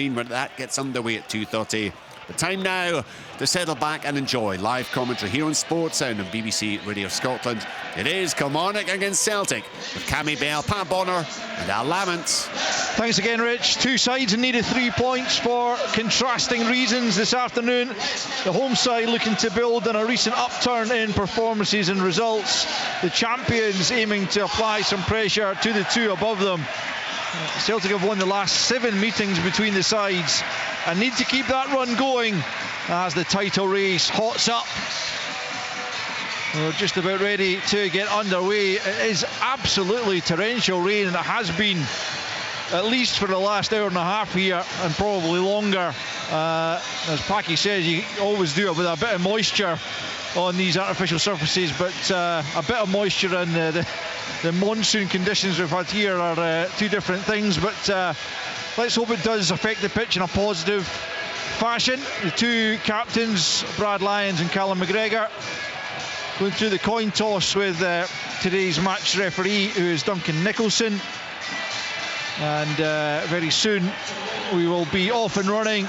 where that gets underway at 2:30. The time now to settle back and enjoy live commentary here on Sports Sound on BBC Radio Scotland. It is Kilmarnock against Celtic with Cammy Bell, Pat Bonner and Al Lamont. Thanks again, Rich. Two sides needed 3 points for contrasting reasons this afternoon. The home side looking to build on a recent upturn in performances and results. The champions aiming to apply some pressure to the two above them. Celtic have won the last 7 meetings between the sides and need to keep that run going as the title race hots up. We're just about ready to get underway. It is absolutely torrential rain, and it has been at least for the last hour and a half here, and probably longer. As Packy says, you always do it with a bit of moisture on these artificial surfaces, but a bit of moisture and the monsoon conditions we've had here are two different things. But let's hope it does affect the pitch in a positive fashion. The two captains, Brad Lyons and Callum McGregor, going through the coin toss with today's match referee, who is Duncan Nicholson. And very soon we will be off and running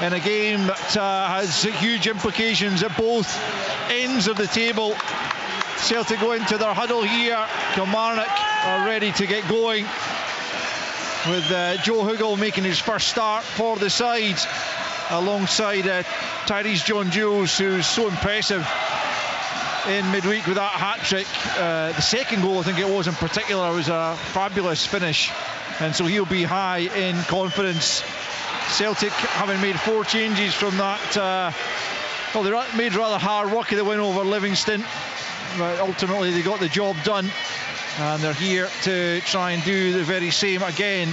in a game that has huge implications at both ends of the table. Celtic go into their huddle here. Kilmarnock are ready to get going, with Joe Hoogland making his first start for the side, alongside Tyrese John Jules, who's so impressive in midweek with that hat-trick. The second goal, I think it was in particular, was a fabulous finish, and so he'll be high in confidence. Celtic, having made 4 changes from that, well, they made rather hard work of the win over Livingston, but ultimately they got the job done, and they're here to try and do the very same again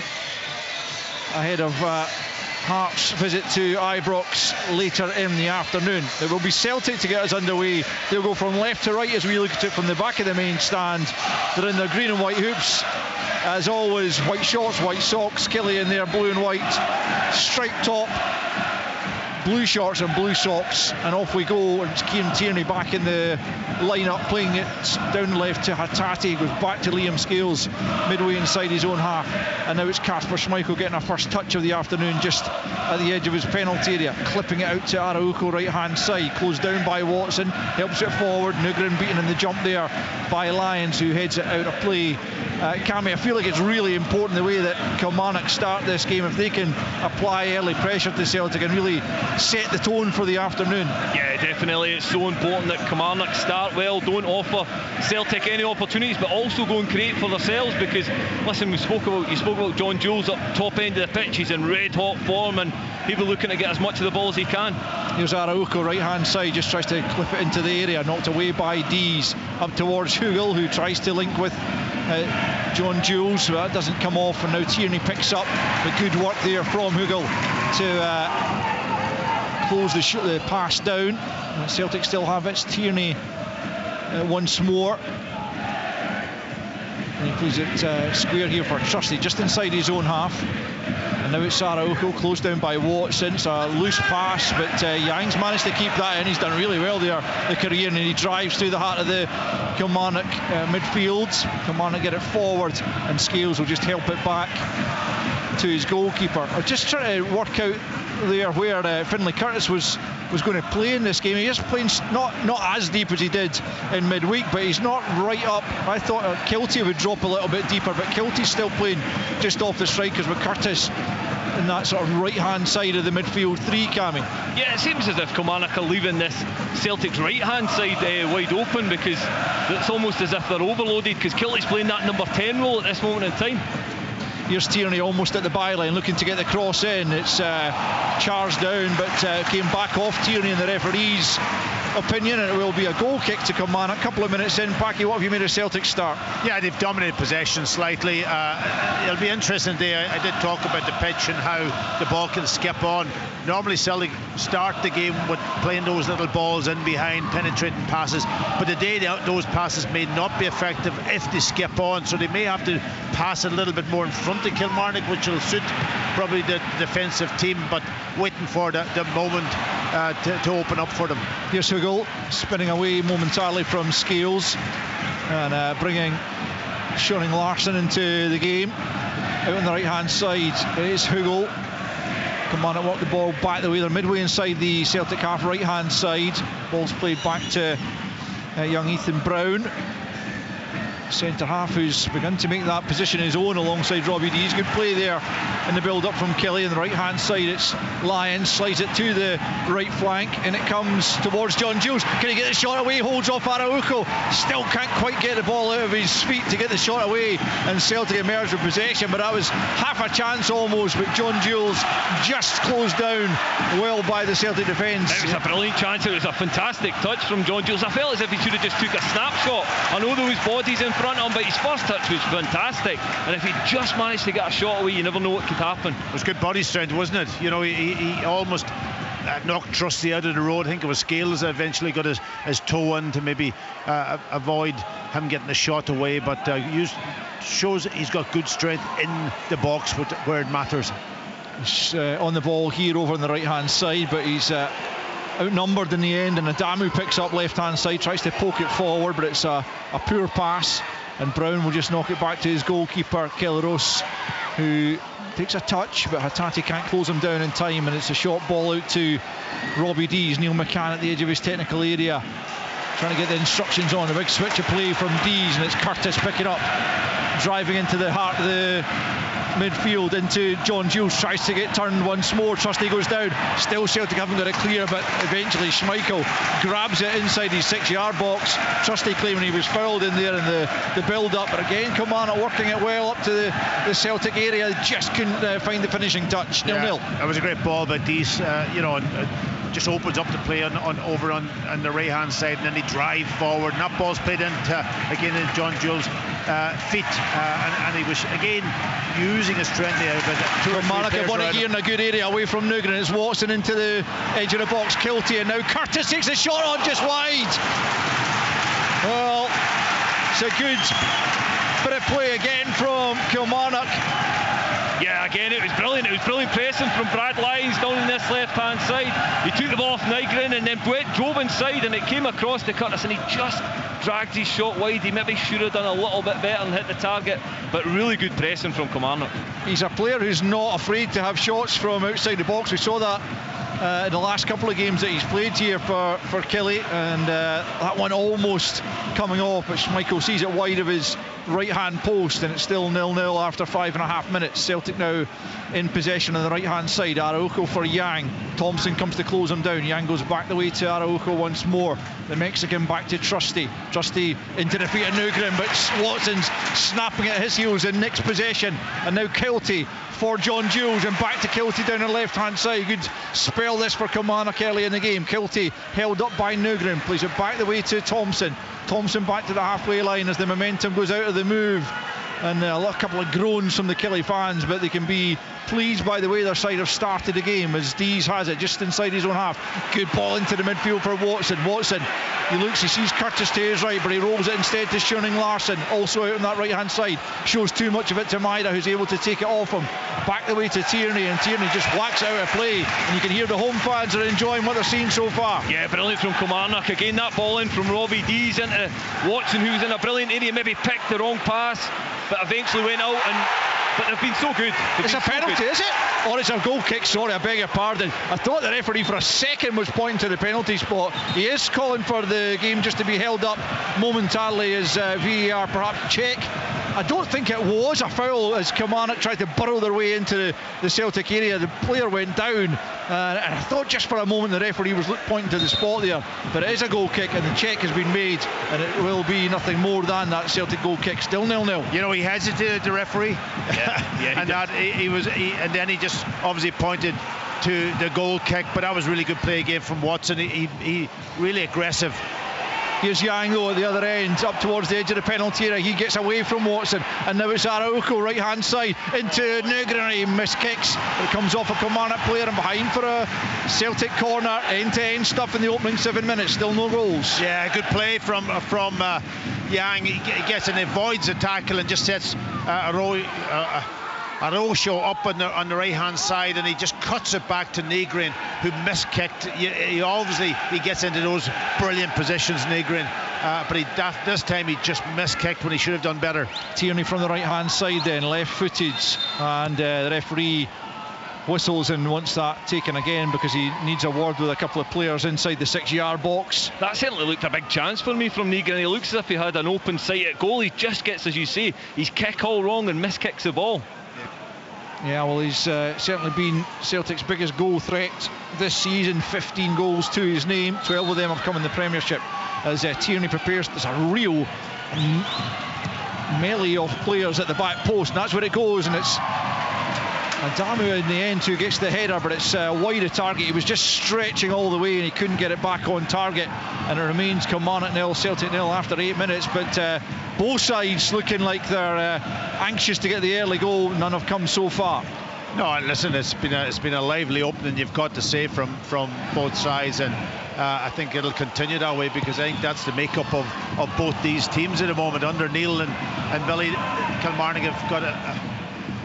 ahead of Hearts' visit to Ibrox later in the afternoon. It will be Celtic to get us underway. They'll go from left to right as we look at it from the back of the main stand. They're in their green and white hoops. As always, white shorts, white socks, Killie in their blue and white striped top, blue shorts and blue socks, and off we go. It's Kieran Tierney back in the lineup, playing it down left to Hatate, goes back to Liam Scales midway inside his own half, and now it's Kasper Schmeichel getting a first touch of the afternoon just at the edge of his penalty area, clipping it out to Araujo right hand side, closed down by Watson, helps it forward. Nugren beaten in the jump there by Lyons, who heads it out of play. Cammy, I feel like it's really important the way that Kilmarnock start this game. If they can apply early pressure to Celtic and really set the tone for the afternoon. Yeah, definitely. It's so important that Kilmarnock start well, don't offer Celtic any opportunities, but also go and create for themselves, because listen, you spoke about John Jules up top end of the pitch. He's in red hot form and he'll be looking to get as much of the ball as he can. Here's Araujo right hand side, just tries to clip it into the area, knocked away by Dees, up towards Hoogland, who tries to link with John Jules, but that doesn't come off, and now Tierney picks up the good work there from Hoogland to close the pass down. Celtic still have it. It's Tierney once more, and he plays it square here for Trusty, just inside his own half. And now it's Araujo, closed down by Watson. It's a loose pass, but Yang's managed to keep that in. He's done really well there, the career, and he drives through the heart of the Kilmarnock midfield. Kilmarnock get it forward, and Scales will just help it back to his goalkeeper. I'm just trying to work out there where Finlay Curtis was going to play in this game. He is playing not as deep as he did in midweek, but he's not right up. I thought Kiltie would drop a little bit deeper, but Kiltie's still playing just off the strikers with Curtis in that sort of right hand side of the midfield three, Cammy. Yeah, it seems as if Kilmarnock are leaving this Celtic's right hand side wide open, because it's almost as if they're overloaded, because Kiltie's playing that number 10 role at this moment in time. Here's Tierney almost at the byline, looking to get the cross in. It's charged down, but came back off Tierney in the referee's opinion, and it will be a goal kick to Kilmarnock. A couple of minutes in. Packy, what have you made of Celtic start? Yeah, they've dominated possession slightly. It'll be interesting today. I did talk about the pitch and how the ball can skip on. Normally Celtic start the game with playing those little balls in behind, penetrating passes, but today those passes may not be effective if they skip on, so they may have to pass a little bit more in front of Kilmarnock, which will suit probably the defensive team, but waiting for the moment to open up for them. Here's Hoogland spinning away momentarily from Scales, and bringing Shoring Larsson into the game. Out on the right hand side, it is Hoogland. Kilmarnock walk the ball back the way. They're midway inside the Celtic half, right-hand side. Ball's played back to young Ethan Brown, centre half, who's begun to make that position his own alongside Robbie Dees. Good play there in the build-up from Killie. On the right-hand side, it's Lyons, slides it to the right flank, and it comes towards John Jules. Can he get the shot away? Holds off Araujo. Still can't quite get the ball out of his feet to get the shot away, and Celtic emerged with possession, but that was half a chance almost. But John Jules just closed down well by the Celtic defence. It was a brilliant chance. It was a fantastic touch from John Jules. I felt as if he should have just took a snapshot. I know there was bodies in front of him, but his first touch was fantastic, and if he just managed to get a shot away, you never know what could happen. It was good body strength, wasn't it? You know, he almost knocked Trusty out of the road. I think it was Scales that eventually got his toe in to maybe avoid him getting the shot away, but shows he's got good strength in the box where it matters. He's on the ball here over on the right hand side, but he's outnumbered in the end, and Adamu picks up left hand side, tries to poke it forward, but it's a poor pass, and Brown will just knock it back to his goalkeeper Kelleros, who takes a touch, but Hatate can't close him down in time, and it's a short ball out to Robbie Dees. Neil McCann at the edge of his technical area, trying to get the instructions on. A big switch of play from Dees, and it's Curtis picking up, driving into the heart of the midfield into John Jules, tries to get turned once more. Trusty goes down, still Celtic haven't got it clear, but eventually Schmeichel grabs it inside his 6-yard box. Trusty claiming he was fouled in there in the build-up, but again Kilmarnock working it well up to the Celtic area, just couldn't find the finishing touch. 0-0. That was a great ball, but these just opens up the play over on the right hand side, and then they drive forward, and that ball's played into John Jules' feet, and he was again using his strength there. Kilmarnock have won it here in a good area away from Nugent. It's Watson into the edge of the box, Kiltie, and now Curtis takes the shot on just wide. Well, it's a good bit of play again from Kilmarnock. Yeah, again, it was brilliant. It was brilliant pressing from Brad Lyons down on this left-hand side. He took the ball off Nygren and then drove inside, and it came across to Curtis, and he just dragged his shot wide. He maybe should have done a little bit better and hit the target, but really good pressing from Kilmarnock. He's a player who's not afraid to have shots from outside the box. We saw that in the last couple of games that he's played here for Killie, and that one almost coming off, but Schmeichel sees it wide of his right hand post, and it's still 0-0 after 5.5 minutes. Celtic now in possession on the right hand side. Araujo for Yang. Thompson comes to close him down. Yang goes back the way to Araujo once more. The Mexican back to Trusty into the feet of Nugent, but Watson's snapping at his heels in Nick's possession, and now Kiltie for John Jules, and back to Kiltie down the left hand side. Good spell this for Kilmarnock early in the game. Kiltie held up by Nugent, plays it back the way to Thompson back to the halfway line as the momentum goes out of the move, and a couple of groans from the Killie fans, but they can be pleased by the way their side have started the game, as Dees has it just inside his own half. Good ball into the midfield for Watson. He looks, he sees Curtis to his right, but he rolls it instead to Schoening Larsson, also out on that right hand side. Shows too much of it to Maida, who's able to take it off him. Back the way to Tierney, and Tierney just whacks out of play, and you can hear the home fans are enjoying what they're seeing so far. Yeah, brilliant from Kilmarnock. Again, that ball in from Robbie Dees into Watson, who was in a brilliant area, maybe picked the wrong pass, but eventually went out, but they've been so good. It's a penalty, is it? Or it's a goal kick, sorry, I beg your pardon. I thought the referee for a second was pointing to the penalty spot. He is calling for the game just to be held up momentarily as VAR perhaps check. I don't think it was a foul as Kilmarnock tried to burrow their way into the Celtic area. The player went down, and I thought just for a moment the referee was pointing to the spot there, but it is a goal kick, and the check has been made, and it will be nothing more than that Celtic goal kick. Still 0-0. You know, he hesitated, the referee, and then he just obviously pointed to the goal kick, but that was really good play again from Watson. He really aggressive. Here's Yang though at the other end, up towards the edge of the penalty area. He gets away from Watson, and now it's Araujo right hand side into Nugent. He miskicks, it comes off a Kilmarnock player and behind for a Celtic corner. End-to-end stuff in the opening 7 minutes, still no goals. Yeah, good play from Yang. He gets and avoids the tackle and just sets Araujo up on the right hand side, and he just cuts it back to Nygren, who miskicked. He gets into those brilliant positions, Nygren, but this time he just miskicked when he should have done better. Tierney from the right hand side then, left footed, and the referee whistles and wants that taken again because he needs a word with a couple of players inside the 6-yard box. That certainly looked a big chance for me from Negrin. He looks as if he had an open sight at goal. He just gets, as you say, his kick all wrong and miskicks the ball. Yeah, well, he's certainly been Celtic's biggest goal threat this season. 15 goals to his name, 12 of them have come in the Premiership. As Tierney prepares, there's a real melee of players at the back post, and that's where it goes, and it's Adamu in the end who gets the header, but it's wide of target. He was just stretching all the way and he couldn't get it back on target, and it remains Kilmarnock 0, Celtic 0 after 8 minutes. But both sides looking like they're anxious to get the early goal. None have come so far. No, listen, it's been a lively opening, you've got to say, from both sides, and I think it'll continue that way, because I think that's the makeup of both these teams at the moment. Under Neil and Billy, Kilmarnock have got a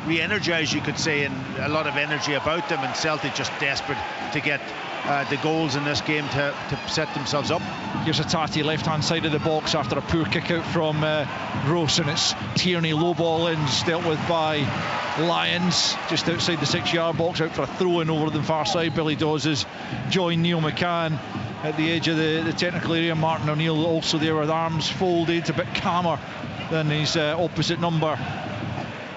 re-energised, you could say, and a lot of energy about them, and Celtic just desperate to get the goals in this game to set themselves up. Here's a Tati left hand side of the box after a poor kick out from Gross, and it's Tierney low ball in, dealt with by Lyons just outside the 6-yard box, out for a throw in over the far side. Billy Dawes has joined Neil McCann at the edge of the technical area. Martin O'Neill also there with arms folded, a bit calmer than his opposite number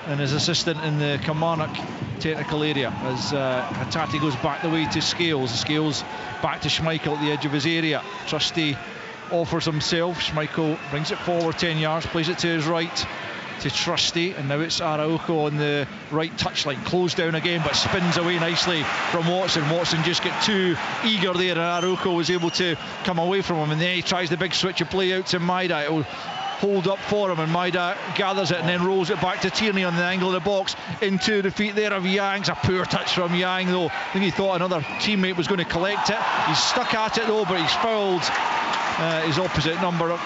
and his assistant in the Kilmarnock technical area, as Hattati goes back the way to Scales back to Schmeichel at the edge of his area. Trusty offers himself, Schmeichel brings it forward 10 yards, plays it to his right to Trusty, and now it's Araujo on the right touchline, closed down again but spins away nicely from Watson. Watson just got too eager there, and Araujo was able to come away from him, and then he tries the big switch of play out to Maida. It'll hold up for him, and Maida gathers it and then rolls it back to Tierney on the angle of the box into the feet there of Yang's. A poor touch from Yang though. I think he thought another teammate was going to collect it. He's stuck at it though, but he's fouled his opposite number up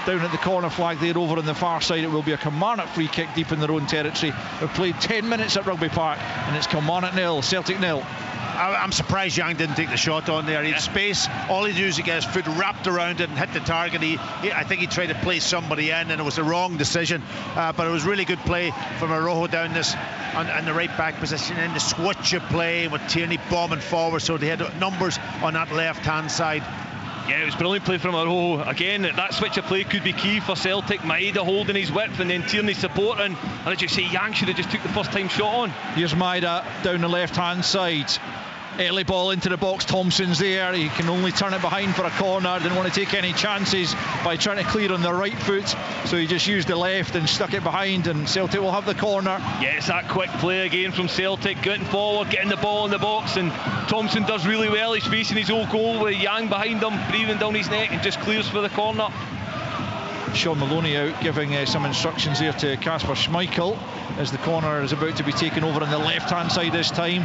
down at the corner flag there over on the far side. It will be a Kilmarnock free kick deep in their own territory. They've played 10 minutes at Rugby Park, and it's Kilmarnock 0, Celtic 0. I'm surprised Yang didn't take the shot on there. He had space. All he do is he get his foot wrapped around it and hit the target. I think he tried to play somebody in, and it was the wrong decision. But it was really good play from Araujo down this on the right back position, in the switch of play with Tierney bombing forward, so they had numbers on that left hand side. Yeah, it was brilliant play from Araujo. Again, that switch of play could be key for Celtic. Maida holding his width and then Tierney supporting. And as you say, Yang should have just took the first time shot on. Here's Maida down the left hand side. Early ball into the box, Thompson's there, he can only turn it behind for a corner, didn't want to take any chances by trying to clear on the right foot, so he just used the left and stuck it behind, and Celtic will have the corner. Yes, that quick play again from Celtic, getting forward, getting the ball in the box, and Thompson does really well. He's facing his own goal with Yang behind him, breathing down his neck, and just clears for the corner. Sean Maloney out giving some instructions there to Kasper Schmeichel as the corner is about to be taken over on the left hand side this time.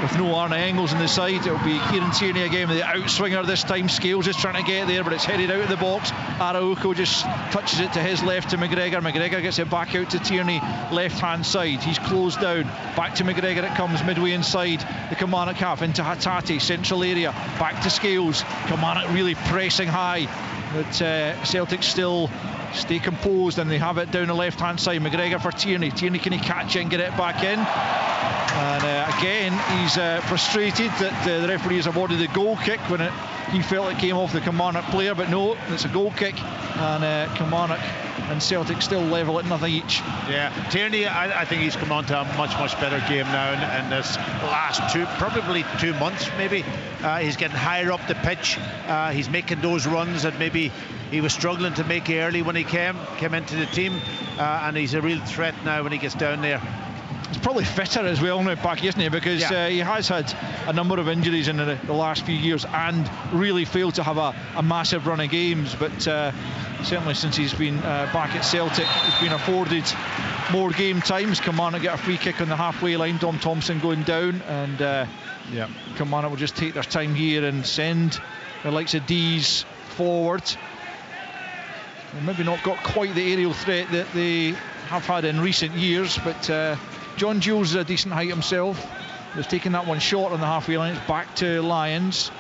With no Arne Engels on the side, it'll be Kieran Tierney again with the outswinger this time. Scales just trying to get there, but it's headed out of the box. Araujo just touches it to his left to McGregor. McGregor gets it back out to Tierney, left hand side. He's closed down. Back to McGregor it comes, midway inside the Kilmarnock half, into Hattati, central area. Back to Scales. Kilmarnock really pressing high, but Celtic still stay composed, and they have it down the left hand side. McGregor for Tierney. Tierney, can he catch it and get it back in? And again, he's frustrated that the referee has awarded the goal kick when he felt it came off the Kilmarnock player, but no, it's a goal kick, and Kilmarnock and Celtic still level at nothing each. Yeah, Tierney, I think he's come on to a much better game now in this last probably 2 months maybe. He's getting higher up the pitch. He's making those runs that maybe he was struggling to make early when he came into the team, and he's a real threat now when he gets down there. He's probably fitter as well now, Packy, isn't he? Because he has had a number of injuries in the last few years and really failed to have a massive run of games. But certainly since he's been back at Celtic, he's been afforded more game times. Kilmarnock get a free kick on the halfway line. Dom Thompson going down, and Kilmarnock will just take their time here and send the likes of Dees forward. Maybe not got quite the aerial threat that they have had in recent years, but John Jules is a decent height himself. He's taken that one short on the halfway line. It's back to Lyons,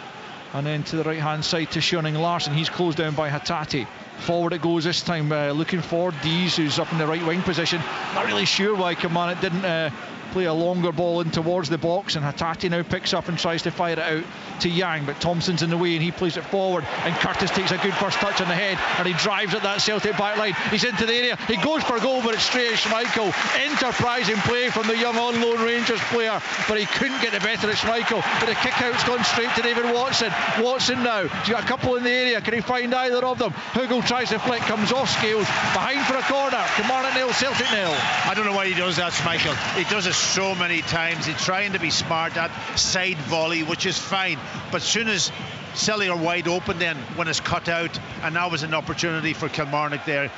and then to the right hand side to Schoening Larsen. He's closed down by Hattati. Forward it goes this time, looking for Dees, who's up in the right wing position. Not really sure why Kilmarnock didn't play a longer ball in towards the box, and Hatate now picks up and tries to fire it out to Yang, but Thompson's in the way and he plays it forward, and Curtis takes a good first touch on the head and he drives at that Celtic back line. He's into the area, he goes for goal, but it's straight at Schmeichel. Enterprising play from the young on loan Rangers player, but he couldn't get the better of Schmeichel, but the kick out's gone straight to David Watson. Watson now, he's got a couple in the area, can he find either of them? Hoogland tries to flick, comes off scales, behind for a corner. Kilmarnock nil, Celtic nil. I don't know why he does that, Schmeichel. He does it so many times. He's trying to be smart, that side volley, which is fine, but as soon as Celtic are wide open then when it's cut out, and that was an opportunity for Kilmarnock there,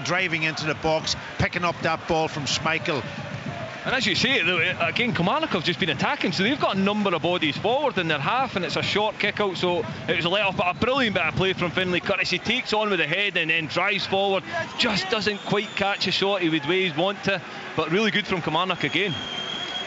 driving into the box, picking up that ball from Schmeichel. And as you say, again, Kilmarnock have just been attacking, so they've got a number of bodies forward in their half, and it's a short kick out, so it was a let-off, but a brilliant bit of play from Finlay Curtis. He takes on with the head and then drives forward, just doesn't quite catch a shot he would ways want to, but really good from Kilmarnock again.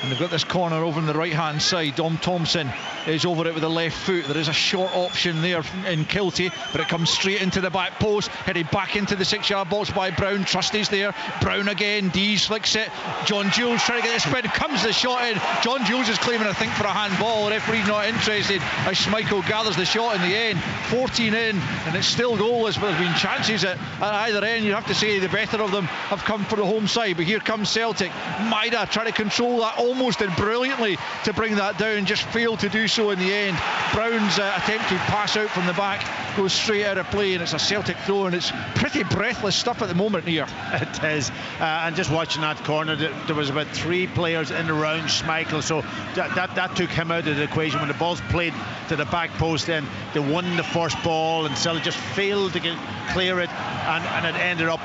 And they've got this corner over on the right hand side. Dom Thompson is over it with the left foot. There is a short option there in Kiltie, but it comes straight into the back post, headed back into the 6-yard box by Brown. Trusty's there, Brown again, Dees flicks it, John Jules trying to get the spin, comes the shot in. John Jules is claiming, I think, for a handball. The referee's not interested as Schmeichel gathers the shot in the end. 14 in, and it's still goalless, but there's been chances at either end. You have to say the better of them have come for the home side, but here comes Celtic. Maida trying to control that almost and brilliantly to bring that down, just failed to do so in the end. Brown's attempted pass out from the back goes straight out of play, and it's a Celtic throw, and it's pretty breathless stuff at the moment here. It is, and just watching that corner, there was about 3 players in around Schmeichel, so that took him out of the equation. When the ball's played to the back post, then they won the first ball and Celtic just failed to clear it, and it ended up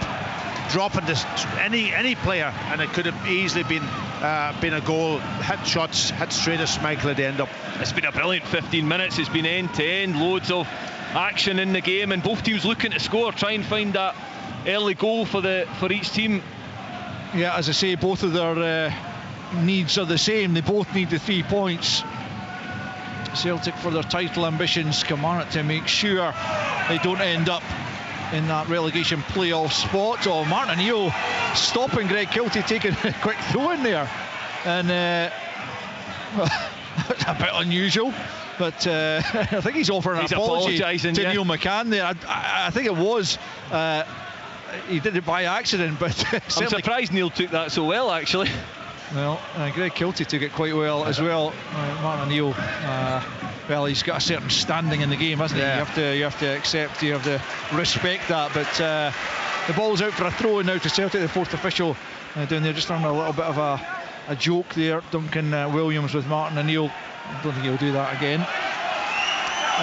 dropping to any player, and it could have easily been a goal. Hit shots, hit straight at Schmeichel at the end up. It's been a brilliant 15 minutes. It's been end to end, loads of action in the game, and both teams looking to score, try and find that early goal for each team. Yeah, as I say, both of their needs are the same. They both need the 3 points. Celtic for their title ambitions, Kilmarnock to make sure they don't end up in that relegation playoff spot. Oh, Martin O'Neill stopping Greg Kiltie, taking a quick throw in there, and that's a bit unusual, but I think he's offering an apology to Neil McCann there. I think it was he did it by accident, but I'm surprised Neil took that so well, actually. Well, Greg Kiltie took it quite well as well. Martin O'Neill, well, he's got a certain standing in the game, hasn't he? You have to accept, you have to respect that. But the ball's out for a throw now to Celtic, the 4th official down there, just having a little bit of a joke there. Duncan Williams with Martin O'Neill. I don't think he'll do that again.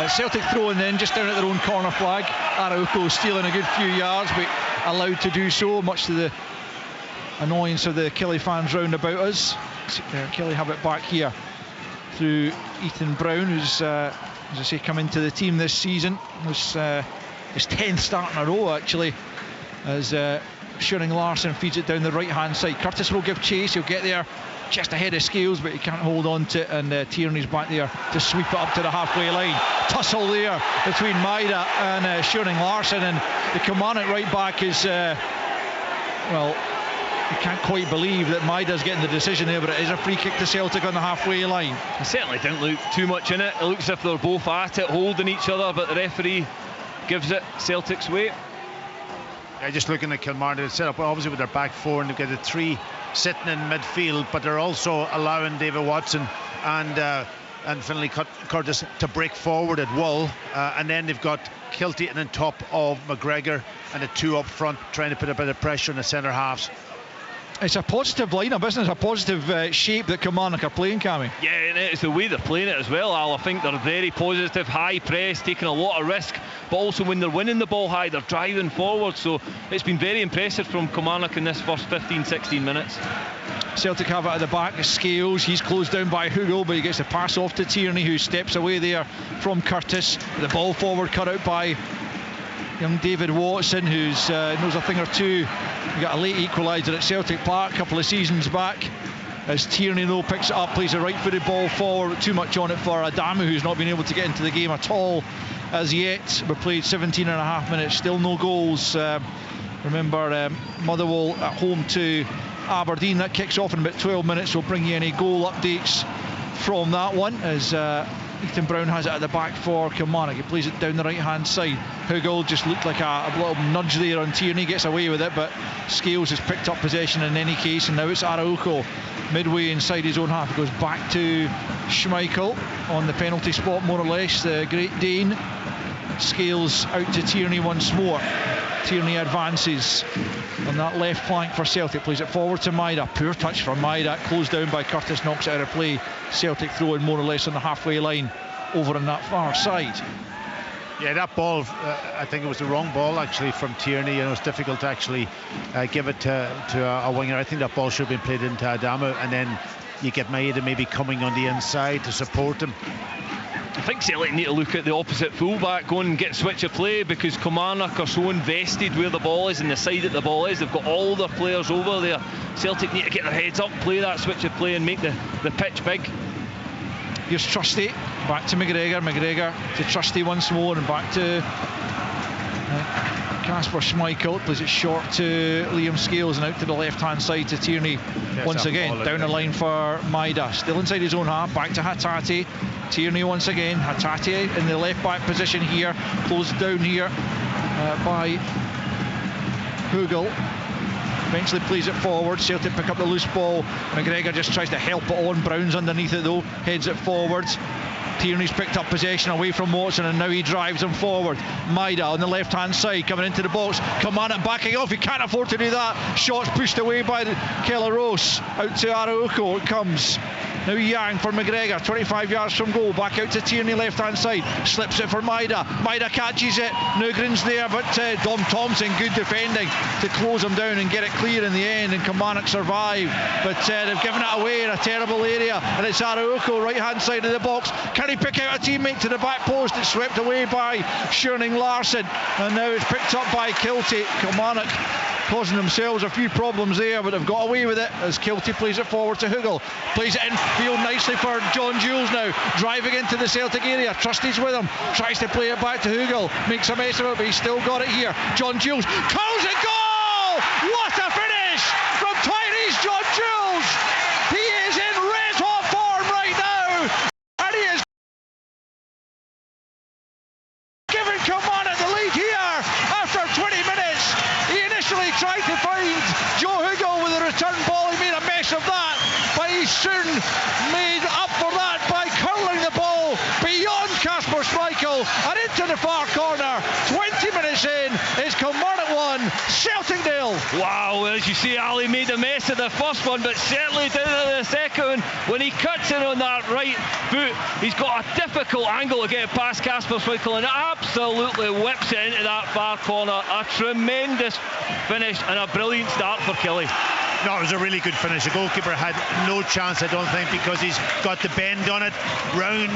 Celtic throwing then just down at their own corner flag. Araujo stealing a good few yards, but allowed to do so, much to the annoyance of the Killie fans round about us. Killie have it back here through Ethan Brown, who's as I say, come into the team this season. Was his 10th start in a row actually, as Shearing Larson feeds it down the right hand side. Curtis will give chase, he'll get there just ahead of Scales, but he can't hold on to it, and Tierney's back there to sweep it up to the halfway line. Tussle there between Maida and Shearing Larson, and the Kilmarnock right back is well, you can't quite believe that Maida's getting the decision there, but it is a free kick to Celtic on the halfway line. It certainly didn't look too much in it. It looks as if they're both at it, holding each other, but the referee gives it Celtic's way. Yeah, just looking at Kilmarnock, set up obviously with their back 4, and they've got the 3 sitting in midfield, but they're also allowing David Watson and Finlay Curtis to break forward at will, and then they've got Kiltie and on top of McGregor, and the 2 up front trying to put a bit of pressure on the centre halves. It's a positive lineup, isn't it? It's a positive shape that Kilmarnock are playing, Cammy. Yeah, and it's the way they're playing it as well, Al. I think they're very positive, high press, taking a lot of risk, but also when they're winning the ball high, they're driving forward. So it's been very impressive from Kilmarnock in this first 15-16 minutes. Celtic have it at the back. Scales, he's closed down by Hoogland, but he gets a pass off to Tierney, who steps away there from Curtis. The ball forward cut out by young David Watson, who's knows a thing or two. He got a late equaliser at Celtic Park a couple of seasons back. As Tierney though picks it up, plays a right-footed ball forward, too much on it for Adamu, who's not been able to get into the game at all as yet. We played 17.5 minutes, still no goals. Remember Motherwell at home to Aberdeen. That kicks off in about 12 minutes. We'll bring you any goal updates from that one as Ethan Brown has it at the back for Kilmarnock. He plays it down the right hand side. Hoogland just looked like a little nudge there on Tierney, gets away with it, but Scales has picked up possession in any case, and now it's Araujo midway inside his own half. It goes back to Schmeichel on the penalty spot, more or less, the Great Dane. Scales out to Tierney once more. Tierney advances on that left flank for Celtic, plays it forward to Maida. Poor touch from Maida, closed down by Curtis, knocks it out of play. Celtic throwing more or less on the halfway line over on that far side. Yeah, that ball, I think it was the wrong ball actually from Tierney. You know, it's difficult to actually give it to a winger. I think that ball should have been played into Adama, and then you get Maida maybe coming on the inside to support him. I think Celtic need to look at the opposite fullback, go and get switch of play, because Kilmarnock are so invested where the ball is and the side that the ball is. They've got all their players over there. Celtic need to get their heads up, play that switch of play and make the pitch big. Here's Trusty, back to McGregor to Trusty once more, and back to Kasper Schmeichel. Plays it short to Liam Scales and out to the left hand side to Tierney. Once again down the line for Maida, still inside his own half, back to Hatate. Tierney once again, Hatate in the left back position here, closed down here by Hoogland. Eventually plays it forward. Celtic pick up the loose ball. McGregor just tries to help it on. Brown's underneath it though, heads it forwards. Tierney's picked up possession away from Watson, and now he drives him forward. Maida on the left hand side coming into the box. Kilmarnock backing off, he can't afford to do that. Shots pushed away by Kelleros. Out to Araujo it comes. Now Yang for McGregor, 25 yards from goal, back out to Tierney left hand side, slips it for Maida. Maida catches it, Nugren's there, but Dom Thompson, good defending to close him down and get it clear in the end, and Kilmarnock survive, but they've given it away in a terrible area, and it's Araujo right hand side of the box. Can he pick out a teammate to the back post? It's swept away by Schoening Larsson, and now it's picked up by Kiltie. Kilmarnock causing themselves a few problems there, but they've got away with it as Kiltie plays it forward to Hoogland. Plays it in field nicely for John Jules now, driving into the Celtic area. Trusty's with him, tries to play it back to Hoogland, makes a mess of it, but he's still got it here. John Jules calls it goal! What a finish from Tyrese John Jules! He is in red hot form right now, and he is giving Kilmarnock the lead here after 20 minutes. He initially tried to find Joe Hoogland with a return ball. He made a mess of that, but he soon made up for that by curling the ball beyond Kasper Schmeichel and into the far corner. 20 minutes in, it's Kilmarnock 1, Celtic 0. Wow, as you see, Ali made a mess of the first one, but certainly down to the second one. When he cuts in on that right foot, he's got a difficult angle to get past Kasper Schmeichel and absolutely whips it into that far corner. A tremendous finish and a brilliant start for Killie. No, it was a really good finish. The goalkeeper had no chance, I don't think, because he's got the bend on it round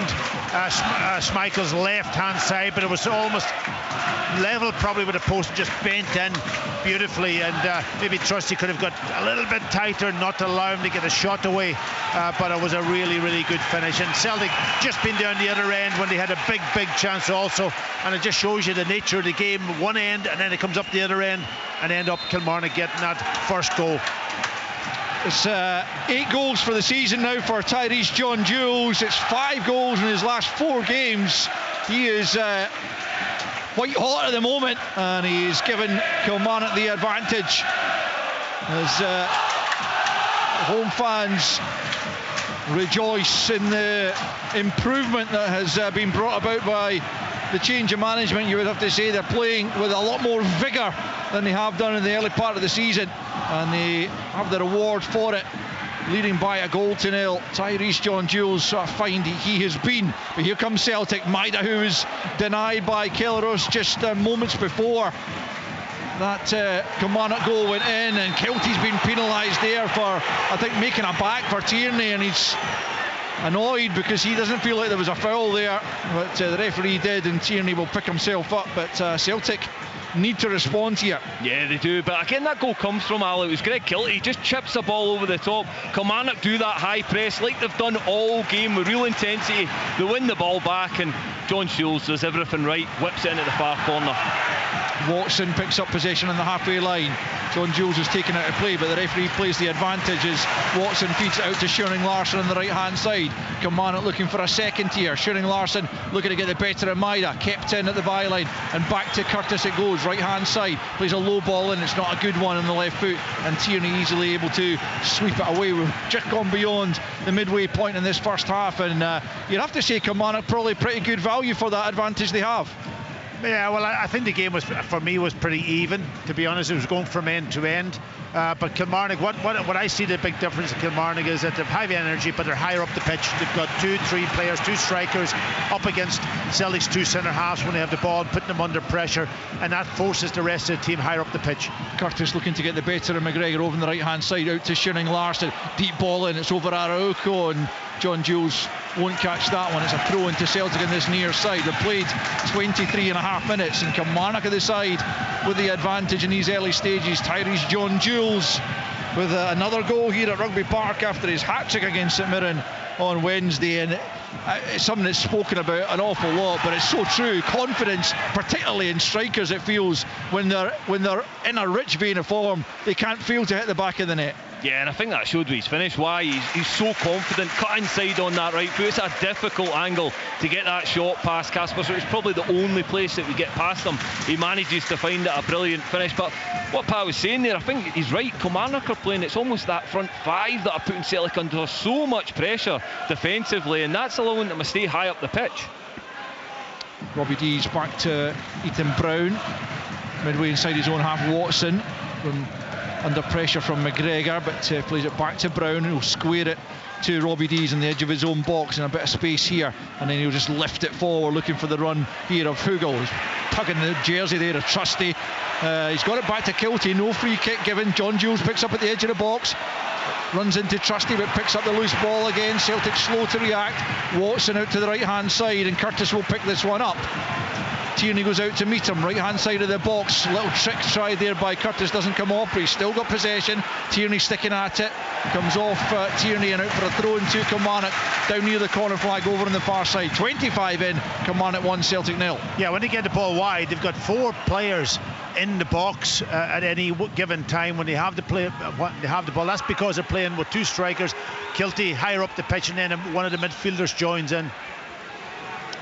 Schmeichel's left-hand side, but it was almost level probably with the post, just bent in beautifully, and maybe Trusty could have got a little bit tighter not to allow him to get the shot away, but it was a really, really good finish. And Celtic just been down the other end when they had a big chance also, and it just shows you the nature of the game, one end, and then it comes up the other end, and end up Kilmarnock getting that first goal. It's 8 goals for the season now for Tyrese John Jules. It's 5 goals in his last 4 games. He is white hot at the moment, and he's given Kilmarnock the advantage as home fans rejoice in the improvement that has been brought about by the change of management. You would have to say they're playing with a lot more vigour than they have done in the early part of the season, and they have the reward for it, leading by a goal to nil. Tyrese John Jules, what a find he has been. But here comes Celtic. Maida, who was denied by Kelleros just moments before that Kilmarnock goal went in, and Kiltie's been penalised there for, I think, making a back for Tierney, and he's annoyed because he doesn't feel like there was a foul there, but the referee did, and Tierney will pick himself up. But Celtic need to respond here. Yeah, they do, but again, that goal comes from Al. It was Greg Kiltie, he just chips the ball over the top. Kilmarnock do that high press like they've done all game with real intensity. They win the ball back, and John Jules does everything right, whips it into the far corner. Watson picks up possession on the halfway line. John Jules is taken out of play, but the referee plays the advantage as Watson feeds it out to Shearing Larsson on the right hand side. Kilmarnock looking for a second tier. Shearing Larsson looking to get the better of Maida, kept in at the byline, and back to Curtis it goes, right hand side, plays a low ball in, it's not a good one on the left foot, and Tierney easily able to sweep it away. We've just gone beyond the midway point in this first half, and you'd have to say Kilmarnock probably pretty good value for that advantage they have. Yeah, well, I think the game was, for me, was pretty even, to be honest. It was going from end to end. But Kilmarnock, what I see the big difference in Kilmarnock is that they've high energy, but they're higher up the pitch. They've got 2-3 players, 2 strikers up against Celtic's 2 centre halves when they have the ball, putting them under pressure, and that forces the rest of the team higher up the pitch. Curtis looking to get the better of McGregor over on the right hand side, out to Shearing Larsson, deep ball in, it's over Araujo, and John Jules won't catch that one. It's a throw into Celtic on this near side. They've played 23.5 minutes, and Kilmarnock at the side with the advantage in these early stages. Tyrese John Jules with another goal here at Rugby Park after his hat-trick against St Mirren on Wednesday, and it's something that's spoken about an awful lot, but it's so true. Confidence, particularly in strikers, it feels when they're in a rich vein of form, they can't fail to hit the back of the net. Yeah, and I think that showed with his finish why he's so confident. Cut inside on that right foot. It's a difficult angle to get that shot past Casper, so it's probably the only place that we get past him. He manages to find it a brilliant finish. But what Pat was saying there, I think he's right. Kilmarnock are playing, it's almost that front five that are putting Celtic under so much pressure defensively, and that's allowing them to stay high up the pitch. Robbie Dees back to Ethan Brown, midway inside his own half. Watson under pressure from McGregor, but plays it back to Brown, who'll square it to Robbie Dees on the edge of his own box, and a bit of space here, and then he'll just lift it forward, looking for the run here of Hoogland. He's tugging the jersey there of Trusty. He's got it back to Kiltie, no free kick given. John Jules picks up at the edge of the box, runs into Trusty, but picks up the loose ball again. Celtic slow to react. Watson out to the right hand side, and Curtis will pick this one up. Tierney goes out to meet him, right hand side of the box. Little trick tried there by Curtis, doesn't come off, but he's still got possession. Tierney sticking at it, comes off Tierney and out for a throw into Kilmarnock down near the corner flag over on the far side. 25 in, Kilmarnock 1, Celtic 0. Yeah, when they get the ball wide, they've got 4 players in the box at any given time when they have the ball. That's because they're playing with 2 strikers. Kiltie higher up the pitch, and then one of the midfielders joins in.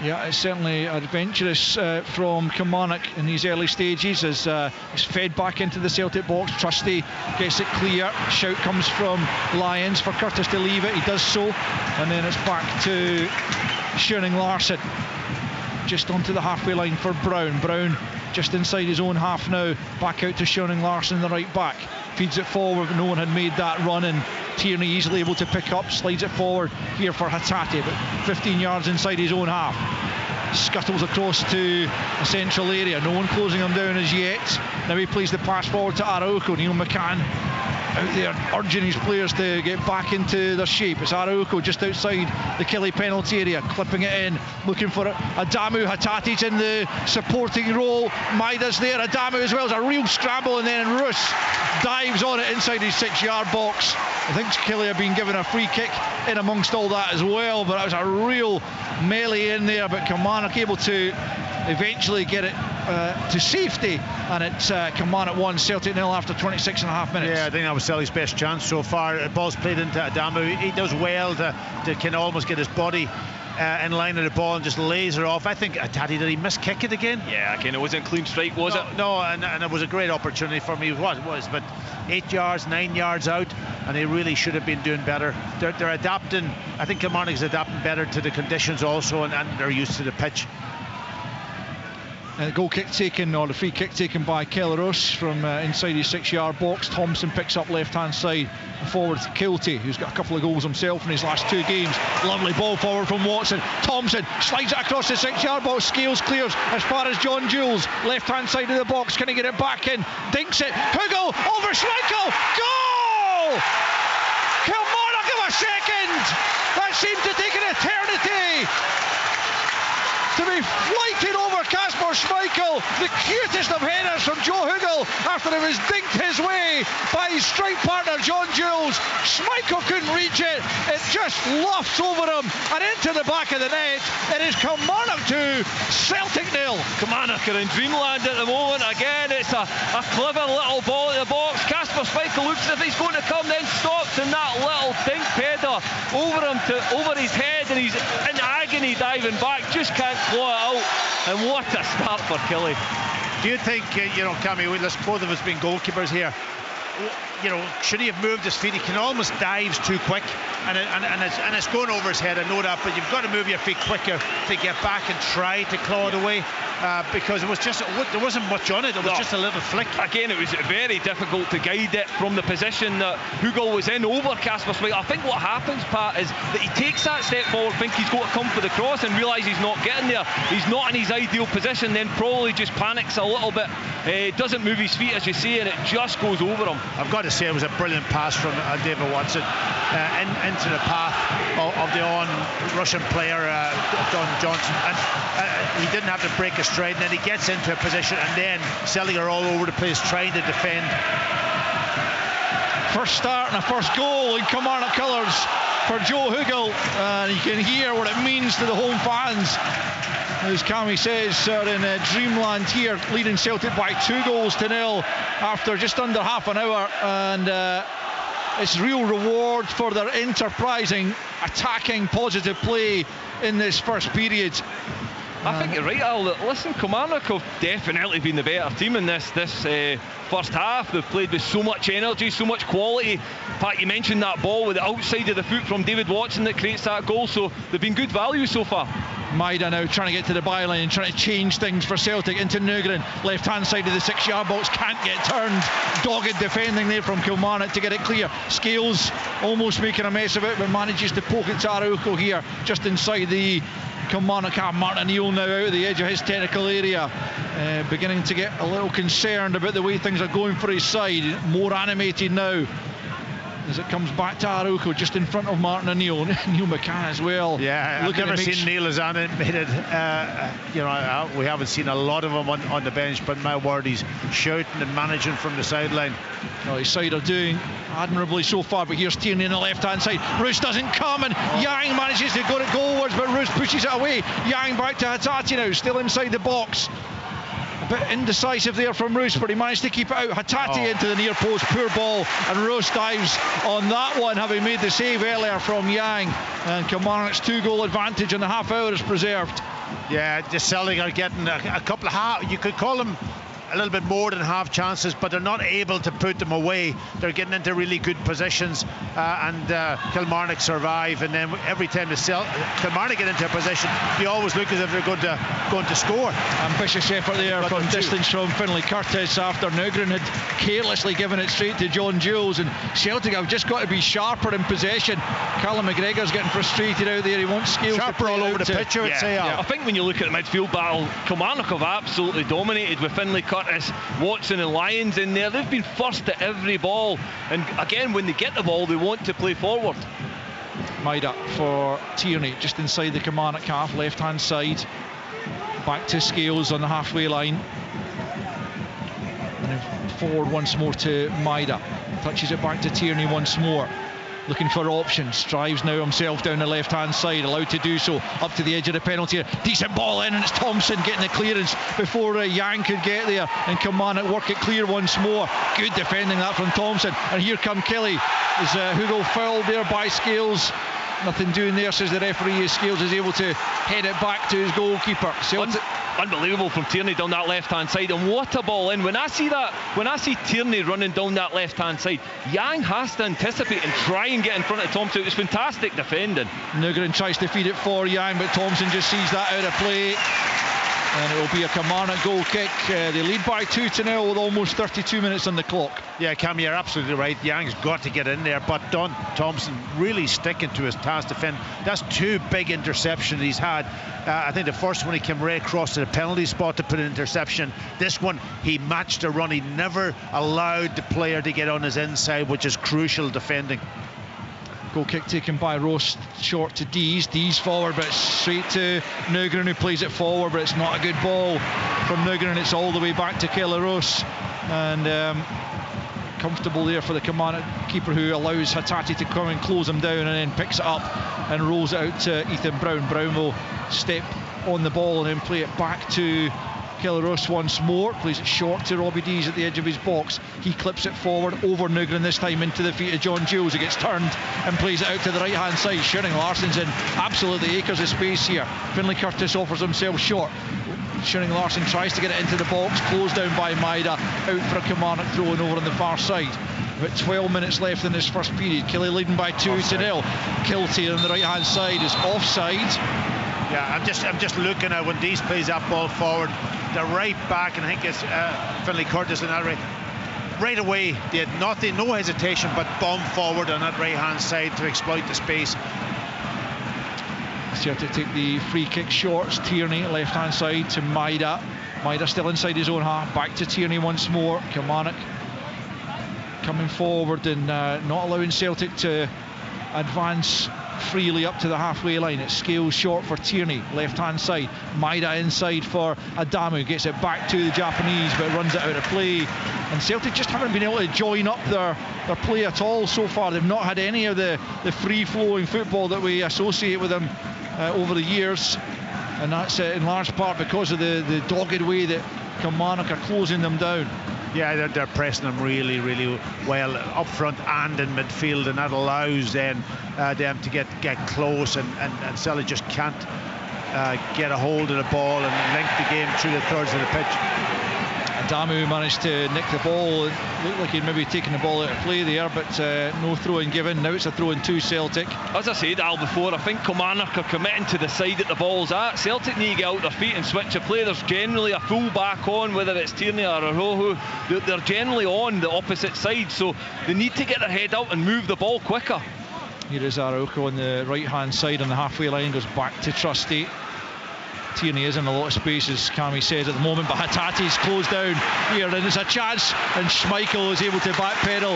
Yeah, it's certainly adventurous from Kilmarnock in these early stages as it's fed back into the Celtic box. Trusty gets it clear. Shout comes from Lyons for Curtis to leave it. He does so, and then it's back to Shearing Larsson. Just onto the halfway line for Brown. Brown just inside his own half now. Back out to Shearing Larsson, the right back. Feeds it forward, no one had made that run, and Tierney easily able to pick up, slides it forward here for Hatate, but 15 yards inside his own half. Scuttles across to the central area, no one closing him down as yet. Now he plays the pass forward to Araujo. Neil McCann out there urging his players to get back into their shape. It's Araujo just outside the Killie penalty area, clipping it in, looking for it. Adamu, Hatate's in the supporting role. Maida's there, Adamu as well. As a real scramble, and then Roos dives on it inside his 6-yard box. I think Killie have been given a free kick in amongst all that as well, but that was a real melee in there. But Kilmarnock able to eventually get it to safety, and it's Kilmarnock 1, Celtic 0 after 26.5 minutes. Yeah, I think that was Celtic's best chance so far. The ball's played into Adamu. He does well to kind of almost get his body in line of the ball and just laser off. I think Hatate, did he miss kick it again? Yeah, again, it wasn't a clean strike, was it? No, and it was a great opportunity for me. It was, but 8 yards, 9 yards out, and they really should have been doing better. They're adapting. I think Kilmarnock is adapting better to the conditions also, and they're used to the pitch. The goal kick taken, or the free kick taken by Kelleros from inside his 6-yard box. Thompson picks up left hand side and forward to Kiltie, who's got a couple of goals himself in his last 2 games. Lovely ball forward from Watson. Thompson slides it across the 6-yard box. Scales clears as far as John Jules. Left hand side of the box. Can he get it back in? Dinks it. Hugo over Schmeichel. Goal! Kilmarnock of a second. That seemed to take an eternity to be flighted over Casper Schmeichel, the cutest of headers from Joe Hoogland after it was dinked his way by his strike partner John Jules. Schmeichel couldn't reach it. It just lofts over him and into the back of the net. It is Kilmarnock 2, Celtic 0. Kilmarnock are in dreamland at the moment. Again, it's a clever little ball in the box. Kasper Schmeichel looks as if he's going to come, then stops, and that little dink header over his head, and he's in agony diving back, just can't claw it out. And what a start for Killie. Do you think, Cammy, both of us being goalkeepers here, should he have moved his feet? He can almost dives too quick, and it's going over his head. I know that, but you've got to move your feet quicker to get back and try to claw it away, because there wasn't much on it. It was just a little flick. Again, it was very difficult to guide it from the position that Hoogland was in over Kasper Schmeichel. I think what happens, Pat, is that he takes that step forward, think he's got to come for the cross, and realise he's not getting there. He's not in his ideal position, then probably just panics a little bit. Doesn't move his feet, as you say, and it just goes over him. I've got to say, it was a brilliant pass from David Watson into the path of the Russian player Don Johnson, and he didn't have to break a stride, and then he gets into a position, and then Celtic are all over the place trying to defend. First start and a first goal in Kilmarnock colours for Joe Hoogland, and you can hear what it means to the home fans. As Cammy says, are in dreamland here, leading Celtic by 2-0 after just under half an hour, and it's real reward for their enterprising, attacking, positive play in this first period. I think you're right, Al. Listen, Kilmarnock have definitely been the better team in this first half. They've played with so much energy, so much quality. Pat, you mentioned that ball with the outside of the foot from David Watson that creates that goal, so they've been good value so far. Maida now trying to get to the byline and trying to change things for Celtic into Nugren, left hand side of the 6-yard box, can't get turned. Dogged defending there from Kilmarnock to get it clear. Scales almost making a mess of it, but manages to poke it to Araujo here just inside the Kilmarnock half. Martin O'Neill now out of the edge of his technical area, beginning to get a little concerned about the way things are going for his side. More animated now as it comes back to Araujo just in front of Martin O'Neill. Neil McCann as well. Yeah, I've never seen Neil as animated. We haven't seen a lot of him on the bench, but my word, he's shouting and managing from the sideline. Well, his side are doing admirably so far, but here's Tierney on the left hand side. Roos doesn't come, and Yang manages to go to goalwards, but Roos pushes it away. Yang back to Hatate now, still inside the box. A bit indecisive there from Roos, but he managed to keep it out. Hatate into the near post, poor ball, and Roos dives on that one, having made the save earlier from Yang, and Kilmarnock's 2-goal advantage in the half hour is preserved. Yeah, the Celtic are getting a couple of half, you could call them a little bit more than half chances, but they're not able to put them away. They're getting into really good positions, and Kilmarnock survive, and then every time Kilmarnock get into a position, they always look as if they're going to score. Ambitious effort there from distance from Finlay Curtis after Nugren had carelessly given it straight to John Jules, and Celtic have just got to be sharper in possession. Callum McGregor's getting frustrated out there. He wants Scales sharper all over the pitch, I would say. I think when you look at the midfield battle, Kilmarnock have absolutely dominated with Finlay Curtis, Watson and Lyons in there. They've been first at every ball, and again, when they get the ball, they want to play forward. Maida for Tierney just inside the Kilmarnock half, left hand side, back to Scales on the halfway line, and then forward once more to Maida, touches it back to Tierney once more, looking for options, drives now himself down the left hand side, allowed to do so up to the edge of the penalty area. Decent ball in, and it's Thompson getting the clearance before Yang could get there, and Kilmarnock work it clear once more. Good defending that from Thompson, and here come Killie as Hoogland fouled there by Scales. Nothing doing there, says the referee, as Scales is able to head it back to his goalkeeper. Unbelievable from Tierney down that left hand side, and what a ball in. When I see Tierney running down that left hand side, Yang has to anticipate and try and get in front of Thompson. It was fantastic defending. Nugren tries to feed it for Yang, but Thompson just sees that out of play, and it will be a Kilmarnock goal kick. They lead by 2-0 with almost 32 minutes on the clock. Yeah, Cam, you're absolutely right. Yang's got to get in there, but Don Thompson really sticking to his task to defend. That's 2 big interceptions he's had. I think the first one he came right across to the penalty spot to put an interception. This one, he matched a run. He never allowed the player to get on his inside, which is crucial defending. Goal kick taken by Ross, short to Dees. Dees forward, but straight to Nugren, who plays it forward, but it's not a good ball from Nugren. It's all the way back to Killie Ross, and comfortable there for the Kilmarnock keeper, who allows Hattati to come and close him down, and then picks it up and rolls it out to Ethan Brown. Brown will step on the ball and then play it back to Killie Ross once more. Plays it short to Robbie Dees at the edge of his box. He clips it forward over Nugren, this time into the feet of John Jules, who gets turned and plays it out to the right hand side. Shearing Larsson's in absolutely acres of space here. Finlay Curtis offers himself short. Shearing Larsson tries to get it into the box, closed down by Maida, out for a Kilmarnock throw-in over on the far side. About 12 minutes left in this first period. Killie leading by 2-0. Kiltie on the right hand side is offside. Yeah, I'm just looking at when Dees plays that ball forward, the right back, and I think it's Finlay Curtis in that right away. They had nothing, no hesitation, but bomb forward on that right hand side to exploit the space. Celtic take the free kick shorts. Tierney left hand side to Maida. Maida still inside his own half, back to Tierney once more. Kilmarnock coming forward and not allowing Celtic to advance freely up to the halfway line. It's Scales short for Tierney, left hand side. Maida inside for Adamu, gets it back to the Japanese but runs it out of play. And Celtic just haven't been able to join up their play at all so far. They've not had any of the free flowing football that we associate with them over the years, and that's in large part because of the dogged way that Kilmarnock are closing them down. Yeah, they're pressing them really, really well up front and in midfield, and that allows then them to get close, and Celtic just can't get a hold of the ball and link the game through the thirds of the pitch. Adamu managed to nick the ball. It looked like he'd maybe taken the ball out of play there, but no throw-in given. Now it's a throw-in to Celtic. As I said, Al, before, I think Kilmarnock are committing to the side that the ball's at. Celtic need to get out their feet and switch a play. There's generally a full back on, whether it's Tierney or Arojo. They're generally on the opposite side, so they need to get their head out and move the ball quicker. Here is Arojo on the right-hand side on the halfway line, goes back to Trusty. Tierney is in a lot of space, as Cammy says at the moment, but Hattati's closed down here, and it's a chance, and Schmeichel is able to backpedal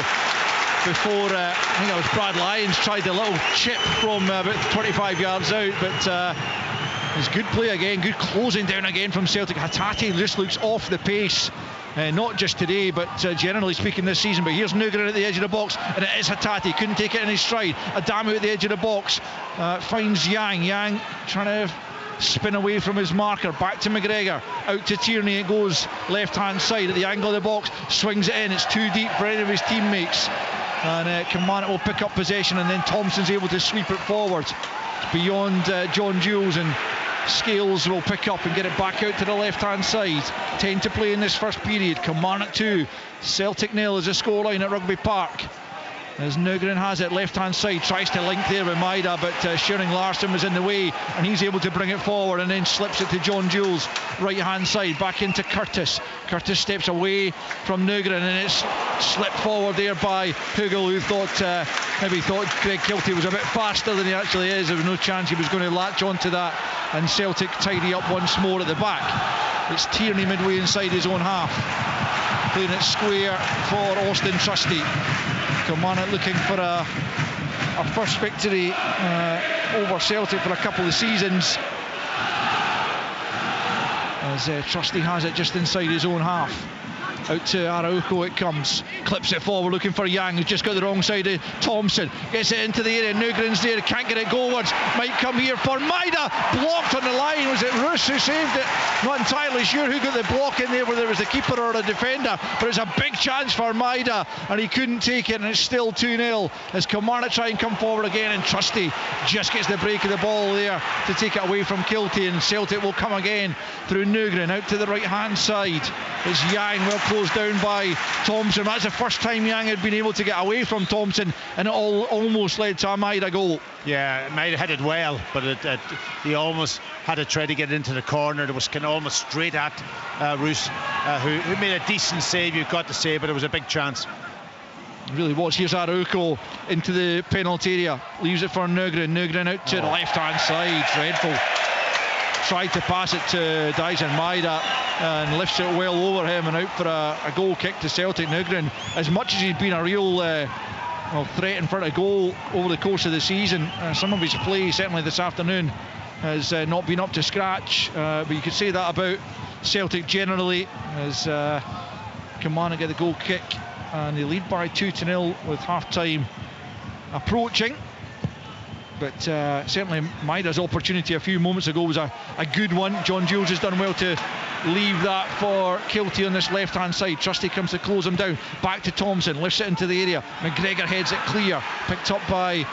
before I think that was Brad Lyons tried the little chip from about 25 yards out, but it's good play again, good closing down again from Celtic. Hattati just looks off the pace, not just today but generally speaking this season. But here's Nugren at the edge of the box, and it is Hattati, couldn't take it in his stride. Adamu at the edge of the box finds Yang trying to spin away from his marker, back to McGregor, out to Tierney, it goes left hand side at the angle of the box, swings it in, it's too deep for any of his teammates, and Kilmarnock will pick up possession, and then Thompson's able to sweep it forward beyond John Jules, and Scales will pick up and get it back out to the left hand side. 10 to play in this first period. Kilmarnock 2, Celtic 0 is the scoreline at Rugby Park. As Nugren has it left hand side, tries to link there with Maida, but Shearing Larsson was in the way, and he's able to bring it forward and then slips it to John Jules, right hand side, back into Curtis. Curtis steps away from Nugren, and it's slipped forward there by Hoogland, who maybe thought Greg Kiltie was a bit faster than he actually is. There was no chance he was going to latch onto that, and Celtic tidy up once more at the back. It's Tierney midway inside his own half, playing it square for Austin Trusty. Kilmarnock looking for a first victory over Celtic for a couple of seasons, as Trusty has it just inside his own half. Out to Araujo it comes, clips it forward looking for Yang, who's just got the wrong side of Thompson, gets it into the area, Nugren's there, can't get it goalwards, might come here for Maida, blocked on the line. Was it Roos who saved it? Not entirely sure who got the block in there, whether it was the keeper or a defender, but it's a big chance for Maida, and he couldn't take it, and it's still 2-0 as Kilmarnock try and come forward again, and Trusty just gets the break of the ball there to take it away from Kiltie, and Celtic will come again through Nugren out to the right hand side. It's Yang, well closed down by Thompson. That's the first time Yang had been able to get away from Thompson, and it almost led to a Maida goal. Yeah, Maida hit it well, but he almost had to try to get into the corner. It was kind of almost straight at Roos, who made a decent save, you've got to say, but it was a big chance. It really was. Here's Araujo into the penalty area, leaves it for Nugren. Nugren out to the left hand side, dreadful. Tried to pass it to Dyson Maida and lifts it well over him, and out for a goal kick to Celtic. Nugren, as much as he's been a real threatened for a goal over the course of the season. Some of his play, certainly this afternoon, has not been up to scratch, but you could say that about Celtic generally, as Kilmarnock get the goal kick and they lead by 2-0 with half-time approaching. But certainly Maida's opportunity a few moments ago was a good one. John Jules has done well to leave that for Kiltie on this left-hand side. Trusty comes to close him down. Back to Thompson, lifts it into the area. McGregor heads it clear. Picked up by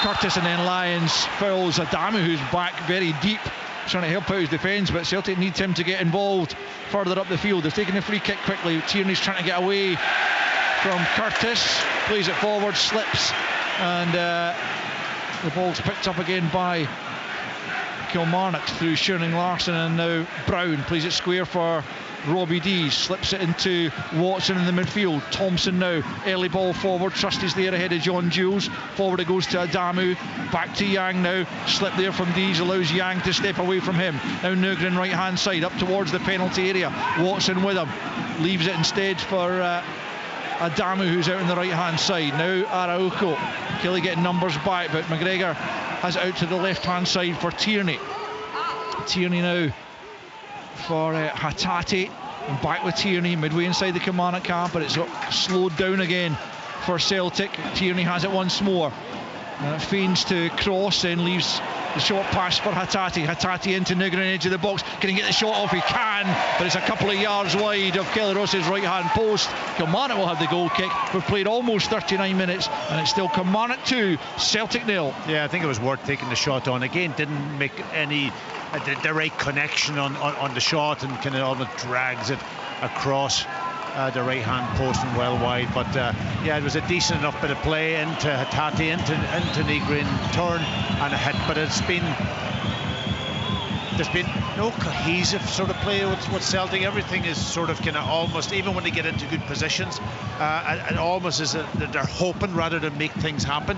Curtis, and then Lyons fouls Adamu, who's back very deep, trying to help out his defence, but Celtic needs him to get involved further up the field. They're taking the free kick quickly. Tierney's trying to get away from Curtis. Plays it forward, slips, and the ball's picked up again by Kilmarnock through Schoening Larsson, and now Brown plays it square for Robbie Dees, slips it into Watson in the midfield. Thompson now, early ball forward. Trusty's there ahead of John Jules. Forward it goes to Adamu, back to Yang now. Slip there from Dees allows Yang to step away from him. Now Nugren right hand side up towards the penalty area. Watson with him, leaves it instead for Adamu, who's out on the right hand side. Now Araujo, Killie getting numbers back, but McGregor has it out to the left hand side for Tierney. Tierney now for Hatate, and back with Tierney midway inside the Kilmarnock camp, but it's slowed down again for Celtic. Tierney has it once more, feigns to cross, then leaves the short pass for Hatate. Hatate into Nugren, edge of the box. Can he get the shot off? He can, but it's a couple of yards wide of Kelly Ross's right hand post. Kilmarnock will have the goal kick. We've played almost 39 minutes and it's still Kilmarnock 2, Celtic 0. Yeah, I think it was worth taking the shot on. Again, didn't make any direct connection on the shot, and kind of almost drags it across the right hand post and well wide. But yeah, it was a decent enough bit of play into Hatate, into Nugren, turn and a hit, but there's been no cohesive sort of play with Celtic. Everything is sort of kind of almost, even when they get into good positions, it almost is that they're hoping rather than make things happen.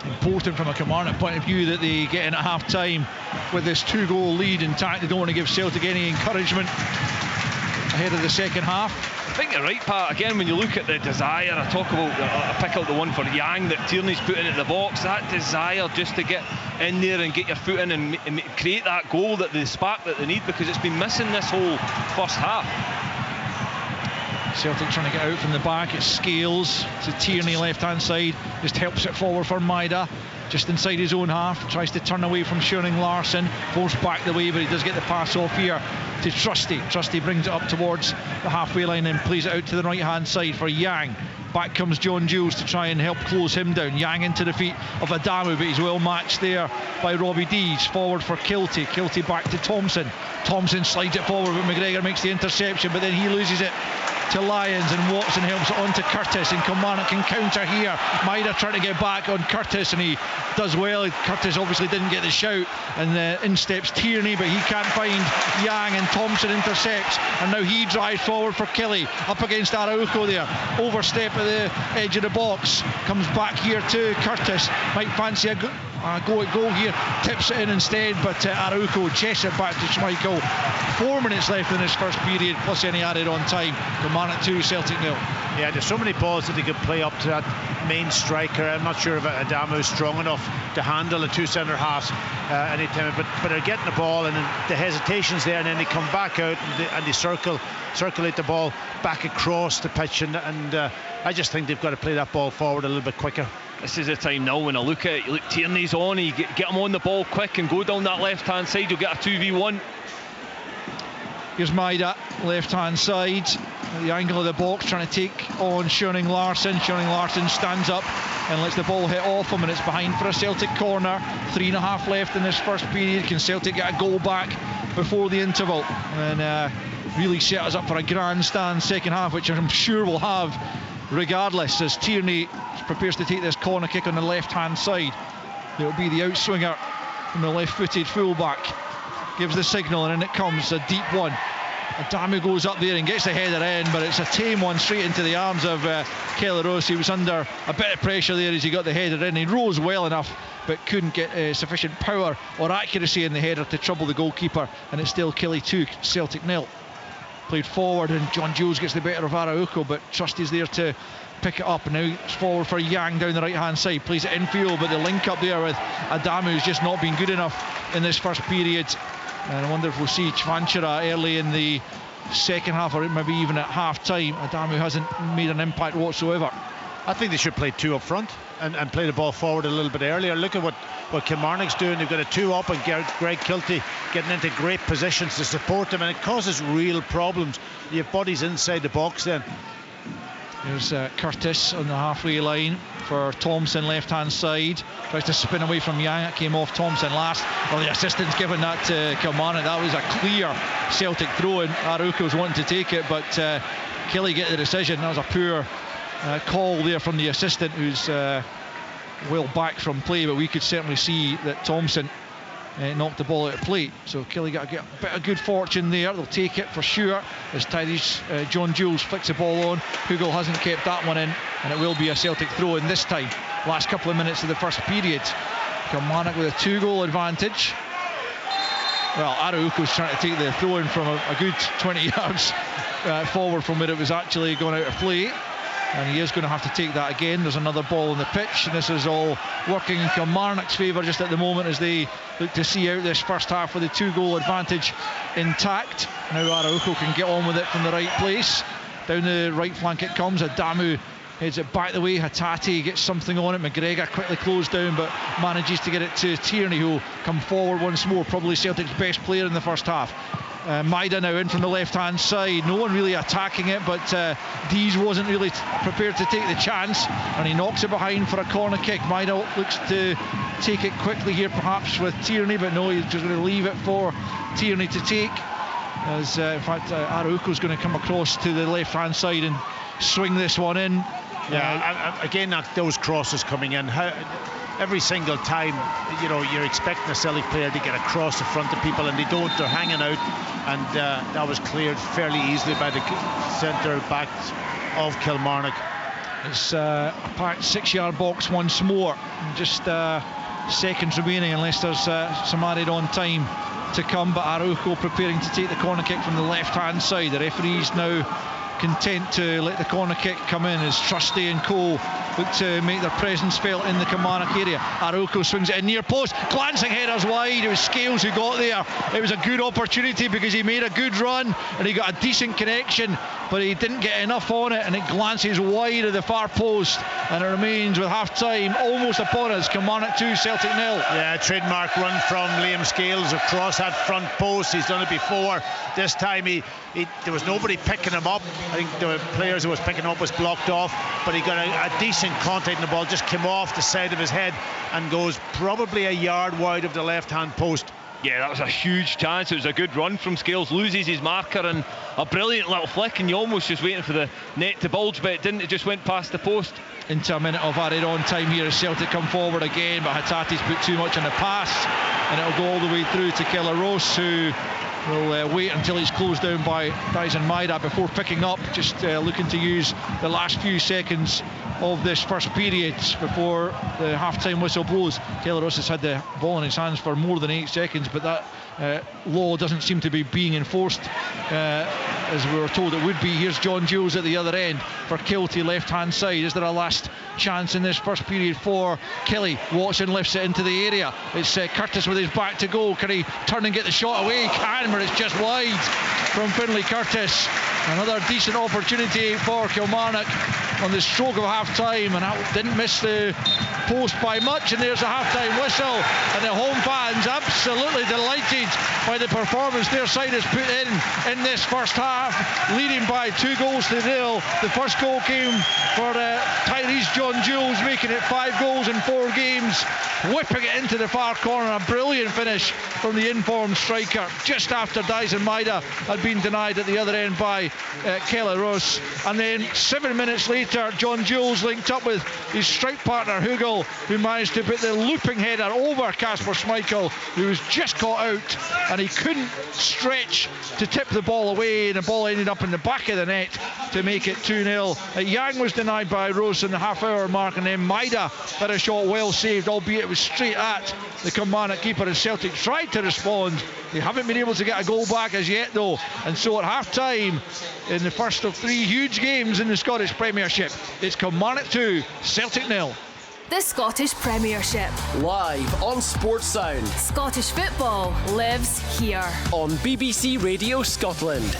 Important from a Kilmarnock point of view that they get in at half time with this 2-goal lead intact. They don't want to give Celtic any encouragement ahead of the second half. I think you're right, Pat. Again, when you look at the desire, I pick out the one for Yang that Tierney's put in at the box. That desire just to get in there and get your foot in and create that goal, that the spark that they need, because it's been missing this whole first half. Celtic trying to get out from the back. It's Scales to Tierney left hand side, just helps it forward for Maida, just inside his own half, tries to turn away from Schoening Larsson, forced back the way, but he does get the pass off here to Trusty. Trusty brings it up towards the halfway line and plays it out to the right hand side for Yang. Back comes John Jules to try and help close him down. Yang into the feet of Adamu, but he's well matched there by Robbie Dees. Forward for Kiltie. Kiltie back to Thompson. Thompson slides it forward, but McGregor makes the interception, but then he loses it to Lyons, and Watson helps it on to Curtis, and Kilmarnock can counter here. Maida trying to get back on Curtis, and he does well. Curtis obviously didn't get the shout, and in steps Tierney, but he can't find Yang, and Thompson intercepts, and now he drives forward for Killie, up against Araujo there, overstep at the edge of the box, comes back here to Curtis, might fancy a goal here, tips it in instead, but Araujo chests it back to Schmeichel. 4 minutes left in this first period, plus any added on time. Kilmarnock 2, Celtic 0. Yeah, there's so many balls that they could play up to that main striker. I'm not sure if Adamu is strong enough to handle the two centre halves anytime, but they're getting the ball, and then the hesitation's there, and then they come back out and they circulate the ball back across the pitch, and I just think they've got to play that ball forward a little bit quicker. This is the time now when I look at it. You look, Tierney's on, you get him on the ball quick and go down that left hand side, you'll get a 2v1. Here's Maida, left hand side, at the angle of the box, trying to take on Schoening Larsson. Schoening Larsson stands up and lets the ball hit off him, and it's behind for a Celtic corner. 3.5 left in this first period. Can Celtic get a goal back before the interval and really set us up for a grandstand second half, which I'm sure we'll have regardless, as Tierney prepares to take this corner kick on the left hand side. It'll be the outswinger from the left footed fullback, gives the signal, and in it comes, a deep one. Adamu goes up there and gets the header in, but it's a tame one straight into the arms of Kelly Ross. He was under a bit of pressure there as he got the header in. He rose well enough but couldn't get sufficient power or accuracy in the header to trouble the goalkeeper, and it's still Killie 2, Celtic 0. Played forward, and John Jules gets the better of Araujo, but Trusty's there to pick it up, and now it's forward for Yang down the right hand side, plays it infield, but the link up there with Adamu has just not been good enough in this first period. And I wonder if we'll see Chvanchara early in the second half, or maybe even at half time. Adamu hasn't made an impact whatsoever. I think they should play 2 up front and play the ball forward a little bit earlier. Look at what Kilmarnock's doing. They've got a 2 up, and Greg Kiltie getting into great positions to support them, and it causes real problems. You have bodies inside the box then. There's Curtis on the halfway line for Thompson, left hand side, tries to spin away from Yang. It came off Thompson last. Well, the assistant's given that to Kilmarnock. That was a clear Celtic throw-in. Aruko's wanting to take it, but Killie get the decision. That was a poor call there from the assistant, who's well back from play, but we could certainly see that Thompson knocked the ball out of play. So Killie got a bit of good fortune there. They'll take it for sure as John Jules flicks the ball on. Hoogland hasn't kept that one in, and it will be a Celtic throw in this time. Last couple of minutes of the first period. Kilmarnock with a 2-goal advantage. Well, Araujo's trying to take the throw in from a good 20 yards forward from where it was actually going out of play. And he is going to have to take that again. There's another ball on the pitch, and this is all working in Kilmarnock's favour just at the moment as they look to see out this first half with a 2-goal advantage intact. Now Araujo can get on with it from the right place. Down the right flank it comes. Adamu heads it back the way. Hatate gets something on it. McGregor quickly closed down, but manages to get it to Tierney, who will come forward once more. Probably Celtic's best player in the first half. Maida now in from the left hand side. No one really attacking it, but Dees wasn't really prepared to take the chance, and he knocks it behind for a corner kick. Maida looks to take it quickly here, perhaps with Tierney, but no, he's just going to leave it for Tierney to take, as in fact Araujo's going to come across to the left hand side and swing this one in. Yeah, again, those crosses coming in, every single time, you know, you're expecting a Celtic player to get across the front of people, and they don't. They're hanging out, and that was cleared fairly easily by the centre back of Kilmarnock. It's a packed 6-yard box once more, just seconds remaining unless there's some added on time to come. But Araujo preparing to take the corner kick from the left hand side. The referee's now content to let the corner kick come in as Trusty and Cole look to make their presence felt in the Kilmarnock area. Araujo swings it in near post, glancing headers wide. It was Scales who got there. It was a good opportunity because he made a good run and he got a decent connection, but he didn't get enough on it, and it glances wide of the far post, and it remains with half time almost upon us. Kilmarnock 2, Celtic 0. Yeah, trademark run from Liam Scales across that front post. He's done it before. This time there was nobody picking him up. I think the players who was picking up was blocked off, but he got a decent contact in the ball, just came off the side of his head and goes probably a yard wide of the left hand post. Yeah, that was a huge chance. It was a good run from Scales, loses his marker, and a brilliant little flick, and you almost just waiting for the net to bulge, but it didn't. It just went past the post. Into a minute of added on time here as Celtic come forward again, but Hatate's put too much on the pass, and it'll go all the way through to Kelleros, who will wait until he's closed down by Dyson Maida before picking up, just looking to use the last few seconds of this first period before the half-time whistle blows. Kelleros has had the ball in his hands for more than 8 seconds, but that law doesn't seem to be being enforced as we were told it would be. Here's John Jules at the other end for Kiltie, left-hand side. Is there a last chance in this first period for Killie? Watson lifts it into the area. It's Curtis with his back to goal. Can he turn and get the shot away? He can, but it's just wide from Finlay Curtis. Another decent opportunity for Kilmarnock on the stroke of half-time, and that didn't miss the post by much. And there's a half-time whistle, and the home fans absolutely delighted by the performance their side has put in this first half, leading by 2-0. The first goal came for Tyrese John Jules, making it 5 goals in 4 games, whipping it into the far corner. A brilliant finish from the informed striker just after Dyson Maida had been denied at the other end by Kelleros. And then 7 minutes later, John Jules linked up with his strike partner Hoogland Gill, who managed to put the looping header over Kasper Schmeichel, who was just caught out, and he couldn't stretch to tip the ball away, and the ball ended up in the back of the net to make it 2-0. Yang was denied by Rose in the half-hour mark, and then Maida had a shot well saved, albeit it was straight at the Kilmarnock keeper, and Celtic tried to respond. They haven't been able to get a goal back as yet, though, and so at half-time, in the first of 3 huge games in the Scottish Premiership, it's Kilmarnock 2, Celtic 0. The Scottish Premiership. Live on Sports Sound. Scottish football lives here. On BBC Radio Scotland.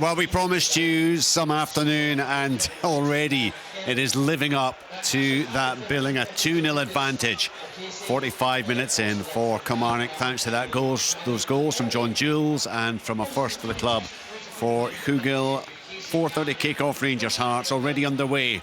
Well, we promised you some afternoon, and already it is living up to that billing. A 2-0 advantage 45 minutes in for Kilmarnock, thanks to those goals from John Jules and from a first for the club for Hoogland. 4:30 kick-off, Rangers Hearts already underway.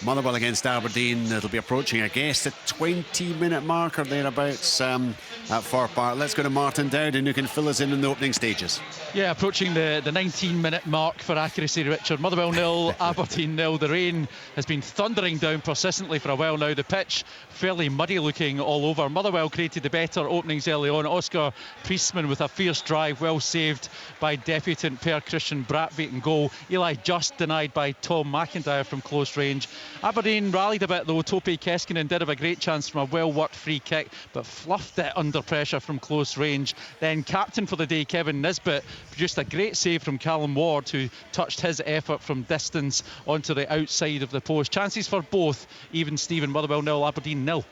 Motherwell against Aberdeen. It'll be approaching, I guess, the 20-minute mark or thereabouts at Fir Park. Let's go to Martin Dowden, who can fill us in the opening stages. Yeah, approaching the 19-minute mark for accuracy, Richard. Motherwell 0, Aberdeen 0. The rain has been thundering down persistently for a while now. The pitch fairly muddy looking all over. Motherwell created the better openings early on. Oscar Priestman with a fierce drive, well saved by debutant Per Christian Brathwaite in goal. Eli just denied by Tom McIntyre from close range. Aberdeen rallied a bit though. Tope Keskinen did have a great chance from a well-worked free kick, but fluffed it under pressure from close range. Then captain for the day, Kevin Nisbet, produced a great save from Callum Ward, who touched his effort from distance onto the outside of the post. Chances for both, even Stephen. Motherwell 0, Aberdeen 0.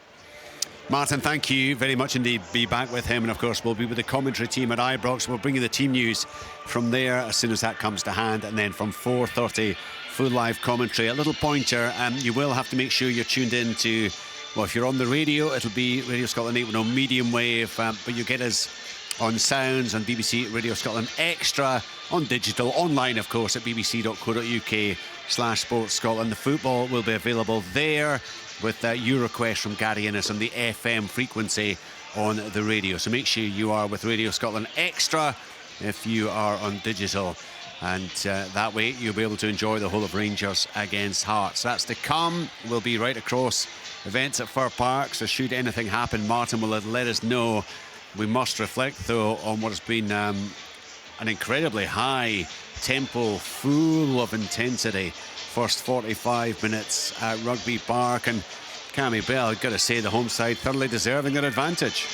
Martin, thank you very much indeed. Be back with him, and of course we'll be with the commentary team at Ibrox. We'll bring you the team news from there as soon as that comes to hand, and then from 4:30 full live commentary. A little pointer, you will have to make sure you're tuned in to, well, if you're on the radio, it'll be Radio Scotland 810 medium wave, but you get us on sounds on BBC Radio Scotland Extra, on digital, online of course at bbc.co.uk/Sports Scotland. The football will be available there with your request from Gary Innes on the FM frequency on the radio. So make sure you are with Radio Scotland Extra if you are on digital, and that way you'll be able to enjoy the whole of Rangers against Hearts. That's to come. We'll be right across events at Fir Park, so should anything happen, Martin will let us know. We must reflect though on what has been an incredibly high tempo, full of intensity first 45 minutes at Rugby Park, and Cammy Bell, I've got to say, the home side thoroughly deserving their advantage.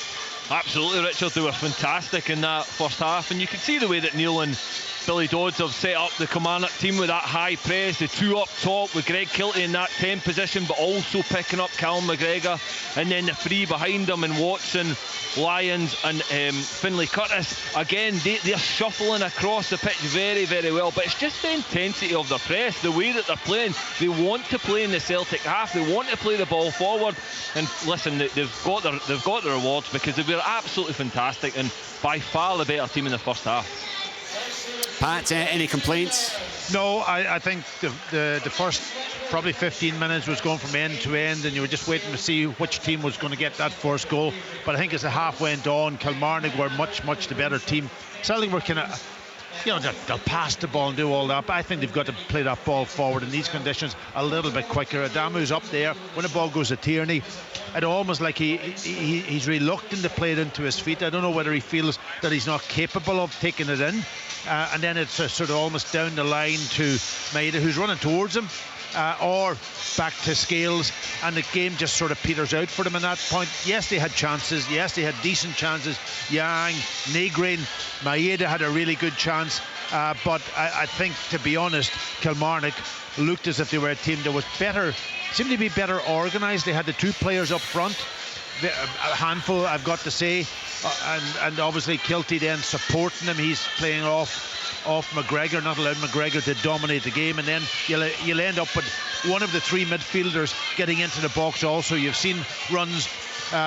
Absolutely, Richard. They were fantastic in that first half, and you can see the way that Neil and Billy Dodds have set up the Kilmarnock team with that high press, the two up top with Greg Kiltie in that 10 position, but also picking up Callum McGregor, and then the three behind them, and Watson, Lyons and Finlay Curtis. Again, they're shuffling across the pitch very, very well, but it's just the intensity of their press, the way that they're playing. They want to play in the Celtic half, they want to play the ball forward, and listen, they've got their rewards, because they were absolutely fantastic and by far the better team in the first half. Pat, any complaints? No, I think the first probably 15 minutes was going from end to end, and you were just waiting to see which team was going to get that first goal. But I think as the half went on, Kilmarnock were much the better team. Celtic were kind of, they'll pass the ball and do all that, but I think they've got to play that ball forward in these conditions a little bit quicker. Adamu's up there. When the ball goes to Tierney, it's almost like he's reluctant to play it into his feet. I don't know whether he feels that he's not capable of taking it in. And then it's sort of almost down the line to Maida, who's running towards him, or back to Scales, and the game just sort of peters out for them at that point. Yes, they had chances. Yes, they had decent chances. Yang, Negrin, Maeda had a really good chance. But I think, to be honest, Kilmarnock looked as if they were a team that was better, seemed to be better organised. They had the two players up front, a handful, I've got to say, and obviously Kiltie then supporting him. He's playing off McGregor, not allowing McGregor to dominate the game, and then you'll end up with one of the three midfielders getting into the box also. You've seen runs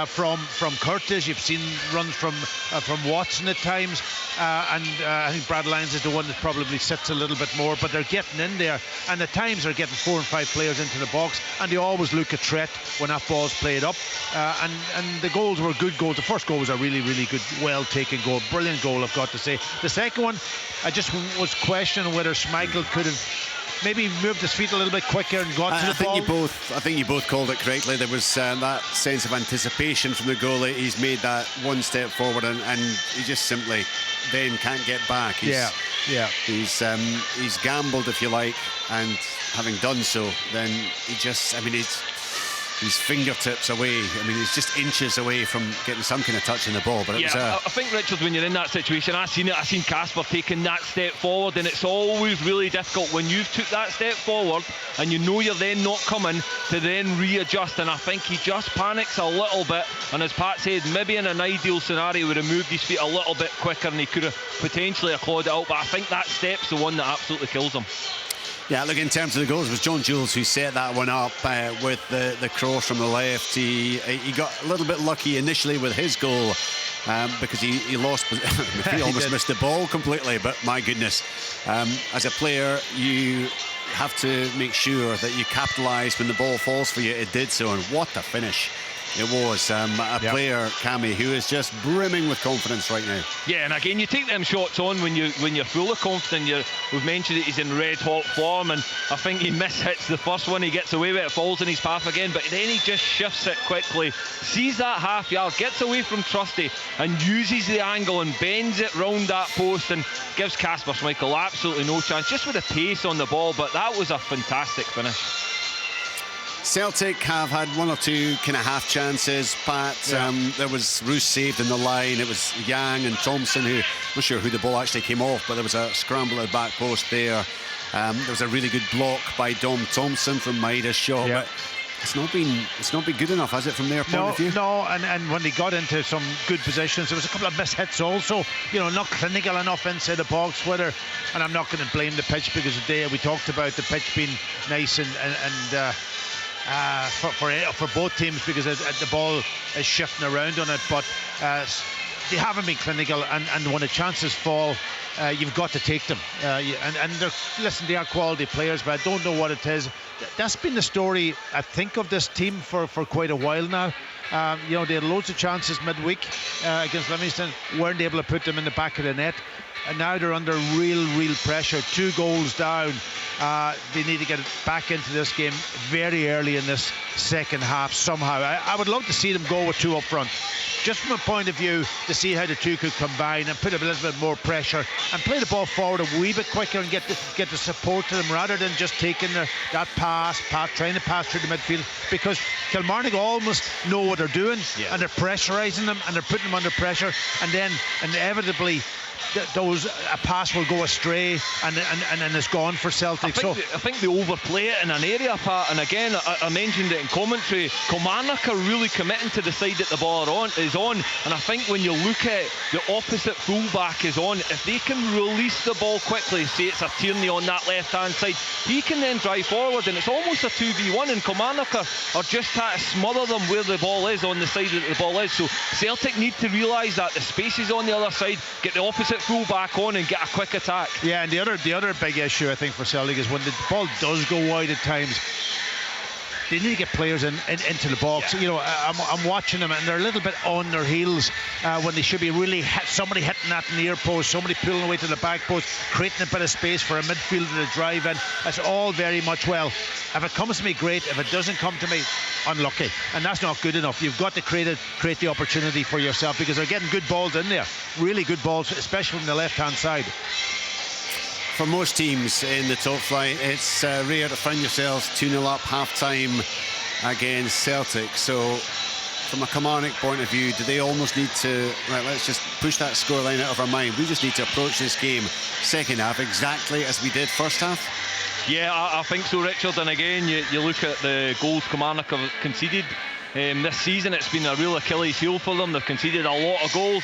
from Curtis, you've seen runs from Watson at times, and I think Brad Lyons is the one that probably sits a little bit more, but they're getting in there, and at times they're getting 4 and 5 players into the box, and they always look a threat when that ball's played up, and the goals were good goals. The first goal was a really good, well taken goal, brilliant goal, I've got to say. The second one, I just was questioning whether Schmeichel could have maybe moved his feet a little bit quicker and got to the ball. I think you both called it correctly. There was that sense of anticipation from the goalie. He's made that one step forward, and he just simply then can't get back. He's gambled, if you like, and having done so, then he's fingertips away. I mean, he's just inches away from getting some kind of touch in the ball. But I think, Richard, when you're in that situation, I've seen Casper taking that step forward, and it's always really difficult when you've took that step forward and you know you're then not coming to then readjust. And I think he just panics a little bit, and as Pat said, maybe in an ideal scenario would have moved his feet a little bit quicker and he could have potentially clawed it out, but I think that step's the one that absolutely kills him. Yeah, look, in terms of the goals, it was John Jules who set that one up with the cross from the left. He got a little bit lucky initially with his goal because he lost. He almost missed the ball completely, but my goodness, as a player, you have to make sure that you capitalise when the ball falls for you. It did so, and what a finish it was. Player, Cammy, who is just brimming with confidence right now. Yeah, and again, you take them shots on when you're full of confidence. We've mentioned that he's in red hot form, and I think he mishits the first one. He gets away with it, falls in his path again, but then he just shifts it quickly, sees that half yard, gets away from Trusty, and uses the angle and bends it round that post and gives Casper Schmeichel absolutely no chance, just with the pace on the ball. But that was a fantastic finish. Celtic have had one or two kind of half chances, Pat. There was Roos saved in the line. It was Yang and Thompson, who, I'm not sure who the ball actually came off, but there was a scramble at the back post there. There was a really good block by Dom Thompson from Maida's shot, but it's not been good enough, has it, from their point of view? No, and when they got into some good positions, there was a couple of missed hits also, not clinical enough inside the box, and I'm not going to blame the pitch, because today we talked about the pitch being nice and for both teams, because the ball is shifting around on it, but they haven't been clinical, and when the chances fall, you've got to take them, and they are quality players, but I don't know what it is. That's been the story, I think, of this team for quite a while now. They had loads of chances midweek against Livingston, weren't able to put them in the back of the net, and now they're under real pressure. 2 goals down. They need to get back into this game very early in this second half somehow. I would love to see them go with 2 up front, just from a point of view to see how the 2 could combine and put a little bit more pressure and play the ball forward a wee bit quicker and get the support to them, rather than just taking that pass, trying to pass through the midfield, because Kilmarnock almost know what they're doing, and they're pressurising them and they're putting them under pressure, and then inevitably a pass will go astray, and then it's gone for Celtic. I think they overplay it in an area, Pat, and again, I mentioned it in commentary, Kilmarnock are really committing to the side that the ball is on, and I think when you look at the opposite fullback is on, if they can release the ball quickly, say it's a Tierney on that left hand side, he can then drive forward, and it's almost a 2v1, and Kilmarnock are just trying to smother them where the ball is, on the side that the ball is. So Celtic need to realise that the space is on the other side, get the opposite full back on and get a quick attack. Yeah, and the other big issue, I think, for Celtic is when the ball does go wide at times, they need to get players into the box. I'm watching them, and they're a little bit on their heels when they should be really somebody hitting that near post, somebody pulling away to the back post, creating a bit of space for a midfielder to drive in. That's all very much well. If it comes to me, great. If it doesn't come to me, unlucky, and that's not good enough. You've got to create the opportunity for yourself, because they're getting good balls in there, really good balls, especially from the left hand side. For most teams in the top flight, it's rare to find yourselves 2-0 up half-time against Celtic. So from a Kilmarnock point of view, do they almost need to, right, let's just push that scoreline out of our mind, we just need to approach this game second half exactly as we did first half? Yeah, I think so, Richard, and again, you look at the goals Kilmarnock have conceded this season. It's been a real Achilles heel for them. They've conceded a lot of goals.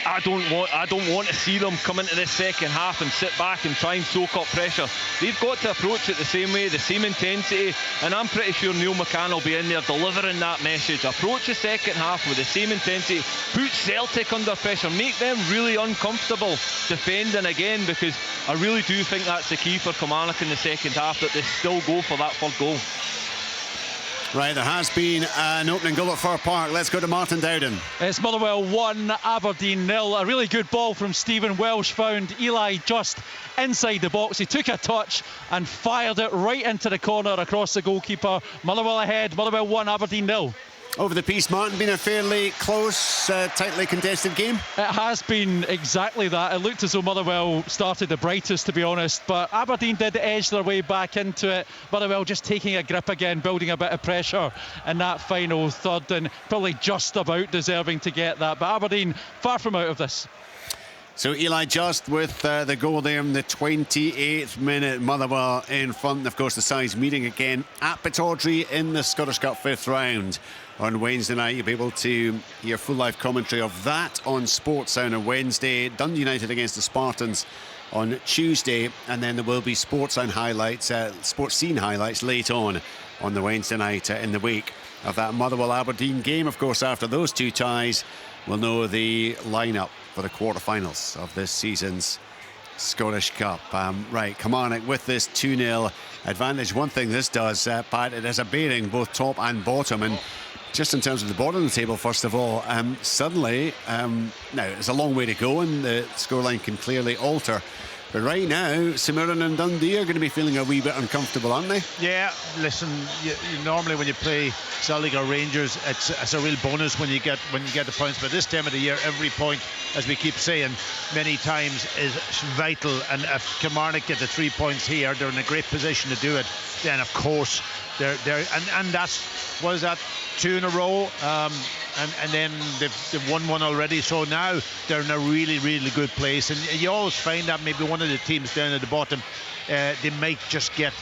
I don't want to see them come into this second half and sit back and try and soak up pressure. They've got to approach it the same way, the same intensity, and I'm pretty sure Neil McCann will be in there delivering that message. Approach the second half with the same intensity, put Celtic under pressure, make them really uncomfortable defending again, because I really do think that's the key for Kilmarnock in the second half, that they still go for that third goal. Right, there has been an opening goal at Fir Park. Let's go to Martin Dowden. It's Motherwell 1, Aberdeen 0. A really good ball from Stephen Welsh found Eli just inside the box. He took a touch and fired it right into the corner across the goalkeeper. Motherwell ahead, Motherwell 1, Aberdeen 0. Over the piece, Martin, been a fairly close, tightly contested game? It has been exactly that. It looked as though Motherwell started the brightest, to be honest, but Aberdeen did edge their way back into it. Motherwell just taking a grip again, building a bit of pressure in that final third, and probably just about deserving to get that. But Aberdeen far from out of this. So Eli Just with the goal there in the 28th minute. Motherwell in front. Of course, the sides meeting again at Pittodrie in the Scottish Cup 5th round on Wednesday night. You'll be able to hear full live commentary of that on Sports Sound on Wednesday. Dundee United against the Spartans on Tuesday, and then there will be Sports Sound highlights, Sports Scene highlights late on the Wednesday night in the week of that Motherwell Aberdeen game. Of course, after those two ties, we'll know the lineup for the quarterfinals of this season's Scottish Cup. Right, Kilmarnock with this 2-0 advantage. One thing this does, Pat, it has a bearing both top and bottom, and just in terms of the bottom of the table, first of all, suddenly, now it's a long way to go and the scoreline can clearly alter. But right now, St Mirren and Dundee are going to be feeling a wee bit uncomfortable, aren't they? Yeah, listen, you normally when you play Celtic or Rangers, it's a real bonus when you get the points. But this time of the year, every point, as we keep saying many times, is vital. And if Kilmarnock get the 3 points here, they're in a great position to do it. Then, of course, they're and that's, what is that, 2 in a row, and then they've won one already, so now they're in a really, really good place. And you always find that maybe one of the teams down at the bottom, they might just get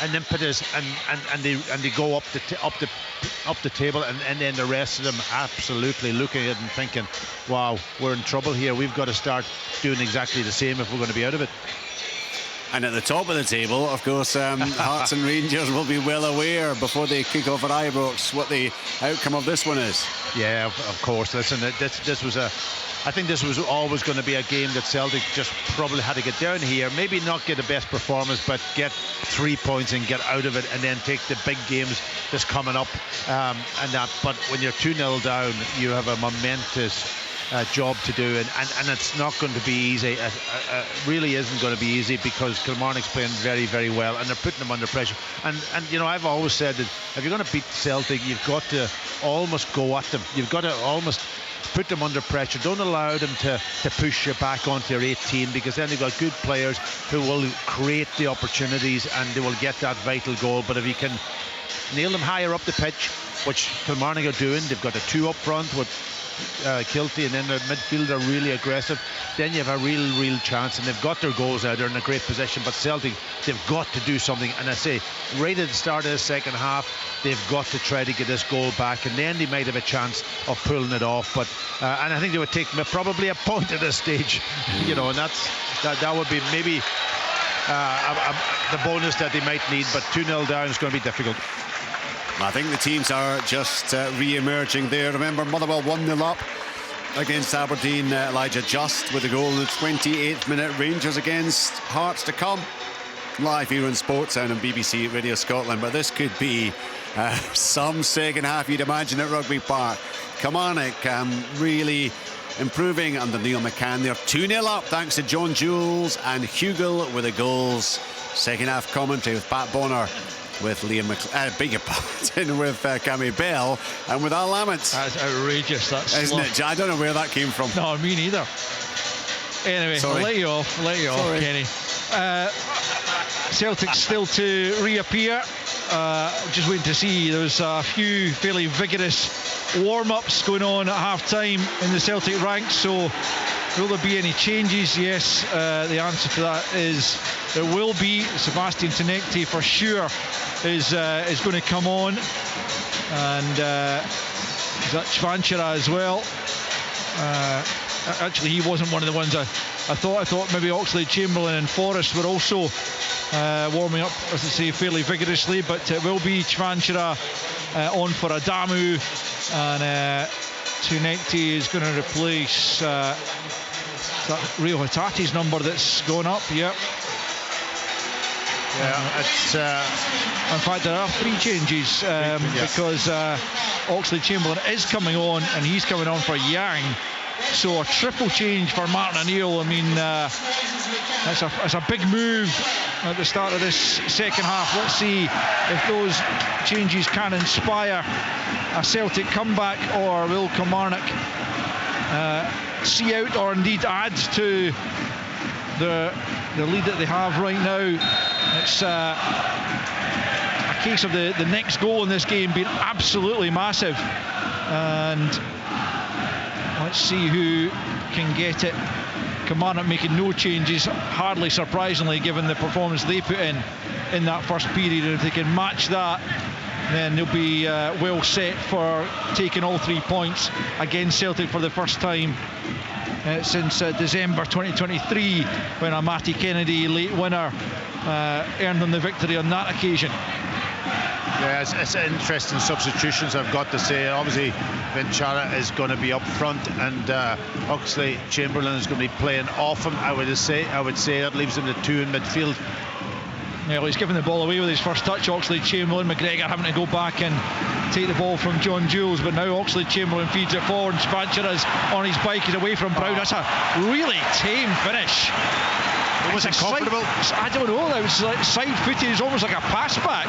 an impetus and they go up the table, and then the rest of them absolutely looking at it and thinking, wow, we're in trouble here, we've got to start doing exactly the same if we're going to be out of it. And at the top of the table, of course, Hearts and Rangers will be well aware before they kick off at Ibrox what the outcome of this one is. Yeah, of course. Listen, I think this was always going to be a game that Celtic just probably had to get down here, maybe not get the best performance, but get 3 points and get out of it, and then take the big games that's coming up. And that. But when you're 2-0 down, you have a momentous job to do, and it's not going to be easy. It really isn't going to be easy, because Kilmarnock's playing very, very well, and they're putting them under pressure. And you know, I've always said that if you're going to beat Celtic, you've got to almost go at them. You've got to almost put them under pressure. Don't allow them to push you back onto your 18, because then they've got good players who will create the opportunities and they will get that vital goal. But if you can nail them higher up the pitch, which Kilmarnock are doing, they've got a 2 up front with Kiltie, and then the midfield are really aggressive, then you have a real chance. And they've got their goals now, they're in a great position. But Celtic, they've got to do something, and I say right at the start of the second half, they've got to try to get this goal back, and then they might have a chance of pulling it off. But and I think they would take probably a point at this stage, you know, and that would be maybe the bonus that they might need. But 2-0 down is going to be difficult. I think the teams are just re-emerging there. Remember, Motherwell 1-0 up against Aberdeen. Elijah Just with a goal in the 28th minute. Rangers against Hearts to come. Live here on Sports Sound and BBC Radio Scotland. But this could be some second half, you'd imagine, at Rugby Park. Kilmarnock really improving under Neil McCann. They're 2-0 up thanks to John Jules and Hoogland with the goals. Second half commentary with Pat Bonner, with Liam beg your pardon, with Cammy Bell and with Al Lamont. That's outrageous, isn't it? I don't know where that came from. No, me neither. Anyway, I'll let you off, Kenny. Celtic still to reappear. Just waiting to see. There's a few fairly vigorous warm-ups going on at half-time in the Celtic ranks, so will there be any changes? Yes, the answer to that is there will be. Sebastian Tenecti for sure is going to come on, and is that Chvanchara as well. Actually, he wasn't one of the ones I thought maybe Oxlade, Chamberlain and Forrest were also warming up, as I say, fairly vigorously, but it will be Chvanchara on for Adamu, and Tenecti is going to replace that Rio Hatate's number that's going up. Yep. Yeah, it's in fact, there are 3 changes because Oxlade-Chamberlain is coming on, and he's coming on for Yang. So a triple change for Martin O'Neill. I mean, that's a big move at the start of this second half. Let's see if those changes can inspire a Celtic comeback, or will Kilmarnock see out or indeed add to the lead that they have right now. It's a case of the next goal in this game being absolutely massive, and let's see who can get it. Kilmarnock making no changes, hardly surprisingly given the performance they put in that first period, and if they can match that, then they'll be well set for taking all 3 points against Celtic for the first time since December 2023, when a Matty Kennedy late winner earned them the victory on that occasion. Yeah, it's interesting substitutions, I've got to say. Obviously, Ventura is going to be up front, and Oxlade-Chamberlain is going to be playing off him. I would say that leaves him the 2 in midfield. Yeah, well, he's given the ball away with his first touch, Oxlade-Chamberlain. McGregor having to go back and take the ball from John Jules, but now Oxlade-Chamberlain feeds it forward, and Ventura's on his bike, he's away from Brown. That's a really tame finish. Was it comfortable? I don't know. It was like side-footed. It's almost like a pass back,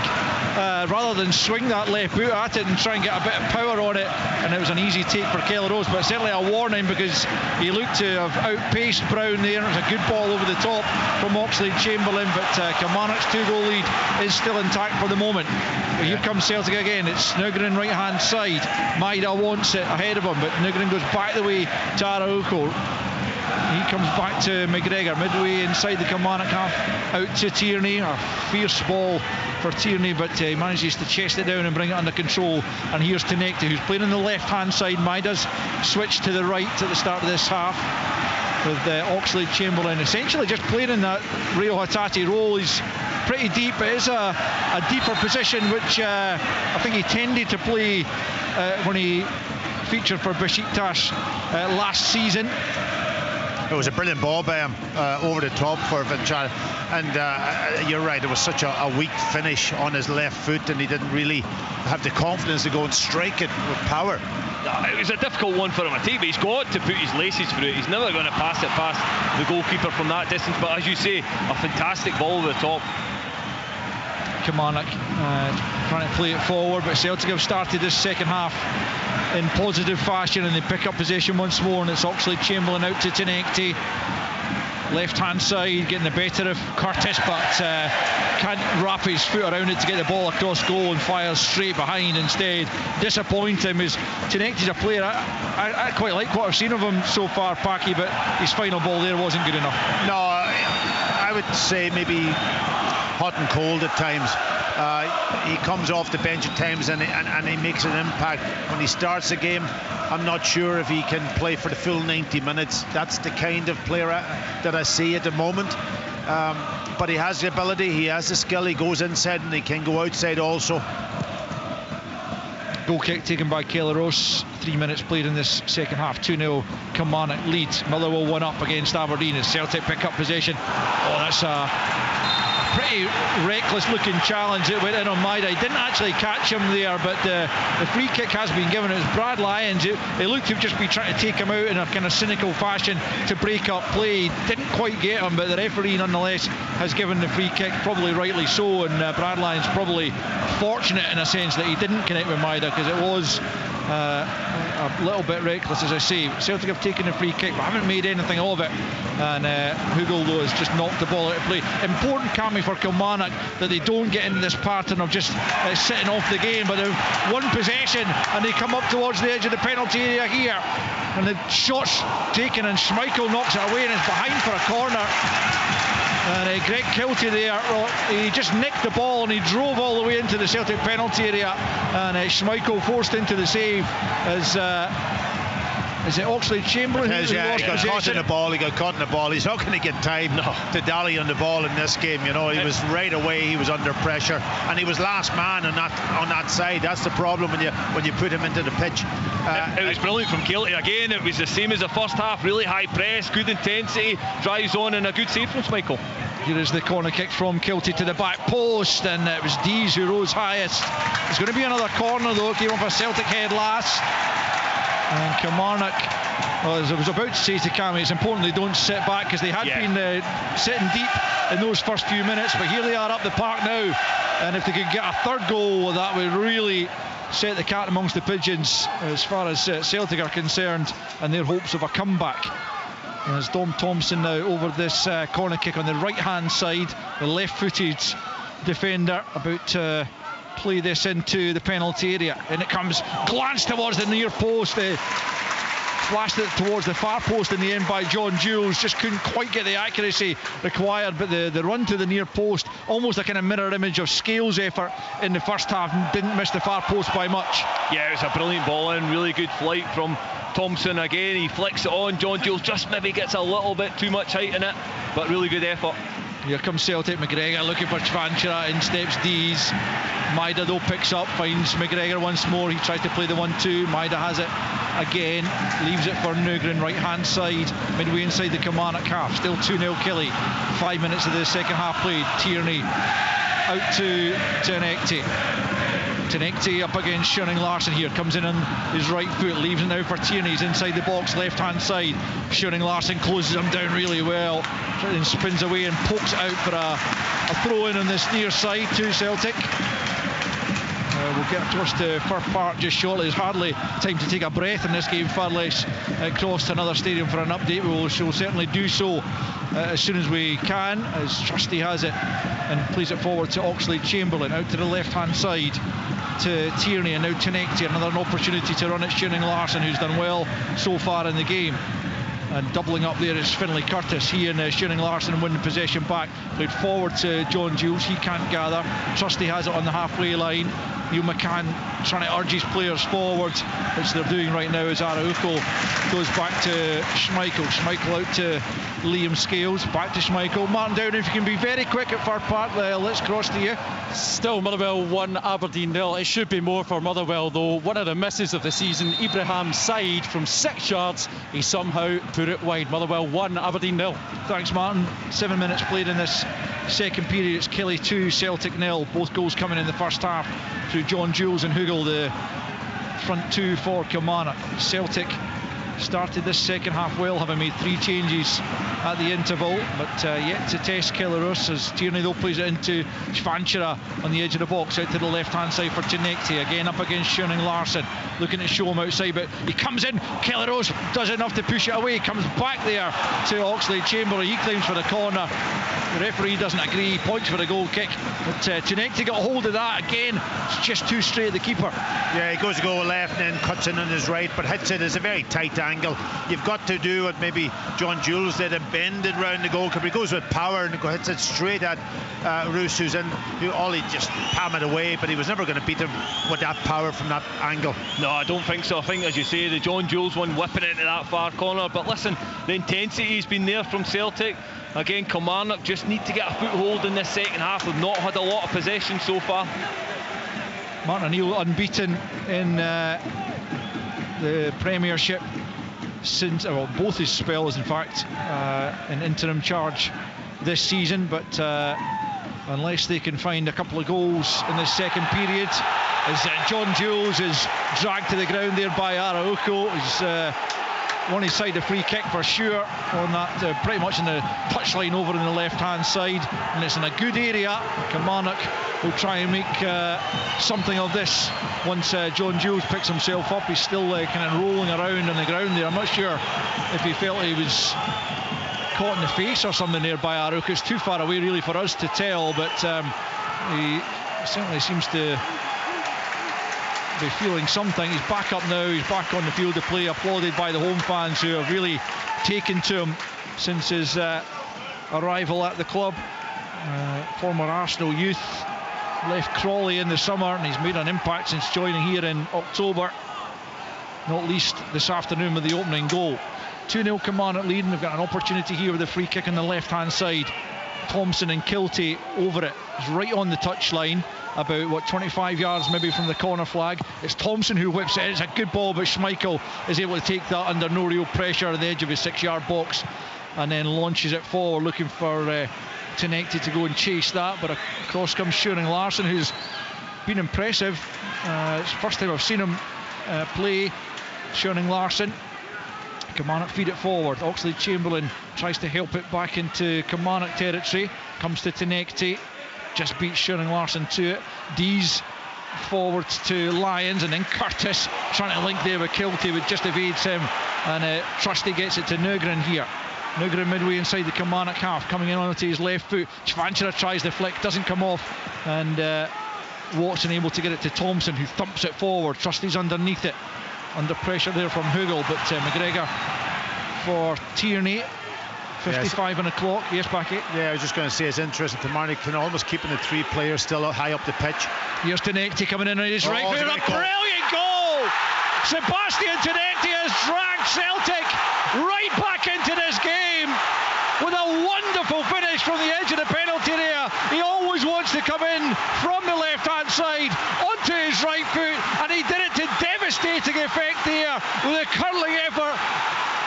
rather than swing that left boot at it and try and get a bit of power on it. And it was an easy take for Kelly Rose, but certainly a warning, because he looked to have outpaced Brown there. It was a good ball over the top from Oxlade-Chamberlain, but Kilmarnock's 2-goal lead is still intact for the moment. But here comes Celtic again. It's Nugren right-hand side. Maida wants it ahead of him, but Nugren goes back the way to Araujo. He comes back to McGregor, midway inside the Kilmarnock half, out to Tierney. A fierce ball for Tierney, but he manages to chest it down and bring it under control. And here's Tenekte, who's playing on the left-hand side. Maida's switched to the right at the start of this half, with Oxlade-Chamberlain essentially just playing in that Rio Hatate role. He's pretty deep, but it's a deeper position, which I think he tended to play when he featured for Besiktas last season. It was a brilliant ball by him over the top for Ventura, and you're right, it was such a weak finish on his left foot, and he didn't really have the confidence to go and strike it with power. It was a difficult one for him to take, but he's got to put his laces through it. He's never going to pass it past the goalkeeper from that distance, but as you say, a fantastic ball over the top. Kilmarnock trying to play it forward, but Celtic have started this second half in positive fashion, and they pick up possession once more, and it's Oxlade-Chamberlain out to Tenekte, left hand side, getting the better of Curtis, but can't wrap his foot around it to get the ball across goal, and fires straight behind instead. Disappointing, as Tenekte's a player I quite like what I've seen of him so far, Packy, but his final ball there wasn't good enough. No, I would say maybe hot and cold at times. He comes off the bench at times, and he makes an impact when he starts a game. I'm not sure if he can play for the full 90 minutes. That's the kind of player that I see at the moment. But he has the ability, he has the skill, he goes inside and he can go outside also. Goal kick taken by Kelly Ross. 3 minutes played in this second half. 2-0 Kilmarnock lead. Motherwell 1 up against Aberdeen as Celtic pick up possession. Oh, that's a pretty reckless looking challenge. It went in on Maida. He didn't actually catch him there, but the free kick has been given. It was Brad Lyons. It looked to just be trying to take him out in a kind of cynical fashion to break up play. Didn't quite get him, but the referee nonetheless has given the free kick, probably rightly so, and Brad Lyons probably fortunate in a sense that he didn't connect with Maida, because it was a little bit reckless, as I say. Celtic have taken the free kick but haven't made anything of it, and Hoogland though has just knocked the ball out of play. Important, Cammy, for Kilmarnock that they don't get into this pattern of just sitting off the game, but they've one possession and they come up towards the edge of the penalty area here, and the shot's taken and Schmeichel knocks it away, and it's behind for a corner. And Greg Kiltie there, he just nicked the ball and he drove all the way into the Celtic penalty area, and Schmeichel forced into the save as is it Oxlade-Chamberlain? Yeah, he got caught in the ball. He's not going to get time to dally on the ball in this game. You know, he was right away. He was under pressure, and he was last man on that side. That's the problem when you put him into the pitch. It was brilliant from Killie again. It was the same as the first half. Really high press, good intensity, drives on, and a good save from Schmeichel. Here is the corner kick from Kiltie to the back post, and it was Dees who rose highest. It's going to be another corner though. It came off a Celtic head last. And Kilmarnock, well, as I was about to say to Cammy, it's important they don't sit back, because they had been sitting deep in those first few minutes, but here they are up the park now, and if they could get a third goal, that would really set the cat amongst the pigeons as far as Celtic are concerned, and their hopes of a comeback. And as Dom Thompson now over this corner kick on the right hand side, the left-footed defender about to play this into the penalty area, and it comes glanced towards the near post, flashed it towards the far post in the end by John Jules, just couldn't quite get the accuracy required, but the run to the near post, almost a kind of mirror image of Scales' effort in the first half, didn't miss the far post by much. Yeah, it was a brilliant ball in, really good flight from Thompson. Again, he flicks it on, John Jules just maybe gets a little bit too much height in it, but really good effort. Here comes Celtic. McGregor looking for Chvanchara, in steps Dees. Maida though picks up, finds McGregor once more, he tries to play the 1-2, Maida has it again, leaves it for Nugren, right hand side, midway inside the Kilmarnock half, still 2-0 Killie, 5 minutes of the second half played. Tierney out to Tenekte up against Schoening Larsen. Here comes in on his right foot, leaves it now for Tierney, he's inside the box, left hand side. Schoening Larsen closes him down really well and spins away and pokes it out for a throw in on this near side to Celtic. We'll get towards to Fir Park just shortly. There's hardly time to take a breath in this game, far less cross to another stadium for an update. We'll certainly do so as soon as we can, as Trusty has it and plays it forward to Oxlade-Chamberlain, out to the left hand side to Tierney, and now Tenekte, another opportunity to run at Schoening Larsen, who's done well so far in the game. And doubling up there is Finlay Curtis. He and Schoening Larsen winning possession back. Played forward to John Jules. He can't gather. Trusty has it on the halfway line. Neil McCann trying to urge his players forward, which they're doing right now, as Araujo goes back to Schmeichel. Schmeichel out to Liam Scales. Back to Schmeichel. Martin Down, if you can be very quick at Fir Park, let's cross to you. Still Motherwell 1, Aberdeen 0. It should be more for Motherwell though. One of the misses of the season, Ibrahim Said from 6 yards, he somehow put it wide. Motherwell 1, Aberdeen 0. Thanks Martin. 7 minutes played in this second period. It's Killie 2, Celtic 0. Both goals coming in the first half through John Jules and Hoogland, the front two for Kilmarnock. Celtic started this second half well, having made 3 changes at the interval, but yet to test Kellerus, as Tierney though plays it into Chvanchara on the edge of the box, out to the left hand side for Tenekte, again up against Schoening Larsen, looking to show him outside, but he comes in, Kellerus does enough to push it away, comes back there to Oxlade-Chamberlain, he claims for the corner, the referee doesn't agree, he points for the goal kick, but Tenekte got a hold of that again, it's just too straight at the keeper. Yeah, he goes to go left and then cuts in on his right, but hits it. It's a very tight angle. You've got to do what maybe John Jules did and bend it round the goalkeeper. He goes with power and hits it straight at Roos, who's in, who Ollie just palm it away, but he was never going to beat him with that power from that angle. No, I don't think so. I think, as you say, the John Jules one whipping it into that far corner, but listen, the intensity's been there from Celtic. Again, Kilmarnock just need to get a foothold in this second half. We've not had a lot of possession so far. Martin O'Neill unbeaten in the Premiership since, well, both his spells in fact, in interim charge this season, but unless they can find a couple of goals in this second period, as John Jules is dragged to the ground there by Araujo, is on his side, a free kick for sure on that, pretty much in the touchline over on the left hand side, and it's in a good area. Kilmarnock will try and make something of this once John Jules picks himself up. He's still kind of rolling around on the ground there. I'm not sure if he felt he was caught in the face or something there by Araujo. It's too far away really for us to tell, but he certainly seems to be feeling something. He's back up now, he's back on the field of play, applauded by the home fans who have really taken to him since his arrival at the club. Former Arsenal youth, left Crawley in the summer, and he's made an impact since joining here in October, not least this afternoon with the opening goal. 2-0 Kilmarnock leading. They've got an opportunity here with a free kick on the left hand side. Thompson and Kiltie over it. It's right on the touchline, about 25 yards maybe from the corner flag. It's Thompson who whips it. It's a good ball, but Schmeichel is able to take that under no real pressure on the edge of his 6 yard box, and then launches it forward, looking for Tenecti to go and chase that, but across comes Shuring Larson, who's been impressive. It's the first time I've seen him play. Shuring Larson. Kilmarnock feed it forward. Oxlade-Chamberlain tries to help it back into Kilmarnock territory. Comes to Tenecti. Just beats Shuring Larson to it. Dees forwards to Lyons, and then Curtis trying to link there with Kiltie, but just evades him, and Trusty gets it to Nugren here. Nugren midway inside the Kilmarnock half, coming in onto his left foot. Chvanchara tries the flick, doesn't come off, and Watson able to get it to Thompson, who thumps it forward. Trusty's underneath it, under pressure there from Hoogland, but McGregor for Tierney. 55 on the clock. Yes, Packy. Yeah, I was just going to say it's interesting. Kilmarnock can almost keeping the 3 players still high up the pitch. Here's Tenecti coming in on his right foot. A brilliant goal! Sebastian Tenecti has dragged Celtic right back into this game with a wonderful finish from the edge of the penalty area. He always wants to come in from the left-hand side onto his right foot, and he did it to devastating effect there with a curling effort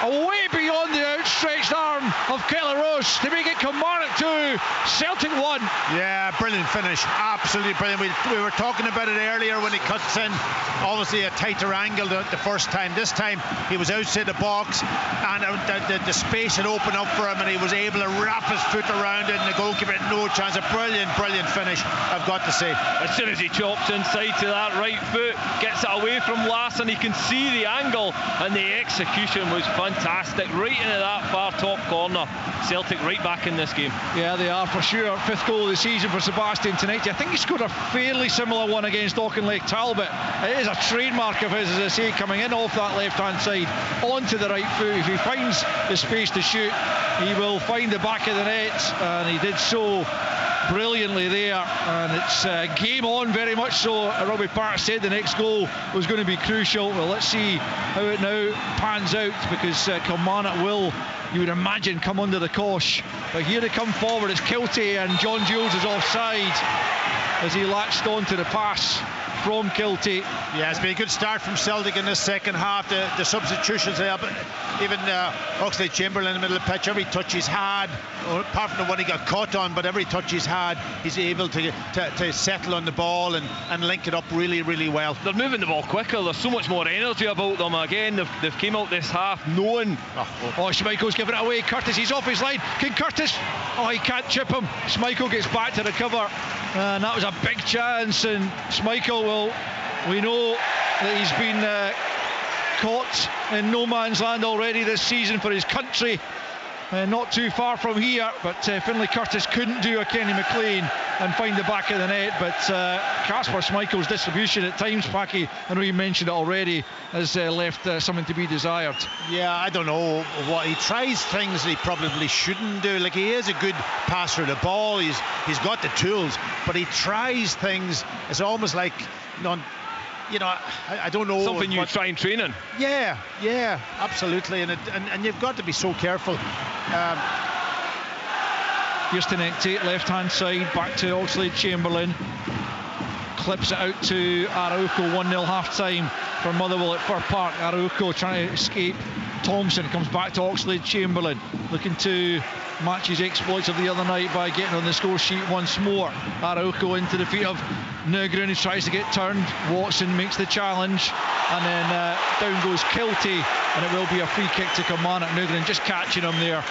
away beyond the outstretched arm of Kelleros to make it Kilmarnock 2, Celtic 1. Yeah, brilliant finish, absolutely brilliant. We were talking about it earlier when he cuts in, obviously a tighter angle the first time. This time he was outside the box, and the space had opened up for him, and he was able to wrap his foot around it, and the goalkeeper had no chance. A brilliant finish, I've got to say. As soon as he chops inside to that right foot, gets it away from Larson, he can see the angle, and the execution was fantastic, right into that far top corner. Celtic right back in this game. Yeah, they are for sure. 5th goal of the season for Sebastian Tenecti. I think he scored a fairly similar one against Auchinleck Talbot. It is a trademark of his, as I say, coming in off that left-hand side onto the right foot. If he finds the space to shoot, he will find the back of the net, and he did so brilliantly there, and it's game on very much so. Rugby Park said the next goal was going to be crucial. Well, let's see how it now pans out, because Kilmarnock will, you would imagine, come under the cosh. But here they come forward. It's Kiltie, and John Jules is offside as he latched on to the pass from Kiltie. Yeah, it's been a good start from Celtic in this second half. The substitutions there, but even Oxlade-Chamberlain in the middle of the pitch, every touch he's had, apart from the one he got caught on, but every touch he's had, he's able to settle on the ball and link it up really, really well. They're moving the ball quicker. There's so much more energy about them. Again, they've came out this half knowing. Schmeichel's giving it away. Curtis, he's off his line. Can Curtis? Oh, he can't chip him. Schmeichel gets back to recover, and that was a big chance. And Schmeichel, well, we know that he's been caught in no man's land already this season for his country. Not too far from here, but Finlay Curtis couldn't do a Kenny McLean and find the back of the net. But Kasper Schmeichel's distribution at times, Packy, I know you mentioned it already, has left something to be desired. Yeah, I don't know what he tries, things he probably shouldn't do. Like, he is a good passer of the ball, he's got the tools, but he tries things. It's almost like I don't know. Something you try in training. Yeah, absolutely, and you've got to be so careful. Here's Tenecti, left-hand side, back to Oxlade-Chamberlain. Clips it out to Araujo, 1-0 half-time for Motherwell at Fir Park. Araujo trying to escape Thompson, comes back to Oxlade-Chamberlain, looking to match his exploits of the other night by getting on the score sheet once more. Araujo into the feet of Nugren, who tries to get turned. Watson makes the challenge, and then down goes Kiltie, and it will be a free kick to Kilmarnock. Nugren just catching him there,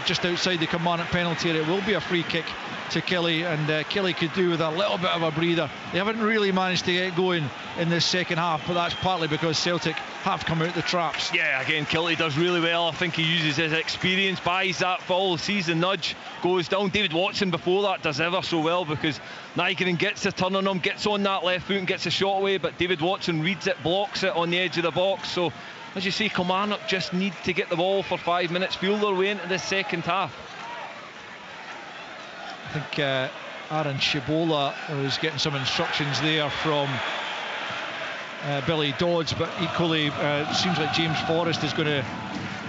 just outside the Kilmarnock penalty area. It will be a free kick to Killie, and Killie could do with a little bit of a breather. They haven't really managed to get going in this second half, but that's partly because Celtic have come out the traps. Yeah, again, Killie does really well. I think he uses his experience, buys that fall, sees the nudge, goes down. David Watson before that does ever so well, because Nygren gets the turn on him, gets on that left foot and gets a shot away, but David Watson reads it, blocks it on the edge of the box. So, as you say, Kilmarnock just need to get the ball for 5 minutes, feel their way into this second half. I think Aaron Shibola was getting some instructions there from Billy Dodds, but equally it seems like James Forrest is going to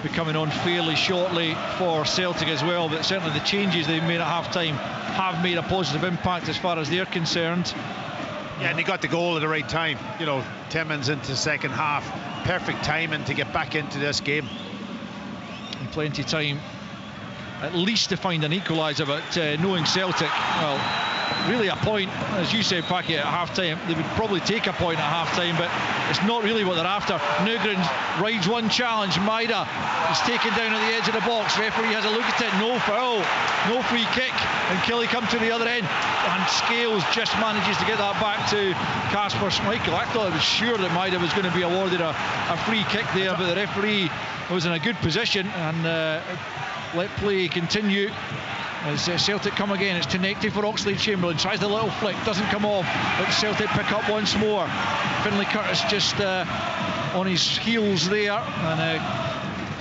be coming on fairly shortly for Celtic as well. But certainly the changes they've made at half-time have made a positive impact as far as they're concerned. Yeah, and he got the goal at the right time. 10 minutes into the second half, perfect timing to get back into this game. And plenty of time at least to find an equaliser, but knowing Celtic, well, really a point, as you said, Packy, at half-time. They would probably take a point at half-time, but it's not really what they're after. Nugren rides one challenge. Maida is taken down at the edge of the box. Referee has a look at it. No foul, no free kick, and Killie come to the other end, and Scales just manages to get that back to Kasper Schmeichel. I thought it was sure that Maida was going to be awarded a free kick there, but the referee was in a good position, and let play continue as Celtic come again. It's Tenecti for Oxlade-Chamberlain, tries the little flick, doesn't come off, but Celtic pick up once more. Finlay Curtis just on his heels there, and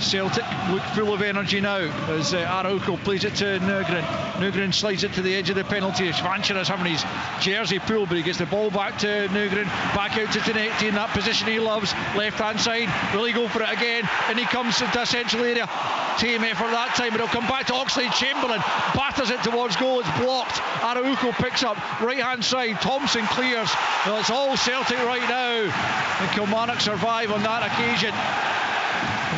Celtic look full of energy now as Araujo plays it to Nugren. Nugren slides it to the edge of the penalty. Schwanchera's having his jersey pulled, but he gets the ball back to Nugren, back out to Tenecti in that position he loves, left hand side. Will he go for it again? And he comes into a central area. Tame effort that time, but he'll come back to Oxlade-Chamberlain, batters it towards goal, it's blocked. Araujo picks up right hand side, Thompson clears. Well, it's all Celtic right now, and Kilmarnock survive on that occasion.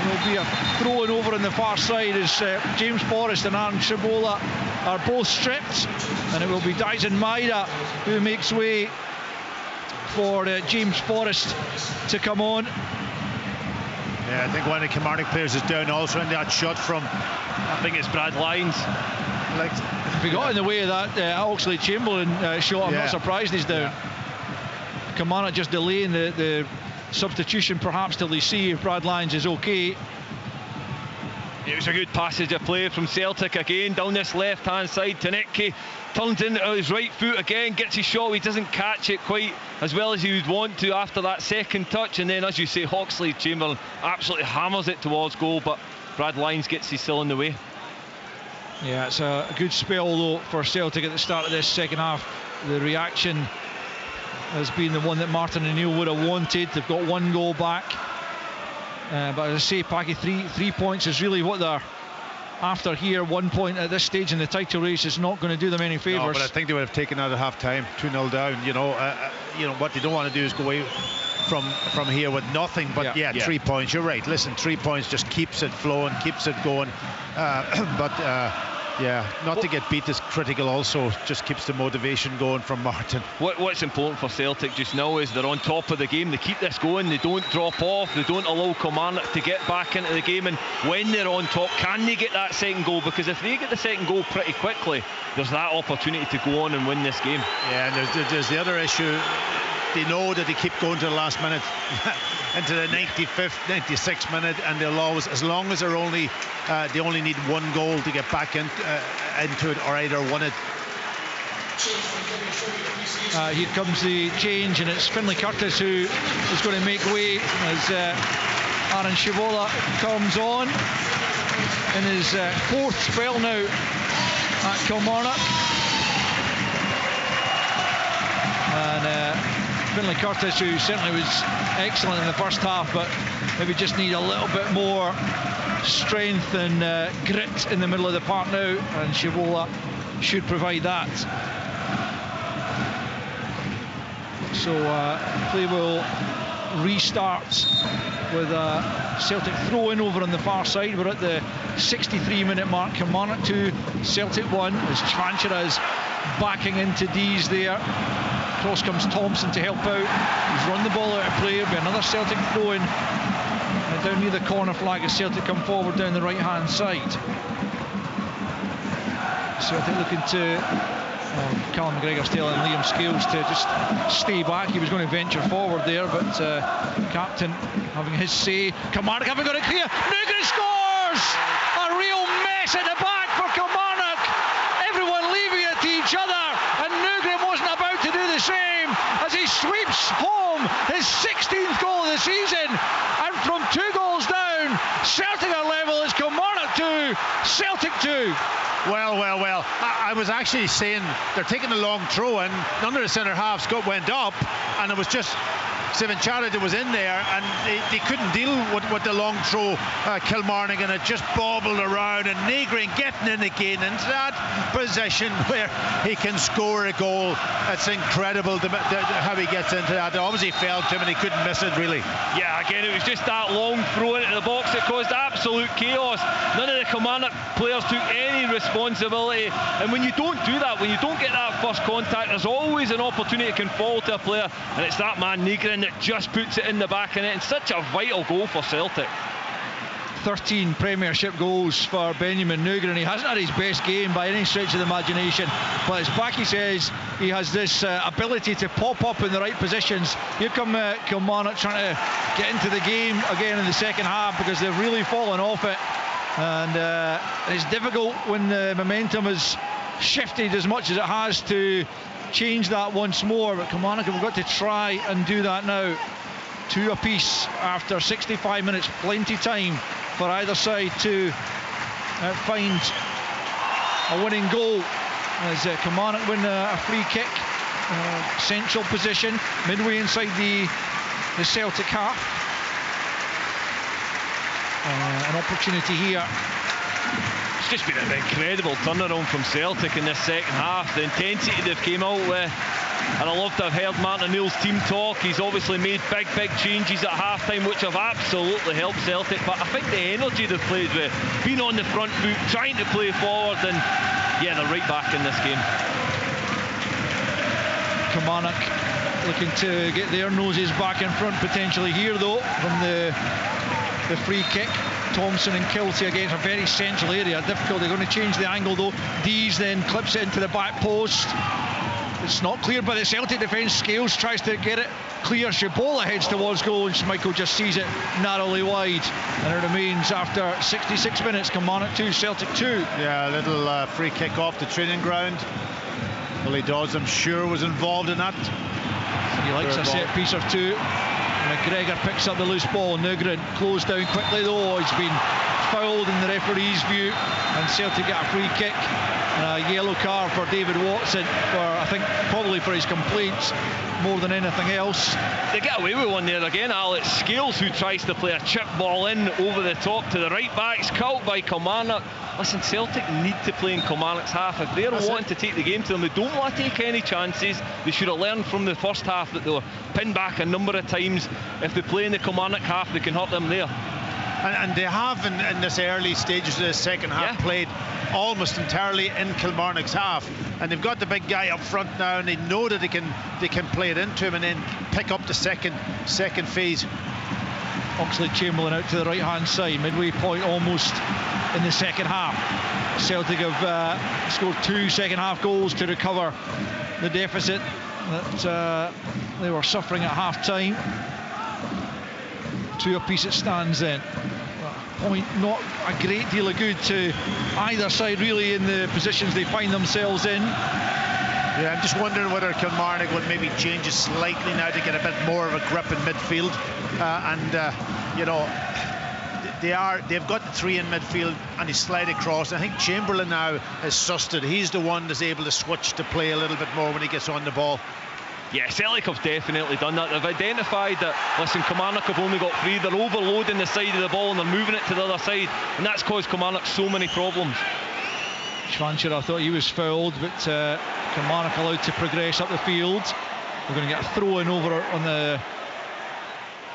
There'll be a throw-in over on the far side as James Forrest and Aaron Shibola are both stripped, and it will be Dyson Maida who makes way for James Forrest to come on. Yeah, I think one of the Kilmarnock players is down also in that shot from, I think it's Brad Lyons. If he got in the way of that Oxlade-Chamberlain shot, I'm not surprised he's down. Yeah. Kilmarnock just delaying the substitution perhaps till they see if Brad Lyons is okay. It was a good passage of play from Celtic again down this left hand side. Tenecki turns in his right foot again, gets his shot. He doesn't catch it quite as well as he would want to after that second touch, and then, as you say, Oxlade-Chamberlain absolutely hammers it towards goal, but Brad Lyons gets his still in the way. Yeah, it's a good spell though for Celtic at the start of this second half. The reaction has been the one that Martin O'Neill would have wanted. They've got one goal back, but as I say, Packy, three points is really what they're after here. 1 point at this stage in the title race is not going to do them any favours. No, but I think they would have taken out at half time, 2-0 down. You know what they don't want to do is go away from here with nothing. But yeah, 3 points. You're right. Listen, 3 points just keeps it flowing, keeps it going. Yeah, not to get beat is critical also, just keeps the motivation going from Martin. What's important for Celtic just now is they're on top of the game. They keep this going, they don't drop off, they don't allow Kilmarnock to get back into the game, and when they're on top, can they get that second goal? Because if they get the second goal pretty quickly, there's that opportunity to go on and win this game. Yeah, and there's the other issue. They know that they keep going to the last minute into the 95th, 96th minute, and they'll always, as long as they're only they only need one goal to get back into it, or either won it. Here comes the change, and it's Finlay Curtis who is going to make way as Aaron Shibola comes on in his fourth spell now at Kilmarnock. And Finlay Curtis, who certainly was excellent in the first half, but maybe just need a little bit more strength and grit in the middle of the park now, and Shibola should provide that. So play will restart with a Celtic throw-in over on the far side. We're at the 63-minute mark. Kilmarnock 2, Celtic 1, as Schwanchera is backing into D's there. Cross comes Thompson to help out. He's run the ball out of play. It'll be another Celtic throw-in down near the corner flag as Celtic come forward down the right-hand side. Celtic looking to Callum McGregor's telling Liam Scales to just stay back. He was going to venture forward there, but captain having his say. Kilmarnock haven't got it clear. Nugren scores! A real mess at the back for Kilmarnock. Everyone leaving it to each other, and Nugren wasn't about to do the same as he sweeps home his 16th goal of the season. And from 2 goals down, Celtic are level. It's Kilmarnock 2, Celtic 2. Well. I was actually saying they're taking a long throw, and none of the centre halves went up, and it was just Steven Charlton was in there, and they couldn't deal with the long throw, Kilmarnock, and it just bobbled around, and Negrin getting in again into that position where he can score a goal. It's incredible how he gets into that. It obviously fell to him and he couldn't miss it really. Yeah, again, it was just that long throw into the box. It caused absolute chaos. None of the Kilmarnock players took any responsibility, and when you don't do that, when you don't get that first contact, there's always an opportunity it can fall to a player, and it's that man Nygren that just puts it in the back of it, and such a vital goal for Celtic. 13 Premiership goals for Benjamin Nygren. He hasn't had his best game by any stretch of the imagination, but as Paki says, he has this ability to pop up in the right positions. Here come Kilmarnock trying to get into the game again in the second half, because they've really fallen off it, and it's difficult when the momentum has shifted as much as it has to change that once more. But Kilmarnock have got to try and do that now. 2 apiece after 65 minutes, plenty time for either side to find a winning goal, as Kilmarnock win a free kick, central position, midway inside the Celtic half. An opportunity here. It's just been an incredible turnaround from Celtic in this second half. The intensity they've came out with, and I love to have heard Martin O'Neill's team talk. He's obviously made big changes at half-time, which have absolutely helped Celtic, but I think the energy they've played with, being on the front foot, trying to play forward, and yeah, they're right back in this game. Kilmarnock looking to get their noses back in front potentially here though, from the free kick. Thompson and Kiltie against a very central area. Difficult. They're going to change the angle though. Dees then clips it into the back post. It's not cleared by the Celtic defence. Scales tries to get it clear. Shibola heads towards goal, and Schmeichel just sees it narrowly wide. And it remains after 66 minutes. Kilmarnock 2, Celtic 2. Yeah, a little free kick off the training ground. Billy Dawes, I'm sure, was involved in that. He likes a set piece or two. McGregor picks up the loose ball. Nygren closed down quickly though. He's been fouled in the referee's view, and Celtic get a free kick. A yellow card for David Watson, for I think probably for his complaints more than anything else. They get away with one there again, Alex. Scales, who tries to play a chip ball in over the top to the right backs, cut by Kilmarnock. Listen, Celtic need to play in Kilmarnock's half. If they're wanting to take the game to them, they don't want to take any chances. They should have learned from the first half that they were pinned back a number of times. If they play in the Kilmarnock half, they can hurt them there. And they have in this early stages of the second half played almost entirely in Kilmarnock's half, and they've got the big guy up front now, and they know that they can play it into him and then pick up the second phase. Oxlade-Chamberlain out to the right hand side, midway point almost in the second half. Celtic have scored 2 second half goals to recover the deficit that they were suffering at half time. 2 apiece it stands then. Point not a great deal of good to either side really in the positions they find themselves in. Yeah, I'm just wondering whether Kilmarnock would maybe change it slightly now to get a bit more of a grip in midfield, you know, they've got the 3 in midfield and they slide across. I think Chamberlain now has sussed it. He's the one that's able to switch to play a little bit more when he gets on the ball. Yeah, Celtic have definitely done that. They've identified that, listen, Kilmarnock have only got 3. They're overloading the side of the ball and they're moving it to the other side, and that's caused Kilmarnock so many problems. Schwancher, I thought he was fouled, but Kilmarnock allowed to progress up the field. We're going to get a throw in over on the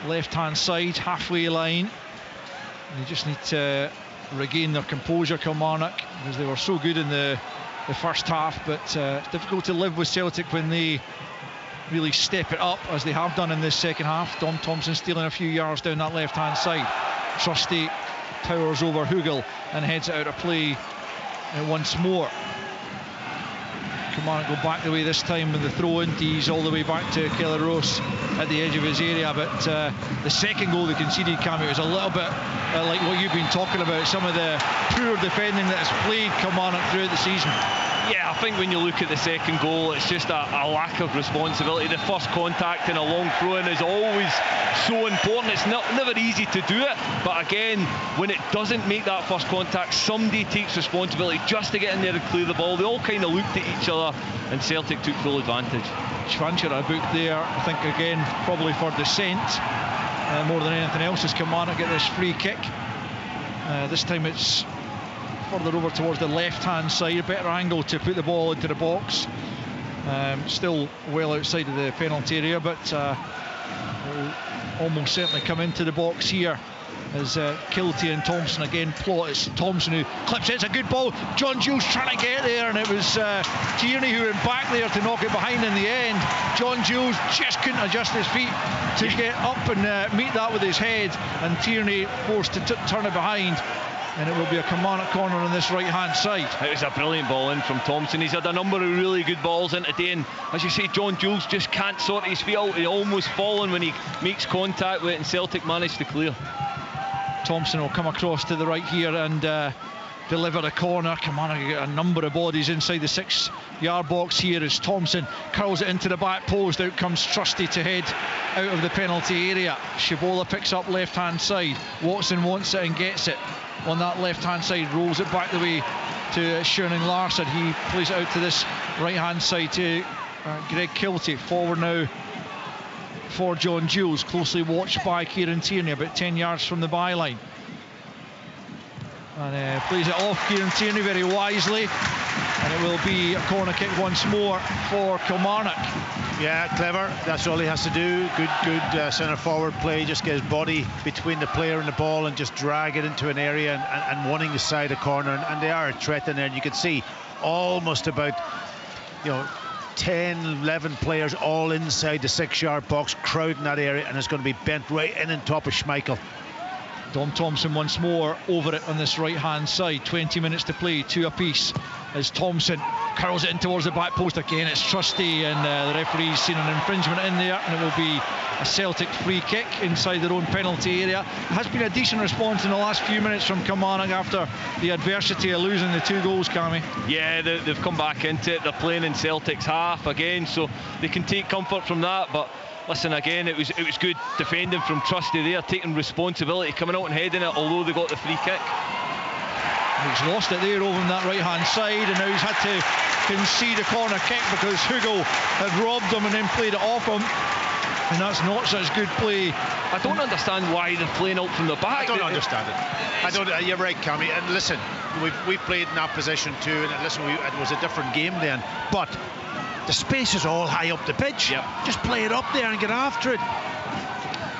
left-hand side, halfway line. They just need to regain their composure, Kilmarnock, because they were so good in the first half, but it's difficult to live with Celtic when they really step it up as they have done in this second half. Dom Thompson stealing a few yards down that left-hand side. Trusty towers over Hoogland and heads it out of play once more. Kilmarnock go back the way this time with the throw-in. Dees all the way back to Kelly Ross at the edge of his area, but the second goal they conceded, Cammy, was a little bit like what you've been talking about, some of the poor defending that has plagued Kilmarnock throughout the season. Yeah, I think when you look at the second goal, it's just a lack of responsibility. The first contact in a long throw-in is always so important. It's never easy to do it, but again, when it doesn't make that first contact, somebody takes responsibility just to get in there and clear the ball. They all kind of looked at each other, and Celtic took full advantage. Schwancher a book there, I think, again, probably for dissent more than anything else, as Kilmarnock get this free kick. This time it's further over towards the left-hand side, a better angle to put the ball into the box. Still well outside of the penalty area, but will almost certainly come into the box here. as Kiltie and Thompson again plot. It's Thompson who clips it. It's a good ball. John Jules trying to get there, and it was Tierney who went back there to knock it behind in the end. John Jules just couldn't adjust his feet to get up and meet that with his head, and Tierney forced to turn it behind. And it will be a Kilmarnock corner on this right-hand side. It was a brilliant ball in from Thompson. He's had a number of really good balls in today, and as you say, John Jules just can't sort his feet out. He's almost fallen when he makes contact with it, and Celtic managed to clear. Thompson will come across to the right here and deliver a corner. Kilmarnock got a number of bodies inside the 6-yard box here as Thompson curls it into the back post. Out comes Trusty to head out of the penalty area. Shibola picks up left-hand side. Watson wants it and gets it on that left-hand side, rolls it back the way to Schoening Larsson. He plays it out to this right-hand side to Greg Kiltie. Forward now for John Jules, closely watched by Kieran Tierney, about 10 yards from the byline. And plays it off Kieran Tierney very wisely, and it will be a corner kick once more for Kilmarnock. Yeah, clever. That's all he has to do. Good centre forward play. Just get his body between the player and the ball and just drag it into an area and wanting the side of corner. And they are a threat in there. And you can see almost about 10, 11 players all inside the 6-yard box, crowding that area, and it's going to be bent right in on top of Schmeichel. Dom Thompson once more over it on this right-hand side. 20 minutes to play, 2 apiece, as Thompson curls it in towards the back post again. It's Trusty, and the referee's seen an infringement in there, and it will be a Celtic free kick inside their own penalty area. It has been a decent response in the last few minutes from Kilmarnock after the adversity of losing the 2 goals, Cammy. Yeah, they've come back into it. They're playing in Celtic's half again, so they can take comfort from that. But listen, again, it was good defending from Trusty there, taking responsibility, coming out and heading it, although they got the free kick. He's lost it there over on that right-hand side, and now he's had to concede a corner kick because Hugo had robbed him and then played it off him. And that's not such good play. I don't understand why they're playing out from the back. I don't understand it. You're right, Cammy. And listen, we've played in that position too, and listen, it was a different game then. But the space is all high up the pitch. Yep. Just play it up there and get after it.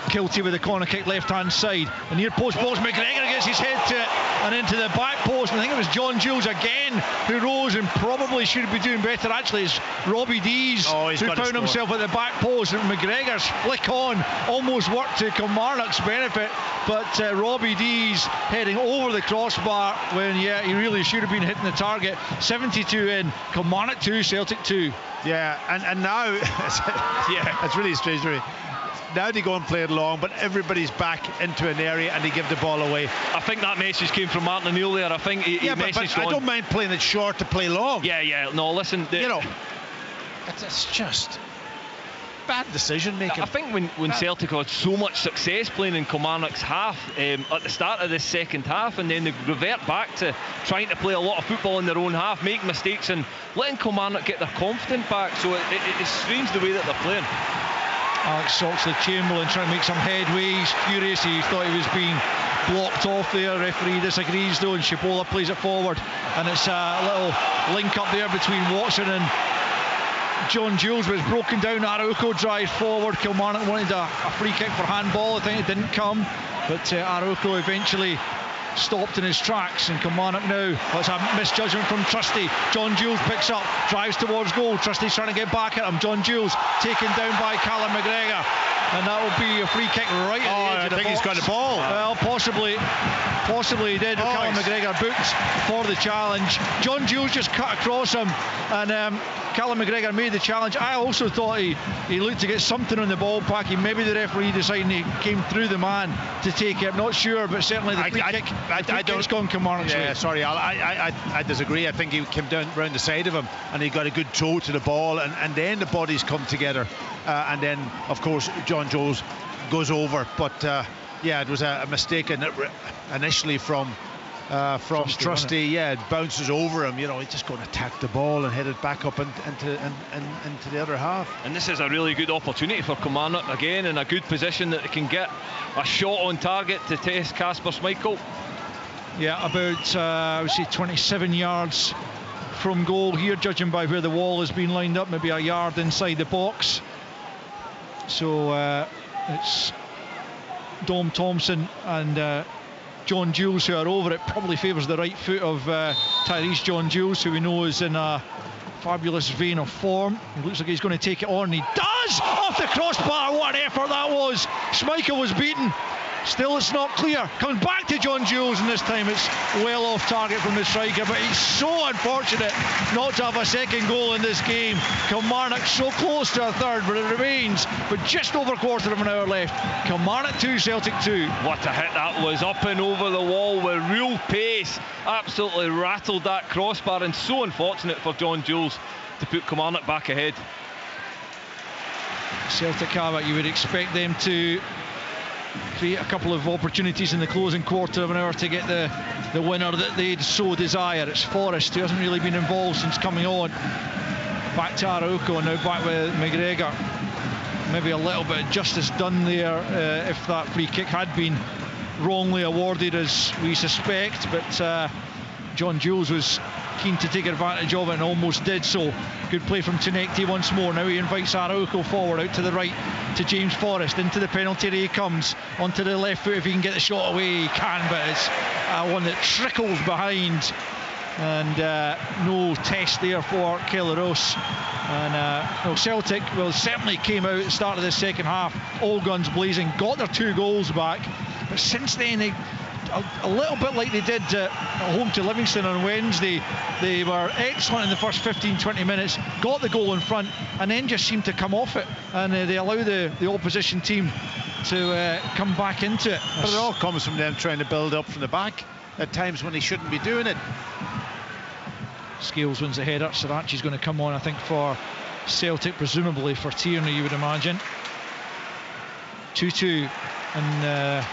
Kiltie with the corner kick left-hand side. The near post balls, McGregor gets his head to it and into the back post. And I think it was John Jules again who rose and probably should be doing better. Actually, it's Robbie Dees who found himself at the back post. And McGregor's flick on almost worked to Kilmarnock's benefit. But Robbie Dees heading over the crossbar when, he really should have been hitting the target. 72 in, Kilmarnock 2, Celtic 2. Yeah, and now, it's really strange, really. Now they go and play it long, but everybody's back into an area and they give the ball away. I think that message came from Martin O'Neill there. I think he messaged but I don't mind playing it short to play long. Yeah. No, listen. It's just bad decision making. I think when Celtic had so much success playing in Kilmarnock's half at the start of this second half, and then they revert back to trying to play a lot of football in their own half, make mistakes and letting Kilmarnock get their confidence back. So it's strange the way that they're playing. Alex Oxlade-Chamberlain trying to make some headway. He's furious. He thought he was being blocked off there. Referee disagrees though, and Shibola plays it forward, and it's a little link up there between Watson and John Jules, but it's broken down. Arauco drives forward. Kilmarnock wanted a free kick for handball. I think it didn't come, but Arauco eventually stopped in his tracks, and Kilmarnock now, that's a misjudgment from Trusty. John Jules picks up, drives towards goal. Trusty's trying to get back at him. John Jules taken down by Callum McGregor, and that will be a free kick right at the edge of the box. I think he's got the ball. Well, possibly he did. Callum McGregor booked for the challenge. John Jules just cut across him, and Callum McGregor made the challenge. I also thought he looked to get something on the ball packing. Maybe the referee decided he came through the man to take it. I'm not sure, but certainly the free kick. I don't gone Kilmarnock's way. Sorry, I disagree. I think he came down round the side of him and he got a good toe to the ball, and then the bodies come together, and then of course John Jules goes over. But it was a mistake initially from Trusty. Yeah, it bounces over him. He's just going to attack the ball and head it back up into the other half. And this is a really good opportunity for Kilmarnock again, in a good position that they can get a shot on target to test Kasper Schmeichel. Yeah, about I would say 27 yards from goal here, judging by where the wall has been lined up, maybe a yard inside the box. So it's Dom Thompson and John Jules, who are over it, probably favours the right foot of Tyrese John Jules, who we know is in a fabulous vein of form. He looks like he's going to take it on, and he does! Off the crossbar, what an effort that was! Schmeichel was beaten. Still, it's not clear. Comes back to John Jules, and this time it's well off target from the striker. But it's so unfortunate not to have a second goal in this game. Kilmarnock so close to a third, but it remains with just over a quarter of an hour left. Kilmarnock 2, Celtic 2. What a hit that was, up and over the wall with real pace. Absolutely rattled that crossbar, and so unfortunate for John Jules to put Kilmarnock back ahead. Celtic have it. You would expect them to create a couple of opportunities in the closing quarter of an hour to get the winner that they'd so desire. It's Forrest, who hasn't really been involved since coming on. Back to Araujo, now back with McGregor. Maybe a little bit of justice done there if that free kick had been wrongly awarded, as we suspect, but John Jules was keen to take advantage of it and almost did so. Good play from Tinekti once more. Now he invites Araujo forward, out to the right to James Forrest. Into the penalty area he comes, onto the left foot. If he can get the shot away, he can, but it's one that trickles behind, and no test there for Kelleros. And Celtic certainly came out at the start of the second half, all guns blazing, got their 2 goals back, but since then they, a little bit like they did at home to Livingston on Wednesday, they were excellent in the first 15-20 minutes, got the goal in front, and then just seemed to come off it, and they allow the opposition team to come back into it. But it all comes from them trying to build up from the back at times when they shouldn't be doing it. Scales wins the header. Sarachi's going to come on, I think, for Celtic, presumably for Tierney, you would imagine. 2-2 in the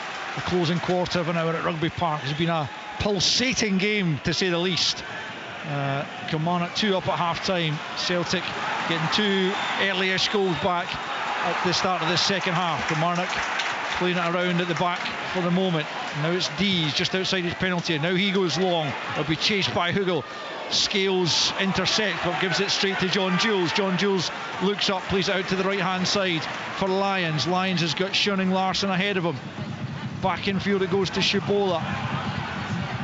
closing quarter of an hour at Rugby Park. It's been a pulsating game, to say the least. Kilmarnock 2 up at half-time. Celtic getting 2 early-ish goals back at the start of this second half. Kilmarnock playing it around at the back for the moment. Now it's Dees just outside his penalty. Now he goes long. It'll be chased by Hoogland. Scales intercept, but gives it straight to John Jules. John Jules looks up, plays it out to the right-hand side for Lyons. Lyons has got Schoening Larsson ahead of him. Back infield it goes to Shibola.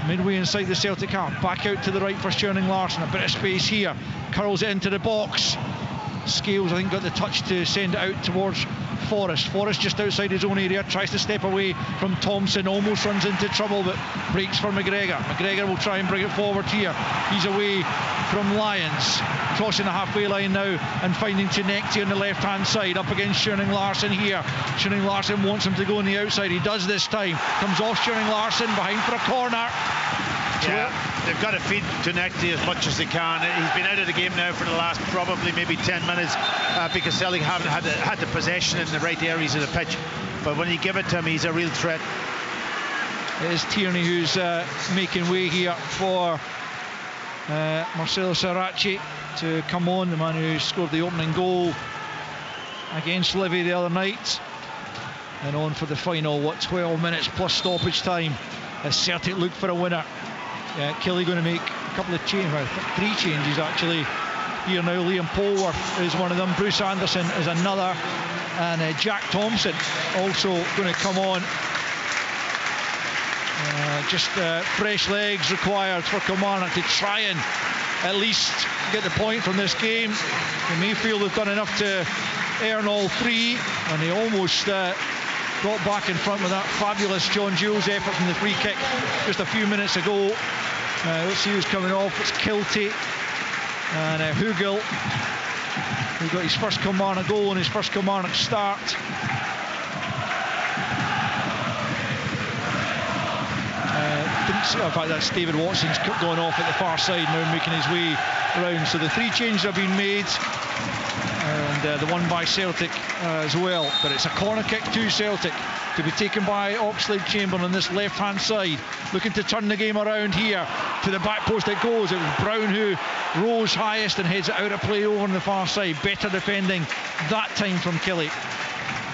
Midway inside the Celtic half. Back out to the right for Schoening Larsson. A bit of space here. Curls it into the box. Scales, I think, got the touch to send it out towards Forrest. Forrest just outside his own area, tries to step away from Thompson, almost runs into trouble, but breaks for McGregor. McGregor will try and bring it forward here. He's away from Lyons, crossing the halfway line now and finding Tinekti on the left hand side, up against Schoening Larsson here. Schoening Larsson wants him to go on the outside. He does this time. Comes off Schoening Larsson, behind for a corner. Yeah, they've got to feed Tinekti as much as they can. He's been out of the game now for the last probably maybe 10 minutes because Celtic haven't had the possession in the right areas of the pitch. But when you give it to him, he's a real threat. It is Tierney who's making way here for Marcelo Sarachi to come on, the man who scored the opening goal against Livy the other night. And on for the final, 12 minutes plus stoppage time as Celtic look for a winner. Killie going to make a couple of changes, 3 changes actually here now. Liam Polworth is one of them, Bruce Anderson is another, and Jack Thompson also going to come on. Just fresh legs required for Kilmarnock to try and at least get the point from this game. They may feel they've done enough to earn all 3, and they almost got back in front with that fabulous John Jules effort from the free kick just a few minutes ago. Let's see who's coming off. It's Kiltie and Hoogland, who got his first Kilmarnock goal and his first Kilmarnock start. In fact, that's David Watson's going off at the far side now, making his way around. So the 3 changes have been made, and the one by Celtic as well. But it's a corner kick to Celtic, to be taken by Oxlade Chamberlain on this left hand side, looking to turn the game around here. To the back post it goes. It was Brown who rose highest and heads it out of play over on the far side. Better defending that time from Killie.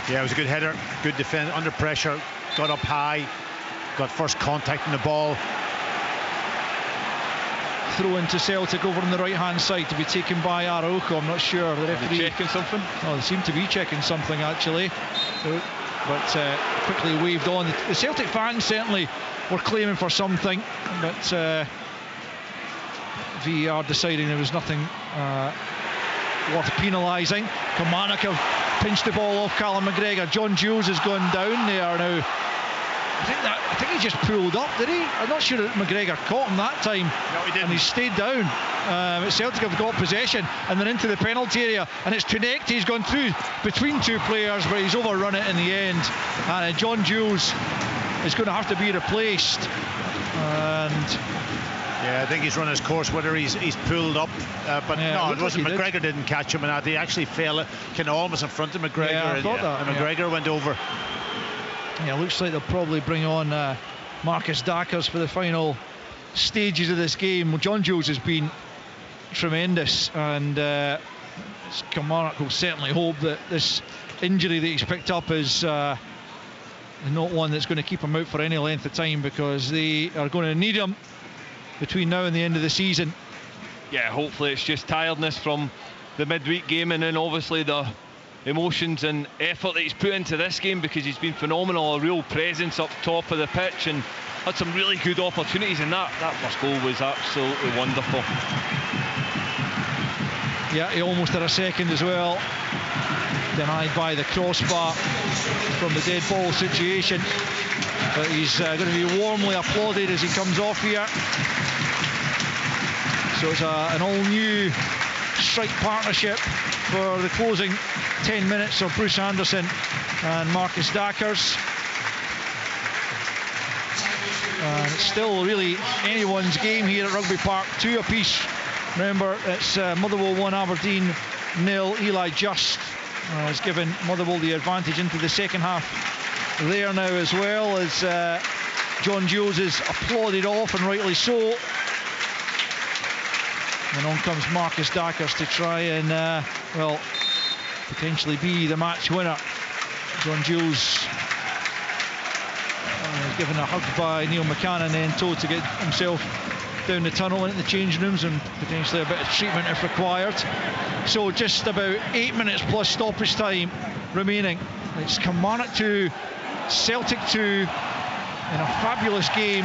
Yeah, it was a good header, good defend under pressure, got up high, got first contact in the ball. Throw into Celtic over on the right hand side, to be taken by Araujo. I'm not sure, the referee checking something. Oh, they seem to be checking something actually. but quickly waved on. The Celtic fans certainly were claiming for something, but VAR deciding there was nothing worth penalising. Kilmarnock have pinched the ball off Callum McGregor. John Jules has gone down there now. I think he just pulled up, did he? I'm not sure that McGregor caught him that time. No, he didn't. And he stayed down. Celtic have got possession and they're into the penalty area, and it's Tunekti. He's gone through between two players, but he's overrun it in the end. And John Jules is going to have to be replaced. And yeah, I think he's run his course, whether he's pulled up, but yeah, no, it wasn't. Like McGregor didn't catch him, and he actually fell kind of almost in front of McGregor. Yeah, I thought that. And McGregor went over. Yeah, looks like they'll probably bring on Marcus Dackers for the final stages of this game. Well, John Jules has been tremendous, and Kilmarnock will certainly hope that this injury that he's picked up is not one that's going to keep him out for any length of time, because they are going to need him between now and the end of the season. Yeah, hopefully it's just tiredness from the midweek game, and then obviously the emotions and effort that he's put into this game, because he's been phenomenal, a real presence up top of the pitch and had some really good opportunities, and that first goal was absolutely wonderful. Yeah, he almost had a second as well, denied by the crossbar from the dead ball situation, but he's going to be warmly applauded as he comes off here. So it's an all-new strike partnership for the closing 10 minutes of Bruce Anderson and Marcus Dackers. And it's still really anyone's game here at Rugby Park, 2 apiece. Remember, it's Motherwell 1, Aberdeen 0. Eli Just has given Motherwell the advantage into the second half there now, as well as John Jules is applauded off, and rightly so. And on comes Marcus Dackers to try and, well, potentially be the match winner. John Jules given a hug by Neil McCann and then told to get himself down the tunnel into the changing rooms and potentially a bit of treatment if required. So just about 8 minutes plus stoppage time remaining. It's Kilmarnock 2, Celtic 2 in a fabulous game.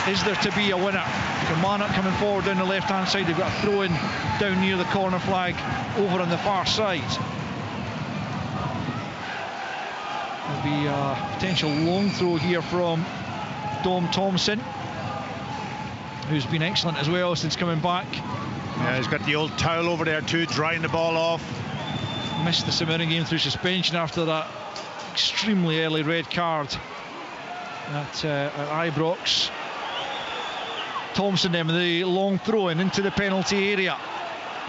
Is there to be a winner? Kilmarnock coming forward down the left hand side. They've got a throw in down near the corner flag over on the far side. There'll be a potential long throw here from Dom Thompson, who's been excellent as well since coming back. Yeah, he's got the old towel over there too, drying the ball off. Missed the Samaritan game through suspension after that extremely early red card at Ibrox. Thompson then with the long throw in into the penalty area.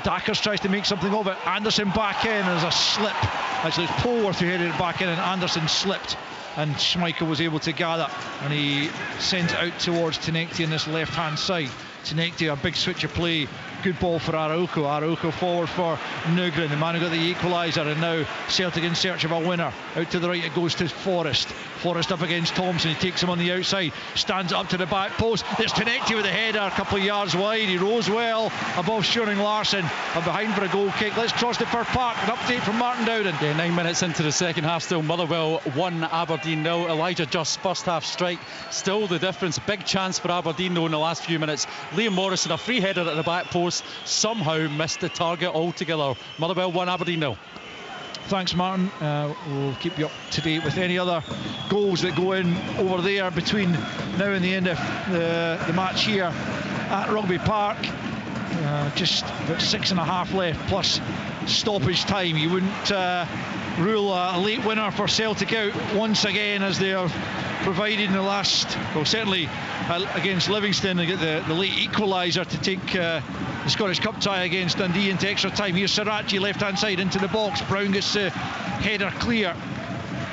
Dackers tries to make something of it. Anderson back in. There's a slip. Actually, it's Polworth who headed it back in, and Anderson slipped, and Schmeichel was able to gather, and he sends it out towards Tunekti on this left hand side. Tunekti, a big switch of play. Good ball for Araujo. Araujo forward for Hoogland, the man who got the equaliser, and now Celtic in search of a winner. Out to the right it goes to Forrest. Forrest up against Thompson. He takes him on the outside, stands up to the back post. There's Tunekti with the header a couple of yards wide. He rose well above Shuring Larson and behind for a goal kick. Let's cross to Fir Park. An update from Martin Dowden. Yeah, 9 minutes into the second half, still Motherwell 1, Aberdeen 0. Elijah Just's first half strike still the difference. Big chance for Aberdeen though in the last few minutes. Liam Morrison, a free header at the back post, somehow missed the target altogether. Motherwell 1, Aberdeen 0. Thanks, Martin. We'll keep you up to date with any other goals that go in over there between now and the end of the match here at Rugby Park. Just about 6.5 left plus stoppage time. You wouldn't rule a late winner for Celtic out once again, as they have provided in the last, well, certainly against Livingston. They get the late equaliser to take the Scottish Cup tie against Dundee into extra time. Here's Sirachi left hand side into the box. Brown gets the header clear.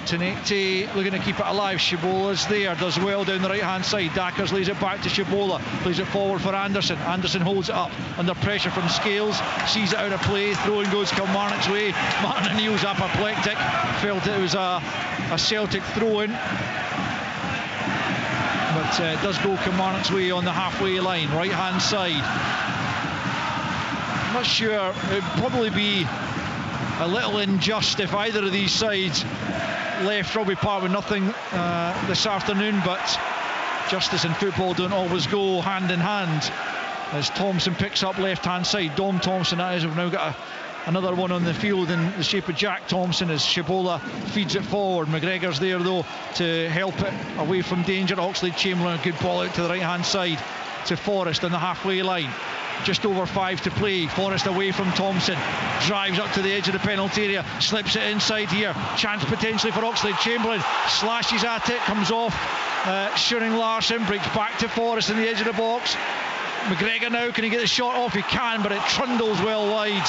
Tunekti looking to keep it alive. Shibola's there, does well down the right hand side. Dackers lays it back to Shibola, plays it forward for Anderson. Anderson holds it up under pressure from Scales, sees it out of play. Throwing goes Kilmarnock's way. Martin O'Neill's apoplectic, felt it was a Celtic throw in, but it does go Kilmarnock's way on the halfway line, right hand side. I'm not sure, it'd probably be a little unjust if either of these sides left Rugby Park with nothing this afternoon, but justice in football don't always go hand in hand, as Thompson picks up left-hand side. Dom Thompson, that is. We've now got another one on the field in the shape of Jack Thompson as Shabola feeds it forward. McGregor's there though to help it away from danger. Oxlade-Chamberlain, a good ball out to the right-hand side to Forrest on the halfway line. Just over 5 to play. Forrest away from Thompson, drives up to the edge of the penalty area, slips it inside here. Chance potentially for Oxlade-Chamberlain, slashes at it, comes off. Shuring Larson breaks back to Forrest in the edge of the box. McGregor now, can he get the shot off? He can, but it trundles well wide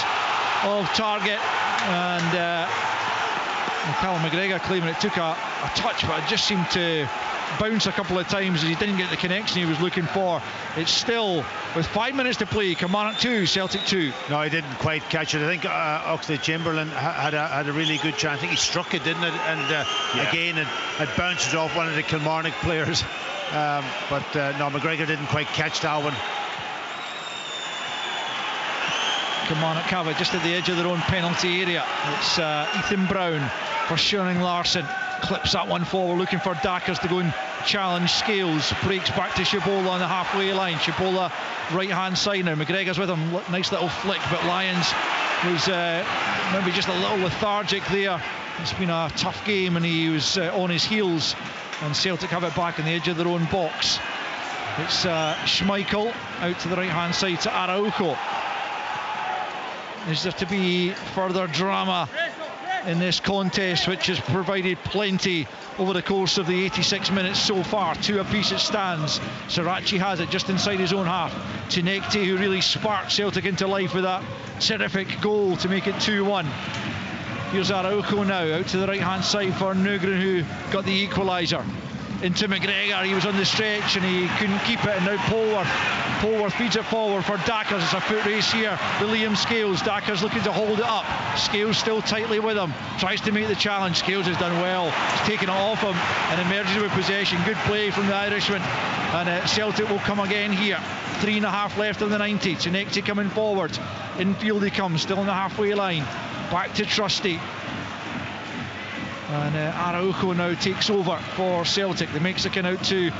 of target, and Callum McGregor claiming it took a touch, but it just seemed to bounce a couple of times as he didn't get the connection he was looking for. It's still, with 5 minutes to play, Kilmarnock 2, Celtic 2. No, he didn't quite catch it. I think Oxlade-Chamberlain had a really good chance. I think he struck it, didn't it? And again, it bounces off one of the Kilmarnock players. But no, McGregor didn't quite catch that one. Kilmarnock have it just at the edge of their own penalty area. It's Ethan Brown for Shuring Larson. Clips that one forward, looking for Dackers to go and challenge Scales. Breaks back to Shabola on the halfway line. Shabola right hand side now. McGregor's with him. Nice little flick, but Lyons was maybe just a little lethargic there. It's been a tough game and he was on his heels, and Celtic have it back in the edge of their own box. It's Schmeichel out to the right hand side to Araujo. Is there to be further drama in this contest, which has provided plenty over the course of the 86 minutes so far? 2 apiece it stands. Sirachi has it just inside his own half. Tinekte, who really sparked Celtic into life with that terrific goal to make it 2-1. Here's Araujo now, out to the right hand side for Nugren, who got the equaliser. Into McGregor, he was on the stretch and he couldn't keep it, and now Polworth feeds it forward for Dackers. It's a foot race here with Liam Scales. Dackers looking to hold it up. Scales still tightly with him, tries to make the challenge. Scales has done well, he's taken it off him and emerges with possession. Good play from the Irishman, and Celtic will come again here. 3.5 left of the 90. Tinekte coming forward, infield he comes, still on the halfway line. Back to Trusty, and Araujo now takes over for Celtic. The Mexican out to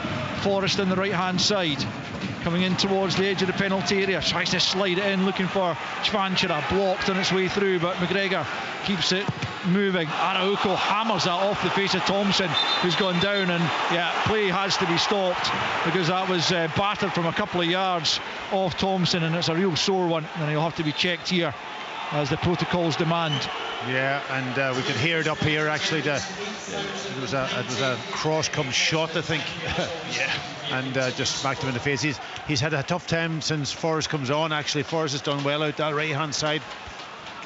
Forrest on the right hand side, coming in towards the edge of the penalty area, tries to slide it in, looking for Chvanchara, blocked on its way through, but McGregor keeps it moving. Araujo hammers that off the face of Thompson, who's gone down, and play has to be stopped because that was battered from a couple of yards off Thompson, and it's a real sore one, and he'll have to be checked here as the protocols demand. Yeah, and we could hear it up here actually. It was a cross-come shot, I think. And just smacked him in the face. He's had a tough time since Forrest comes on. Actually, Forrest has done well out that right hand side.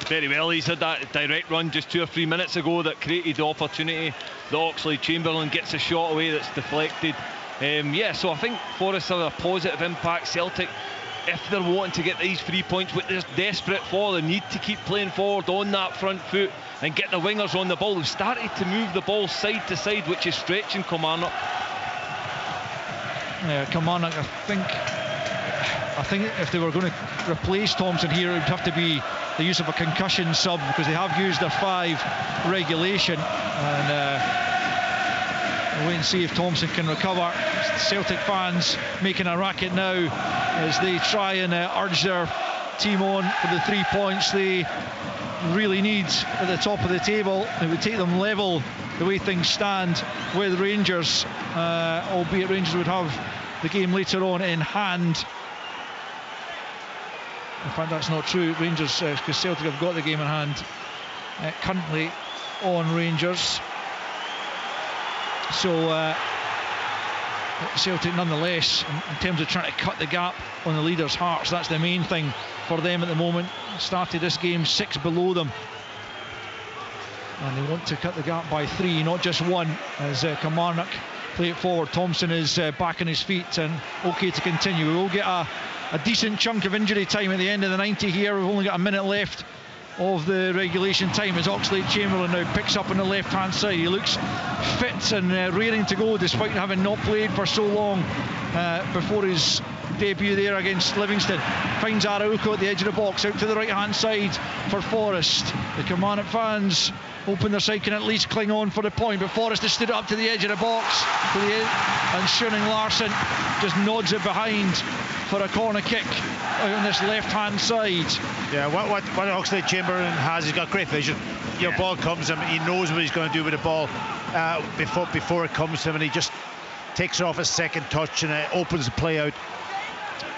Very well. He's had that direct run just 2 or 3 minutes ago that created the opportunity. The Oxlade-Chamberlain gets a shot away that's deflected. So I think Forrest have a positive impact. Celtic, if they're wanting to get these 3 points, what they're desperate for, they need to keep playing forward on that front foot and get the wingers on the ball. They've started to move the ball side to side, which is stretching Kilmarnock. Kilmarnock, I think if they were going to replace Thompson here, it would have to be the use of a concussion sub, because they have used their 5 regulation, and we'll wait and see if Thompson can recover. Celtic fans making a racket now as they try and urge their team on for the 3 points they really need at the top of the table. It would take them level the way things stand with Rangers, albeit Rangers would have the game later on in hand. In fact, that's not true. Rangers, because Celtic have got the game in hand currently on Rangers. So Celtic nonetheless, in terms of trying to cut the gap on the leaders' hearts, that's the main thing for them at the moment. Started this game 6 below them, and they want to cut the gap by 3, not just 1, as Kilmarnock play it forward. Thompson is back on his feet and okay to continue. We will get a decent chunk of injury time at the end of the 90 here. We've only got a minute left of the regulation time as Oxlade-Chamberlain now picks up on the left hand side. He looks fit and raring to go, despite having not played for so long before his debut there against Livingston. Finds Araujo at the edge of the box, out to the right hand side for Forrest. The Kilmarnock fans hoping their side can at least cling on for the point, but Forrest has stood up to the edge of the box and Schoening Larsson just nods it behind for a corner kick out on this left hand side. Yeah, what Oxlade Chamberlain has, he's got great vision. Your ball comes to him, he knows what he's going to do with the ball before it comes to him, and he just takes it off a second touch and it opens the play out.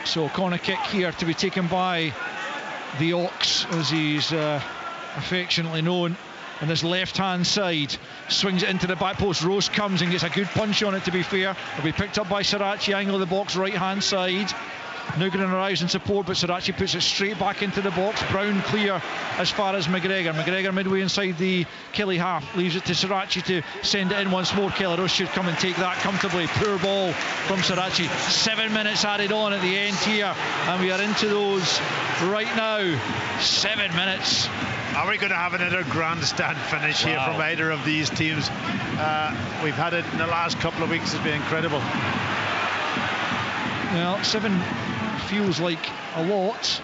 So corner kick here to be taken by the Ox, as he's affectionately known, on this left hand side. Swings it into the back post. Rose comes and gets a good punch on it, to be fair. It'll be picked up by Sirachi, angle of the box, right hand side. Nugent arrives in support, but Sirachi puts it straight back into the box. Brown clear as far as McGregor. McGregor midway inside the Killie half, leaves it to Sirachi to send it in once more. Kelleros should come and take that comfortably. Poor ball from Sirachi. 7 minutes added on at the end here, and we are into those right now. 7 minutes. Are we going to have another grandstand finish here from either of these teams? We've had it in the last couple of weeks. It's been incredible. Well, 7 feels like a lot.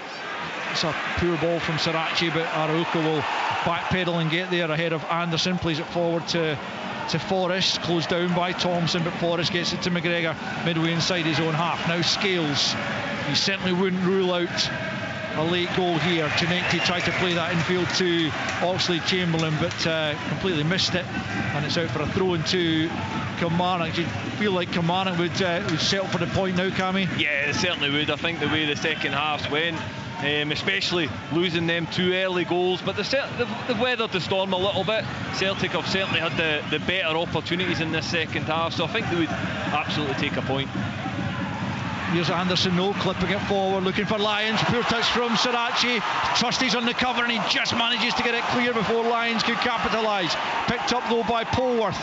It's a poor ball from Sirachi, but Araujo will backpedal and get there ahead of Anderson. Plays it forward to Forrest, closed down by Thompson, but Forrest gets it to McGregor midway inside his own half. Now Scales, he certainly wouldn't rule out a late goal here. Chinecki tried to play that infield to Oxlade Chamberlain, but completely missed it, and it's out for a throw into Kilmarnock. Do you feel like Kilmarnock would settle for the point now, Cammy? Yeah, it certainly would. I think the way the second half went, especially losing them 2 early goals, but they've weathered the storm a little bit. Celtic have certainly had the better opportunities in this second half, so I think they would absolutely take a point. Here's Anderson, no, clipping it forward, looking for Lyons. Poor touch from Sirachi. Trusty's on the cover and he just manages to get it clear before Lyons could capitalise. Picked up though by Polworth.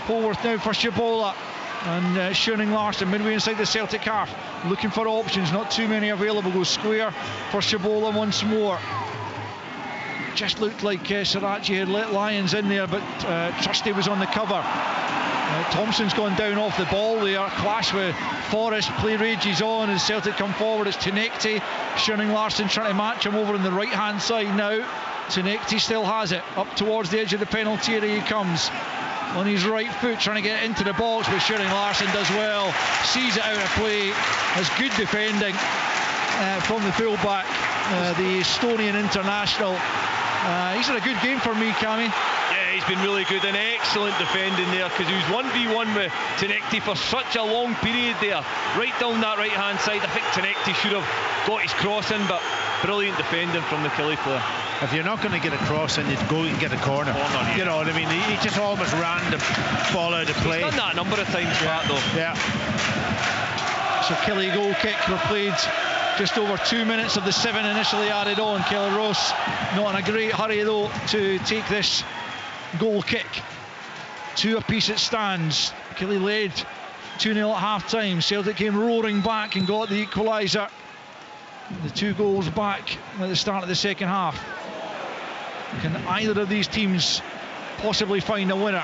Polworth now for Shabola. And Schoening Larsson midway inside the Celtic half, looking for options, not too many available. Goes square for Shabola once more. Just looked like Sirachi had let Lyons in there, but Trusty was on the cover. Thompson's gone down off the ball there. Clash with Forrest. Play rages on as Celtic come forward. It's Chinecki. Schoening Larsson trying to match him over on the right hand side now. Chinecki still has it up towards the edge of the penalty area. He comes on his right foot trying to get it into the box, but Schoening Larsson does well, sees it out of play. Has good defending from the fullback, the Estonian international. He's had a good game for me, Cammy. Yeah, he's been really good and excellent defending there, because he was 1v1 with Chinecki for such a long period there, right down that right hand side. I think Chinecki should have got his cross in, but brilliant defending from the Killie player. If you're not going to get a cross in, you'd go and get a corner. You know what I mean? He just almost ran the ball out of play. He's done that a number of times, Pat, though. Yeah. So Killie goal kick replayed. Just over 2 minutes of the 7 initially added on. Kelleros not in a great hurry though to take this goal kick. 2 apiece it stands. Killie led 2-0 at half time. Celtic came roaring back and got the equaliser. The 2 goals back at the start of the second half. Can either of these teams possibly find a winner?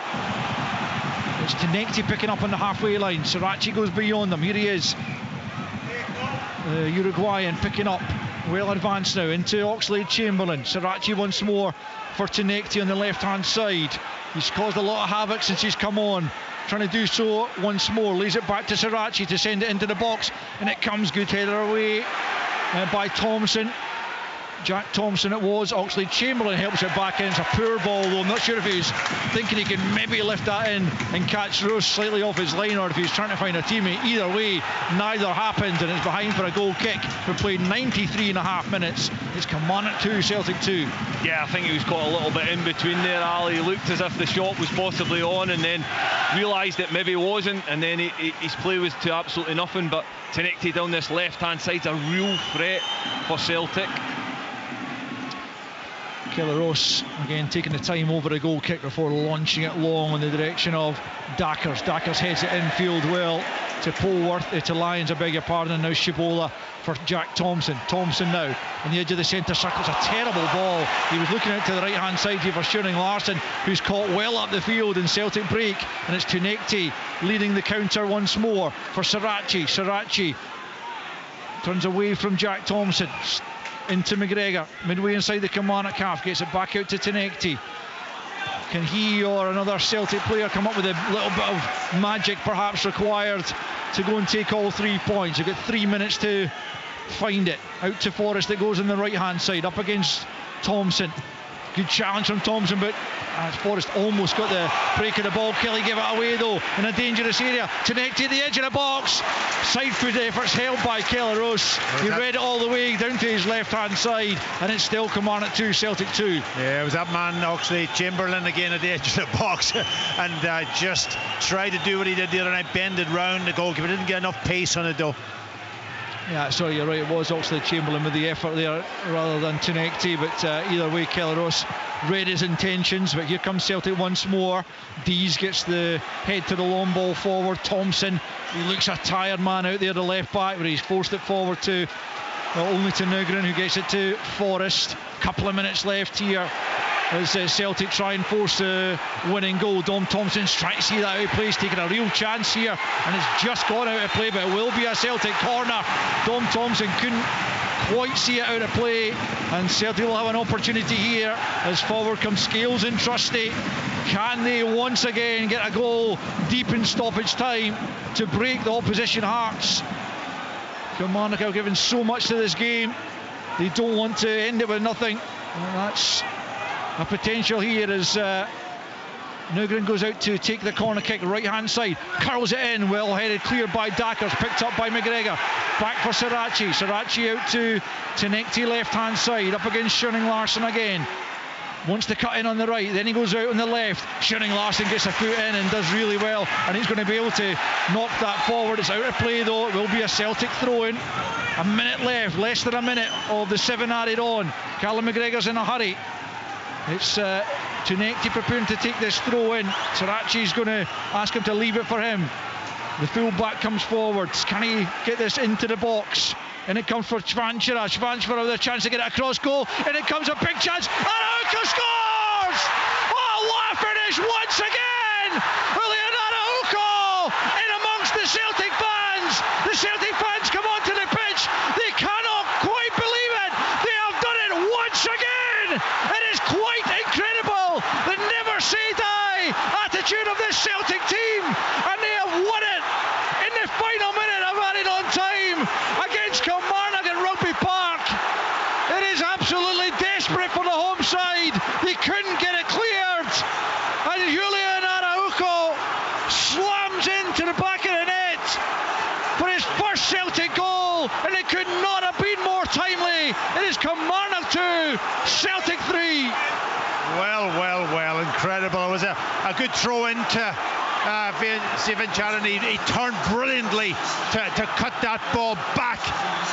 It's Chinecki picking up on the halfway line. Sirachi goes beyond them. Here he is. Uruguayan picking up, well advanced now into Oxlade Chamberlain. Sirachi once more for Chinecki on the left hand side. He's caused a lot of havoc since he's come on, trying to do so once more. Lays it back to Sirachi to send it into the box, and it comes good header away by Thompson. Jack Thompson it was. Oxlade Chamberlain helps it back in. It's a poor ball though. I'm not sure if he's thinking he can maybe lift that in and catch Rose slightly off his line, or if he's trying to find a teammate. Either way, neither happened, and it's behind for a goal kick. We played 93.5 minutes. It's Kilmarnock 2, Celtic 2. Yeah, I think he was caught a little bit in between there, Ali. He looked as if the shot was possibly on, and then realised it maybe wasn't, and then his play was to absolutely nothing. But Chinecki down this left hand side's a real threat for Celtic. Kelleros again taking the time over a goal kick before launching it long in the direction of Dackers. Dackers heads it infield well to Polworth, to Lyons, I beg your pardon, and now Shabola for Jack Thompson. Thompson now on the edge of the centre circle. It's a terrible ball. He was looking out to the right hand side here for Schoening Larsson, who's caught well up the field in Celtic break, and it's Chinecki leading the counter once more for Sirachi. Sirachi Turns away from Jack Thompson. Into McGregor. Midway inside the Kilmarnock half. Gets it back out to Tenecti. Can he or another Celtic player come up with a little bit of magic perhaps required to go and take all 3 points? You've got 3 minutes to find it. Out to Forrest, that goes on the right hand side, up against Thompson. Good challenge from Thompson, but Forrest almost got the break of the ball. Killie gave it away though in a dangerous area. Tenecti at the edge of the box. Side foot efforts held by Kelleros. He read it all the way down to his left hand side, and it's still Kilmarnock 2, Celtic 2. Yeah, it was that man Oxley Chamberlain again at the edge of the box and just tried to do what he did the other night, bended round the goalkeeper. Didn't get enough pace on it though. Yeah, sorry, you're right, it was Oxley Chamberlain with the effort there rather than Tenecti, but either way Kelleros read his intentions. But here comes Celtic once more. Dees gets the head to the long ball forward. Thompson, he looks a tired man out there, the left back, but he's forced it forward to only to Nugren, who gets it to Forrest. Couple of minutes left here as Celtic try and force a winning goal. Dom Thompson's trying to see that out of place, taking a real chance here, and it's just gone out of play, but it will be a Celtic corner. Dom Thompson couldn't quite see it out of play, and Celtic will have an opportunity here as forward comes Scales and Trusty. Can they once again get a goal deep in stoppage time to break the opposition hearts? Kilmarnock have given so much to this game, they don't want to end it with nothing, and that's a potential here as Nugren goes out to take the corner kick, right hand side, curls it in, well headed, cleared by Dackers, picked up by McGregor, back for Sirachi out to Tenecti left hand side, up against Schoening Larsen again, wants to cut in on the right, then he goes out on the left. Schoening Larsen gets a foot in and does really well, and he's going to be able to knock that forward. It's out of play though, it will be a Celtic throw-in. A minute left, less than a minute of the 7 added on. Callum McGregor's in a hurry. It's Tenecti preparing to take this throw in. Sirachi's going to ask him to leave it for him. The full back comes forward. Can he get this into the box? And it comes for Schwanchera. Schwanchera with a chance to get it across goal. And it comes a big chance. Araujo scores! Oh, what a finish once again! Julian Araujo in amongst the Celtic fans. The Celtic fans come onto the pitch. They cannot quite believe it. They have done it once again. It is quite incredible. The never say die attitude of this Celtic team. And they have won it in the final minute of added on time against Kilmarnock at Rugby Park. It is absolutely desperate for the home side. They couldn't get it cleared. And Julian Araujo slams into the back of the net for his first Celtic goal. And it could not have been more timely. It is Kilmarnock 2, Celtic 3. Well, incredible. It was a good throw into Vincent. He turned brilliantly to cut that ball back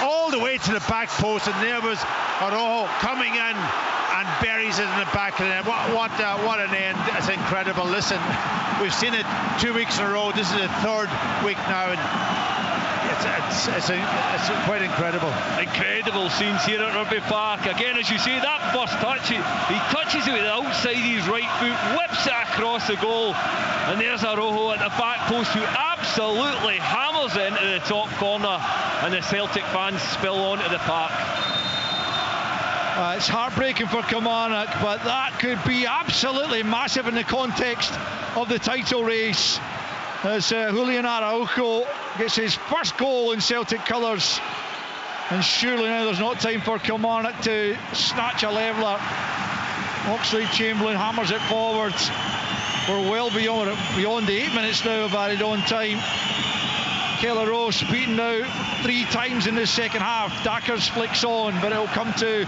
all the way to the back post, and there was Araujo coming in and buries it in the back of the net. What an end. It's incredible. Listen, we've seen it 2 weeks in a row. This is the third week now, and it's quite incredible. Incredible scenes here at Rugby Park. Again, as you see, that first touch, he touches it with the outside of his right foot, whips it across the goal, and there's Araujo at the back post, who absolutely hammers it into the top corner, and the Celtic fans spill onto the park. It's heartbreaking for Kilmarnock, but that could be absolutely massive in the context of the title race, as Julian Araujo gets his first goal in Celtic colours, and surely now there's not time for Kilmarnock to snatch a leveller. Oxley Chamberlain hammers it forward. We're well beyond the 8 minutes now of added on time. Kelleros beaten now 3 times in the second half. Dackers flicks on, but it'll come to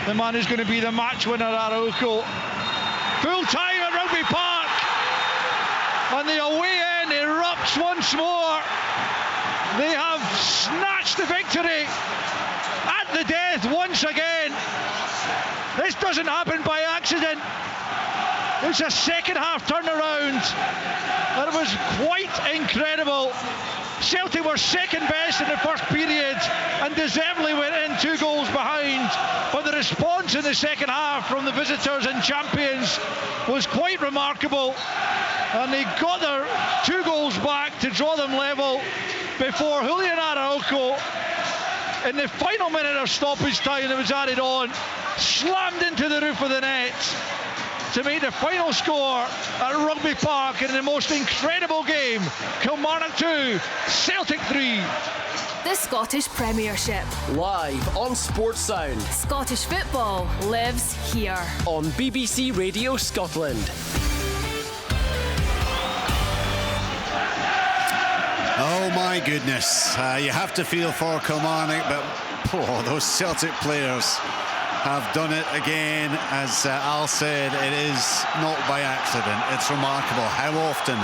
the man who's going to be the match winner, Araujo. Full time at Rugby Park, and the away end erupts once more. They have snatched the victory at the death once again. This doesn't happen by accident. It's a second half turnaround, and it was quite incredible. Celtic were second best in the first period and deservedly went in 2 goals behind, but the response in the second half from the visitors and champions was quite remarkable, and they got their 2 goals back to draw them level before Julian Araujo in the final minute of stoppage time that was added on, slammed into the roof of the net to make the final score at Rugby Park in the most incredible game. Kilmarnock 2, Celtic 3. The Scottish Premiership. Live on Sports Sound. Scottish football lives here. On BBC Radio Scotland. Oh my goodness, you have to feel for Kilmarnock, but those Celtic players have done it again. As Al said, it is not by accident. It's remarkable how often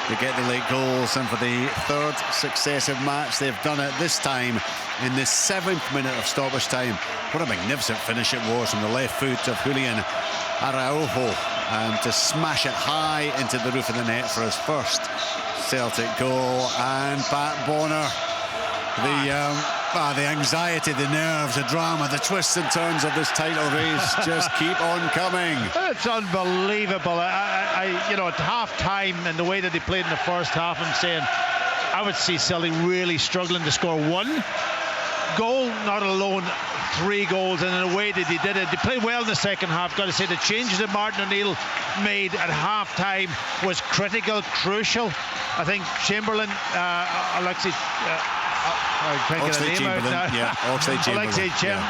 they get the late goals, and for the third successive match they've done it, this time in the 7th minute of stoppage time. What a magnificent finish it was from the left foot of Julian Araujo, to smash it high into the roof of the net for his first Celtic goal. And Pat Bonner, the anxiety, the nerves, the drama, the twists and turns of this title race just keep on coming. It's unbelievable. You know, at half time and the way that they played in the first half, I'm saying I would see Celtic really struggling to score one goal, not alone 3 goals, and in the way that they did it, they played well in the second half. Got to say, the changes that Martin O'Neill made at half time was critical, crucial. I think Chamberlain,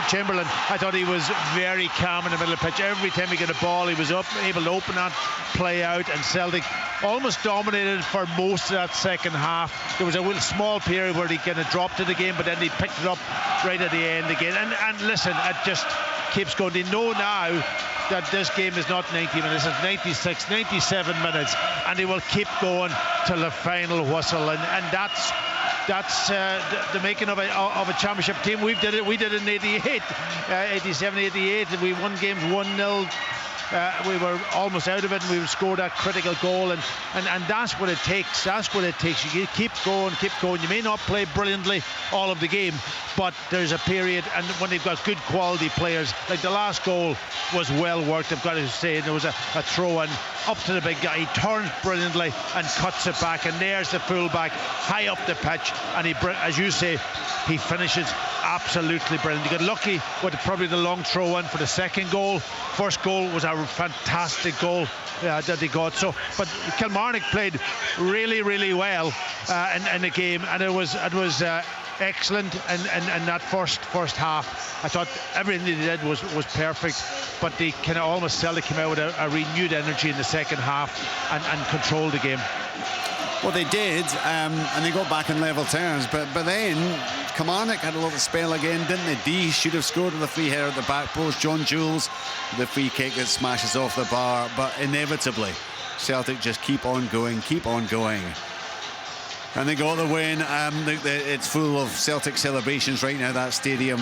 Chamberlain, I thought he was very calm in the middle of the pitch. Every time he got a ball, he was able to open that play out, and Celtic almost dominated for most of that second half. There was a small period where he kind of dropped it again, but then he picked it up right at the end again. And listen, it just keeps going. They know now that this game is not 90 minutes, it's 96, 97 minutes, and they will keep going till the final whistle. And that's the making of a championship team. We did it in 88, 87, 88, and we won games 1-0. We were almost out of it, and we scored that critical goal, and that's what it takes. That's what it takes. You keep going. You may not play brilliantly all of the game, but there's a period, and when they've got good quality players, like the last goal was well worked, I've got to say. There was a throw-in up to the big guy. He turns brilliantly and cuts it back, and there's the fullback high up the pitch, and he, as you say, he finishes absolutely brilliant. He got lucky with probably the long throw-in for the second goal. First goal was a fantastic goal that they got. So, but Kilmarnock played really, really well in the game, and it was excellent. And that first half, I thought everything they did was perfect. But they kind of almost Celtic came out with a renewed energy in the second half and controlled the game. Well, they did, and they got back in level terms, but then Kilmarnock had a little spell again, didn't they? D should have scored with a free header at the back post. John Jules, the free kick that smashes off the bar, but inevitably Celtic just keep on going, and they got the win. It's full of Celtic celebrations right now, that stadium,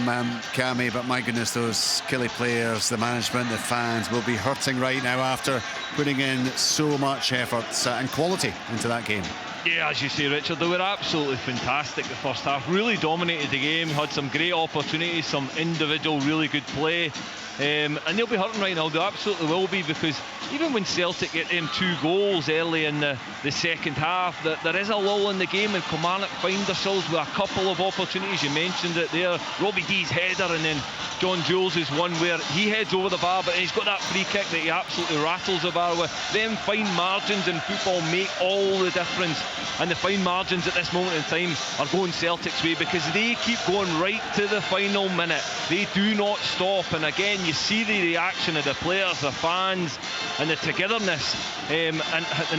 Cammy, but my goodness, those Killie players, the management, the fans will be hurting right now after putting in so much effort and quality into that game. Yeah, as you say, Richard, they were absolutely fantastic the first half. Really dominated the game, had some great opportunities, some individual really good play. And they'll be hurting right now. They absolutely will be, because even when Celtic get them 2 goals early in the second half, there is a lull in the game, and Kilmarnock find themselves with a couple of opportunities. You mentioned it there, Robbie D's header, and then John Jules is one where he heads over the bar, but he's got that free kick that he absolutely rattles the bar with. Them fine margins in football make all the difference, and the fine margins at this moment in time are going Celtic's way, because they keep going right to the final minute. They do not stop, and again, you see the reaction of the players, the fans, and the togetherness, and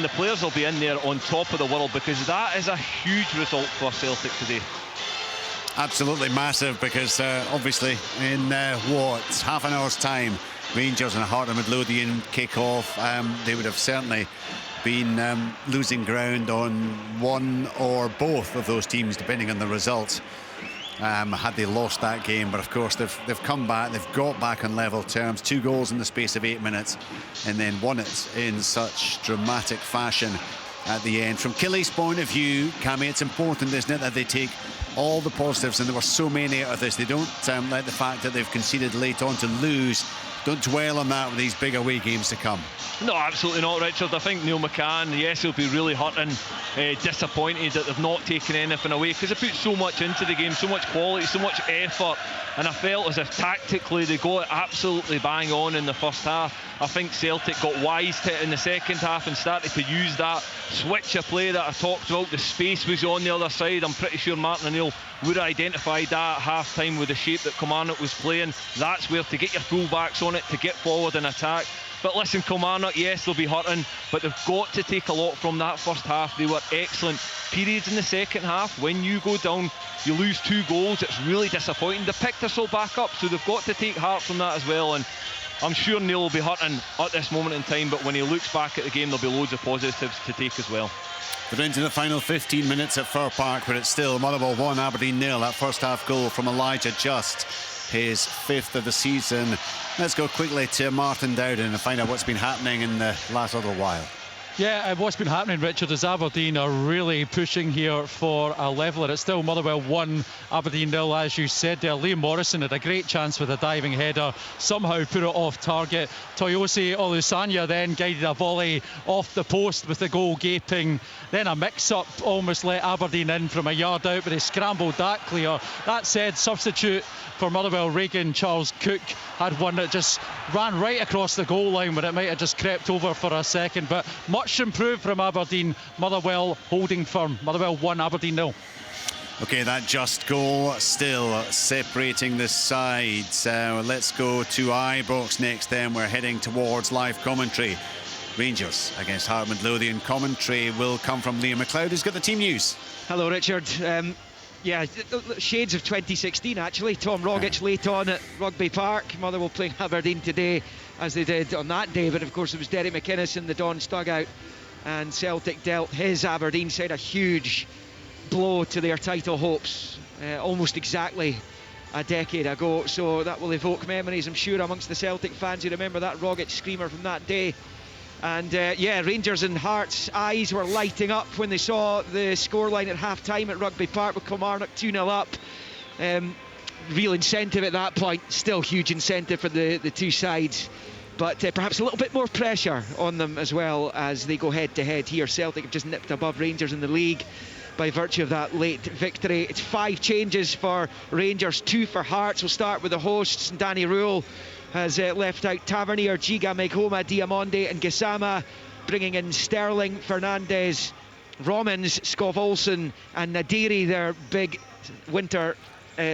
the players will be in there on top of the world, because that is a huge result for Celtic today. Absolutely massive, because obviously in half an hour's time, Rangers and Heart of Midlothian kick off. They would have certainly been losing ground on one or both of those teams, depending on the result, had they lost that game. But of course they've come back, they've got back on level terms. 2 goals in the space of 8 minutes, and then won it in such dramatic fashion at the end. From Killie's point of view, Cammy, it's important, isn't it, that they take all the positives, and there were so many out of this. They don't let the fact that they've conceded late on to lose don't dwell on that with these big away games to come. No, absolutely not, Richard. I think Neil McCann, yes, he'll be really hurting, disappointed that they've not taken anything away, because they put so much into the game, so much quality, so much effort, and I felt as if tactically they got it absolutely bang on in the first half. I think Celtic got wise to it in the second half and started to use that switch of play that I talked about. The space was on the other side. I'm pretty sure Martin O'Neill would have identified that at half time with the shape that Kilmarnock was playing. That's where to get your full-backs on it, to get forward and attack. But listen, Kilmarnock, yes, they'll be hurting, but they've got to take a lot from that first half. They were excellent. Periods in the second half, when you go down, you lose 2 goals, it's really disappointing. They picked themselves back up, so they've got to take heart from that as well. And I'm sure Neil will be hurting at this moment in time, but when he looks back at the game, there'll be loads of positives to take as well. We're into the final 15 minutes at Fir Park, where it's still Motherwell 1, Aberdeen 0. That first half goal from Elijah Just, his 5th of the season. Let's go quickly to Martin Dowden and find out what's been happening in the last little while. Yeah, what's been happening, Richard, is Aberdeen are really pushing here for a leveller. It's still Motherwell 1, Aberdeen 0, as you said there. Liam Morrison had a great chance with a diving header, somehow put it off target. Toyosi Olusanya then guided a volley off the post with the goal gaping. Then a mix-up almost let Aberdeen in from a yard out, but they scrambled that clear. That said, substitute for Motherwell, Reagan Charles Cook, had one that just ran right across the goal line, but it might have just crept over for a second. But much improved from Aberdeen. Motherwell holding firm. Motherwell 1, Aberdeen 0. OK, that Just goal still separating the sides. Let's go to Ibrox next then. We're heading towards live commentary. Rangers against Heart Midlothian. Commentary will come from Liam McLeod, who's got the team news. Hello, Richard. Yeah, shades of 2016 actually. Tom Rogic late on at Rugby Park. Motherwell playing Aberdeen today as they did on that day, but of course it was Derek McInnes in the Don's dugout, and Celtic dealt his Aberdeen side a huge blow to their title hopes almost exactly a decade ago, so that will evoke memories, I'm sure, amongst the Celtic fans who remember that Rogic screamer from that day. And yeah, Rangers and Hearts' eyes were lighting up when they saw the scoreline at half-time at Rugby Park with Kilmarnock 2-0 up. Real incentive at that point, still huge incentive for the two sides, but perhaps a little bit more pressure on them as well as they go head-to-head here. Celtic have just nipped above Rangers in the league by virtue of that late victory. It's 5 changes for Rangers, 2 for Hearts. We'll start with the hosts. Danny Rule has left out Tavernier, Giga, Meghoma, Diamonde and Gassama, bringing in Sterling, Fernandez, Romans, Skov Olsen and Nadiri, their big winter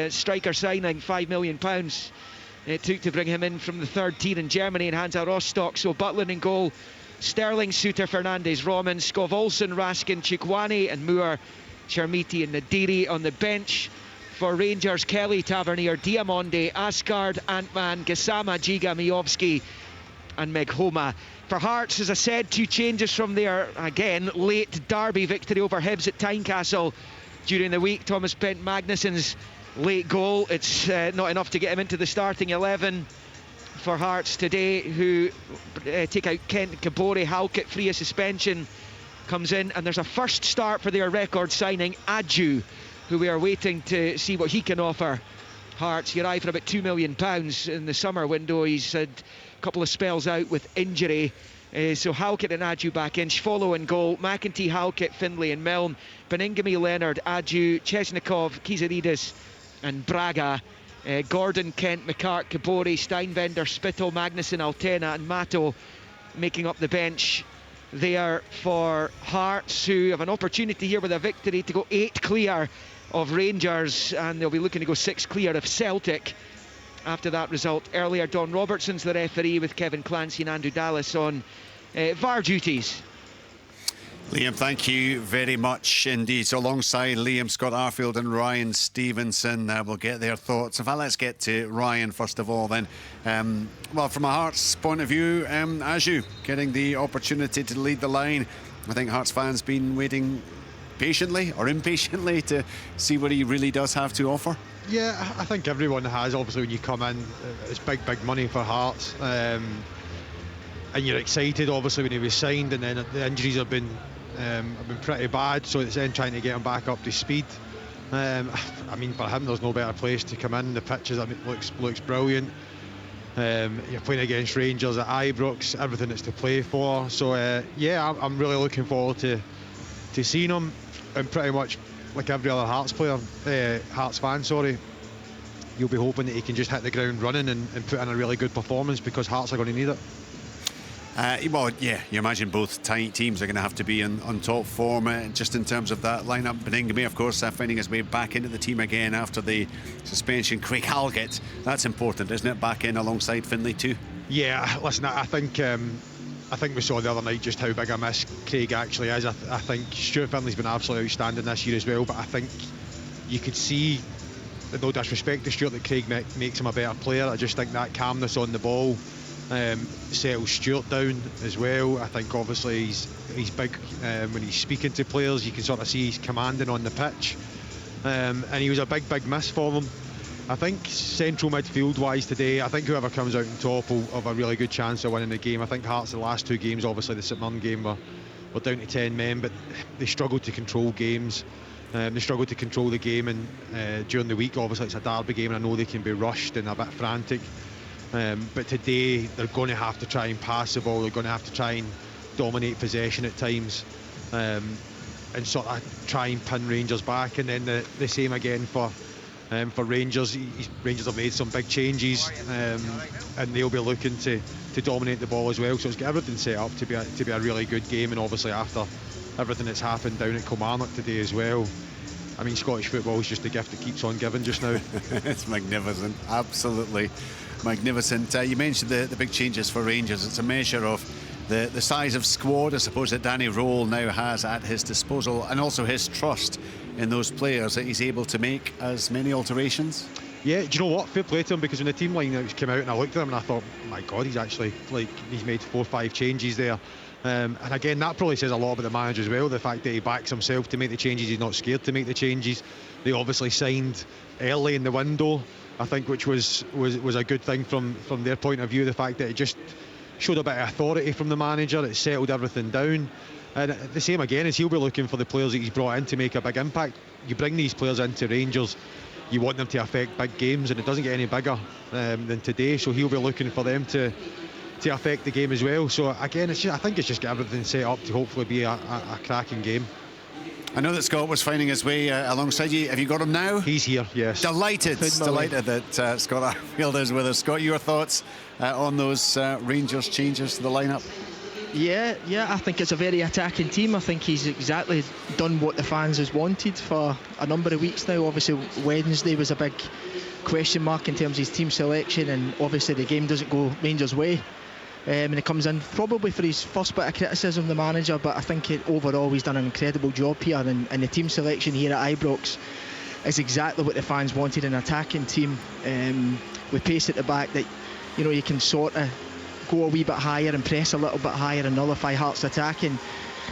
striker signing, £5 million it took to bring him in from the 3rd tier in Germany and Hansa Rostock. So Butland in goal, Sterling, Suter, Fernandez, Romans, Skov Olsen, Raskin, Chikwani and Moore, Chermiti and Nadiri. On the bench for Rangers, Kelly, Tavernier, Diamonde, Asgard, Antman, Gassama, Giga, Miovski and Meghoma. For Hearts, as I said, 2 changes from their, again, late derby victory over Hibs at Tynecastle during the week. Thomas Bent Magnussen's late goal, it's not enough to get him into the starting 11 for Hearts today, who take out Kent Kabore. Halkett, free of suspension, comes in, and there's a first start for their record signing, Adju, who we are waiting to see what he can offer Hearts. He arrived for about £2 million in the summer window. He's had a couple of spells out with injury. So Halkett and Adju back in. Follow in goal, McEntee, Halkett, Findlay and Milne, Beningame, Leonard, Adju, Chesnikov, Kizaridis and Braga. Gordon, Kent, McCart, Kabore, Steinvender, Spittle, Magnussen, Altena and Mato making up the bench there for Hearts, who have an opportunity here with a victory to go 8 clear of Rangers, and they'll be looking to go 6 clear of Celtic after that result earlier. Don Robertson's the referee, with Kevin Clancy and Andrew Dallas on VAR duties. Liam, thank you very much indeed. So alongside Liam, Scott Arfield and Ryan Stevenson, we'll get their thoughts. In fact, let's get to Ryan first of all then. Well, from a Hearts point of view, Aju getting the opportunity to lead the line. I think Hearts fans been waiting patiently or impatiently to see what he really does have to offer. Yeah, I think everyone has. Obviously, when you come in, it's big money for Hearts. And you're excited, obviously, when he was signed, and then the injuries have been pretty bad, so it's then trying to get him back up to speed. I mean, for him, there's no better place to come in. The pitches, looks brilliant. You're playing against Rangers at Ibrox, everything that's to play for. So yeah, I'm really looking forward to seeing him. And pretty much like every other Hearts player, Hearts fan, sorry, you'll be hoping that he can just hit the ground running and put in a really good performance, because Hearts are going to need it. Well, yeah, you imagine both teams are going to have to be on top form, just in terms of that lineup. Beningame, of course, finding his way back into the team again after the suspension. Craig Halgett, that's important, isn't it? Back in alongside Finlay too. Yeah, listen, I think we saw the other night just how big a miss Craig actually is. I think Stuart Finlay's been absolutely outstanding this year as well, but I think you could see, no disrespect to Stuart, that Craig makes him a better player. I just think that calmness on the ball settles Stuart down as well. I think obviously he's big when he's speaking to players. You can sort of see he's commanding on the pitch, and he was a big miss for them. I think central midfield wise today, I think whoever comes out on top will have a really good chance of winning the game. I think Hearts, the last two games, obviously the St Mirren game, were down to 10 men, but they struggled to control games. They struggled to control the game, and during the week, obviously it's a derby game, and I know they can be rushed and a bit frantic. But today they're going to have to try and pass the ball. They're going to have to try and dominate possession at times, and sort of try and pin Rangers back. And then the same again for Rangers. Rangers have made some big changes, and they'll be looking to dominate the ball as well. So it's got everything set up to be a really good game. And obviously after everything that's happened down at Kilmarnock today as well, I mean, Scottish football is just a gift that keeps on giving just now. It's magnificent, absolutely magnificent. You mentioned the big changes for Rangers. It's a measure of the size of squad, I suppose, that Danny Rowell now has at his disposal, and also his trust in those players, that he's able to make as many alterations. Yeah, do you know what? Fair play to him, because when the team line came out and I looked at him and I thought, my God, he's actually, like, he's made 4 or 5 changes there. And again, that probably says a lot about the manager as well, the fact that he backs himself to make the changes. He's not scared to make the changes. They obviously signed early in the window, I think, which was a good thing from their point of view. The fact that it just showed a bit of authority from the manager, it settled everything down. And the same again is he'll be looking for the players that he's brought in to make a big impact. You bring these players into Rangers, you want them to affect big games, and it doesn't get any bigger than today, so he'll be looking for them to affect the game as well. So again, I think it's just got everything set up to hopefully be a cracking game. I know that Scott was finding his way alongside you. Have you got him now? He's here, yes. Delighted that Scott Arfield is with us. Scott, your thoughts on those Rangers changes to the lineup? Yeah, I think it's a very attacking team. I think he's exactly done what the fans has wanted for a number of weeks now. Obviously Wednesday was a big question mark in terms of his team selection, and obviously the game doesn't go Rangers' way. And he comes in probably for his first bit of criticism of the manager, but I think overall he's done an incredible job here, and the team selection here at Ibrox is exactly what the fans wanted, an attacking team with pace at the back that, you know, you can sort of go a wee bit higher and press a little bit higher and nullify Hearts attacking.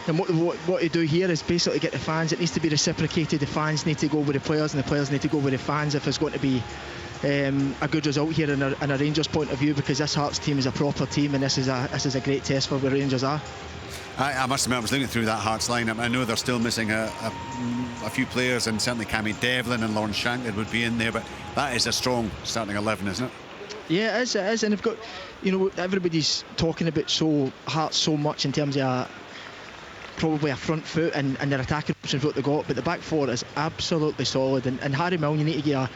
And what you do here is basically get the fans. It needs to be reciprocated. The fans need to go with the players, and the players need to go with the fans if there's going to be a good result here in a Rangers point of view, because this Hearts team is a proper team, and this is a great test for where Rangers are. I must admit, I was looking through that Hearts lineup. I know they're still missing a few players, and certainly Cammy Devlin and Lawrence Shankland would be in there, but that is a strong starting 11, isn't it? Yeah, it is, and they've got, you know, everybody's talking about Hearts so much in terms of probably a front foot and their attacking options what they got, but the back four is absolutely solid, and Harry Milne, you need to get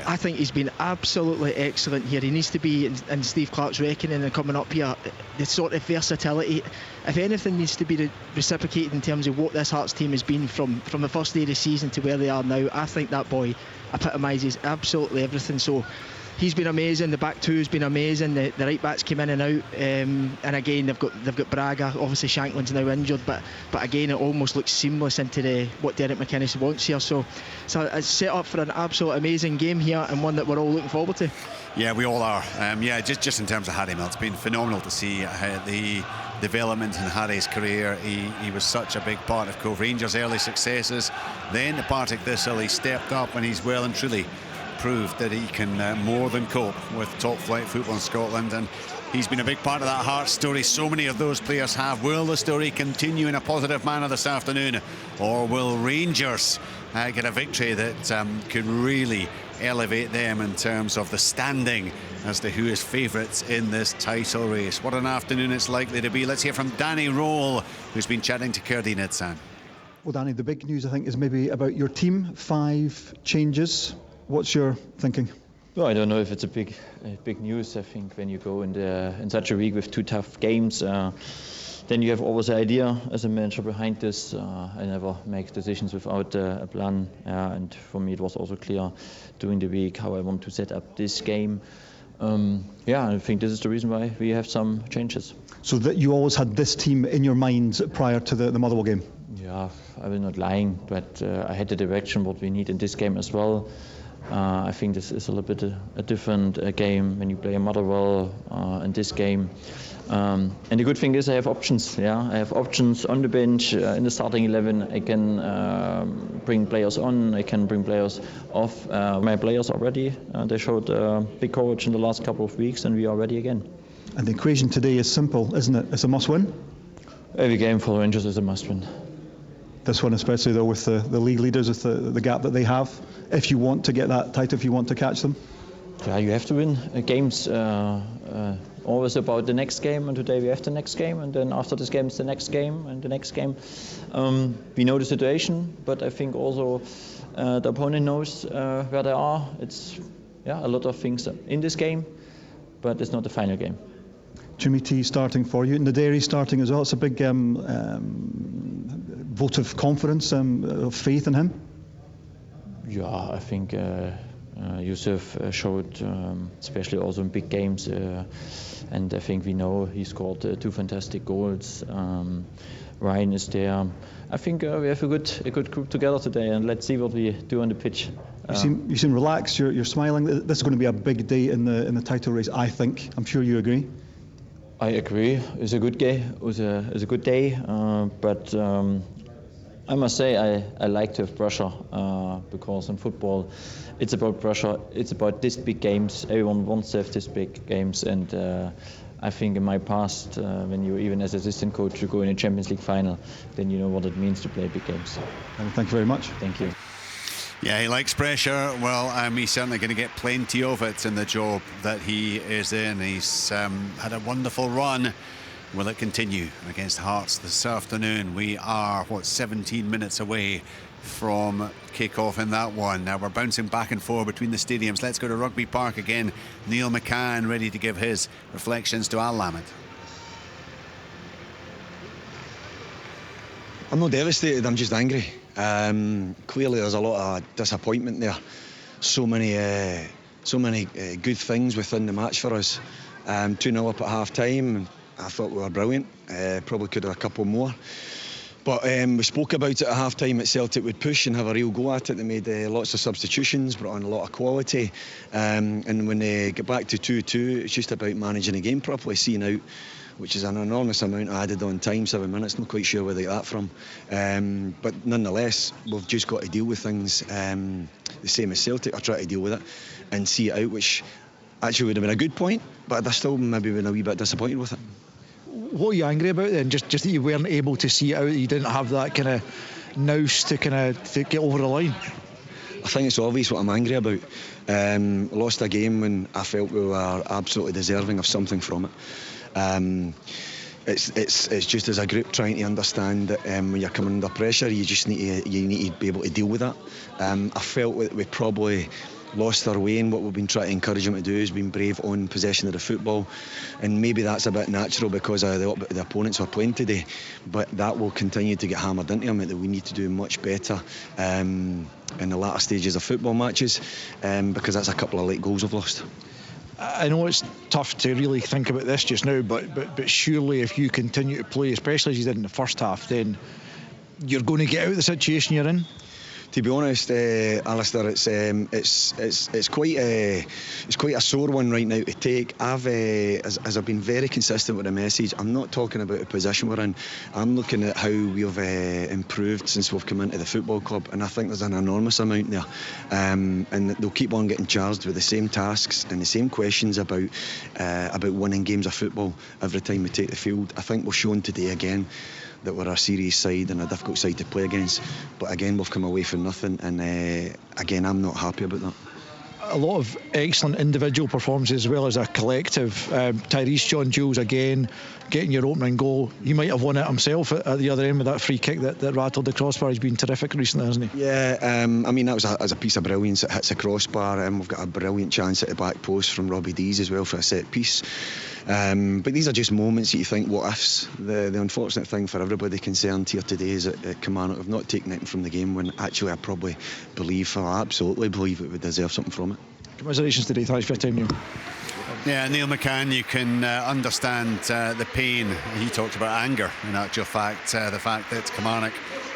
I think he's been absolutely excellent here. He needs to be in Steve Clarke's reckoning and coming up here. The sort of versatility, if anything, needs to be reciprocated in terms of what this Hearts team has been from the first day of the season to where they are now. I think that boy epitomises absolutely everything. So he's been amazing. The back two has been amazing. The right backs came in and out, and again they've got Braga. Obviously Shankland's now injured, but again it almost looks seamless into what Derek McInnes wants here. So it's set up for an absolute amazing game here, and one that we're all looking forward to. Yeah, we all are. Just in terms of Harry Milne, it's been phenomenal to see the development in Harry's career. He was such a big part of Cove Rangers' early successes. Then to Partick Thistle, he stepped up, and he's well and truly proved that he can more than cope with top flight football in Scotland. And He's been a big part of that Hearts story. So many of those players have. Will the story continue in a positive manner this afternoon, or will Rangers get a victory that could really elevate them in terms of the standing as to who is favourites in this title race? What an afternoon it's likely to be. Let's hear from Danny Roll, who's been chatting to Kerdy Nitsan. Well, Danny, the big news I think is maybe about your team. 5 changes. What's your thinking? Well, I don't know if it's a big news. I think when you go in such a week with 2 tough games, then you have always an idea as a manager behind this. I never make decisions without a plan, and for me it was also clear during the week how I want to set up this game. I think this is the reason why we have some changes. So that you always had this team in your mind prior to the Motherwell game? Yeah, I will not lying, but I had the direction what we need in this game as well. I think this is a little bit a different game when you play a Motherwell in this game. And the good thing is I have options. Yeah, I have options on the bench, in the starting 11. I can bring players on, I can bring players off. My players are ready. They showed big courage in the last couple of weeks, and we are ready again. And the equation today is simple, isn't it? It's a must-win. Every game for the Rangers is a must-win. This one especially though, with the league leaders, with the gap that they have, if you want to get that title, if you want to catch them. Yeah, you have to win games. Always about the next game, and today we have the next game, and then after this game it's the next game and the next game. We know the situation, but I think also the opponent knows where they are. It's a lot of things in this game, but it's not the final game. Jimmy T starting for you, and the Dairy starting as well. It's a big vote of confidence, of faith in him. Yeah, I think Yusuf showed, especially also in big games, and I think we know he scored 2 fantastic goals. Ryan is there. I think we have a good group together today, and let's see what we do on the pitch. You seem relaxed. You're smiling. This is going to be a big day in the title race, I think. I'm sure you agree. I agree. It's a good game. It's a good day, but I must say I like to have pressure because in football it's about pressure. It's about these big games. Everyone wants to have these big games, and I think in my past, when you even as assistant coach you go in a Champions League final, then you know what it means to play big games. Thank you very much. Thank you. Yeah, he likes pressure. Well, he's certainly going to get plenty of it in the job that he is in. He's had a wonderful run. Will it continue against Hearts this afternoon? We are, 17 minutes away from kick-off in that one. Now we're bouncing back and forth between the stadiums. Let's go to Rugby Park again. Neil McCann ready to give his reflections to Al Lamed. I'm not devastated, I'm just angry. Clearly there's a lot of disappointment there. So many good things within the match for us. 2-0 up at half time. I thought we were brilliant. Probably could have a couple more. But we spoke about it at half time at Celtic would push and have a real go at it. They made lots of substitutions, brought on a lot of quality. And when they get back to 2-2, it's just about managing the game properly, seeing out, which is an enormous amount added on time, 7 minutes. Not quite sure where they got that from. But nonetheless, we've just got to deal with things the same as Celtic are trying to deal with it and see it out, which actually would have been a good point, but I still maybe been a wee bit disappointed with it. What are you angry about then? Just that you weren't able to see it out, that you didn't have that kind of nous to get over the line? I think it's obvious what I'm angry about. Lost a game when I felt we were absolutely deserving of something from it. It's just as a group trying to understand that when you're coming under pressure, you need to be able to deal with that. I felt we probably lost our way, and what we've been trying to encourage them to do is being brave on possession of the football, and maybe that's a bit natural because of the opponents we're playing today, but that will continue to get hammered into them, that we need to do much better in the latter stages of football matches, because that's a couple of late goals we've lost. I know it's tough to really think about this just now, but surely if you continue to play, especially as you did in the first half, then you're going to get out of the situation you're in. To be honest, Alistair, it's quite a sore one right now to take. As I've been very consistent with the message, I'm not talking about the position we're in. I'm looking at how we've improved since we've come into the football club, and I think there's an enormous amount there. And they'll keep on getting charged with the same tasks and the same questions about winning games of football every time we take the field. I think we've shown today again that we're a serious side and a difficult side to play against, but again we've come away from nothing, and again I'm not happy about that. A lot of excellent individual performances as well as a collective. Tyrese, John, Jules again getting your opening goal. He might have won it himself at the other end with that free kick that rattled the crossbar. He's been terrific recently, hasn't he? Yeah, I mean that was a piece of brilliance. It hits the crossbar. We've got a brilliant chance at the back post from Robbie Dees as well for a set piece. But these are just moments that you think, what ifs? The unfortunate thing for everybody concerned here today is that Kilmarnock have not taken anything from the game, when actually I absolutely believe it would deserve something from it. Congratulations today. Thanks for your time, Neil. Yeah, Neil McCann, you can understand the pain. He talked about anger, in actual fact. The fact that Kilmarnock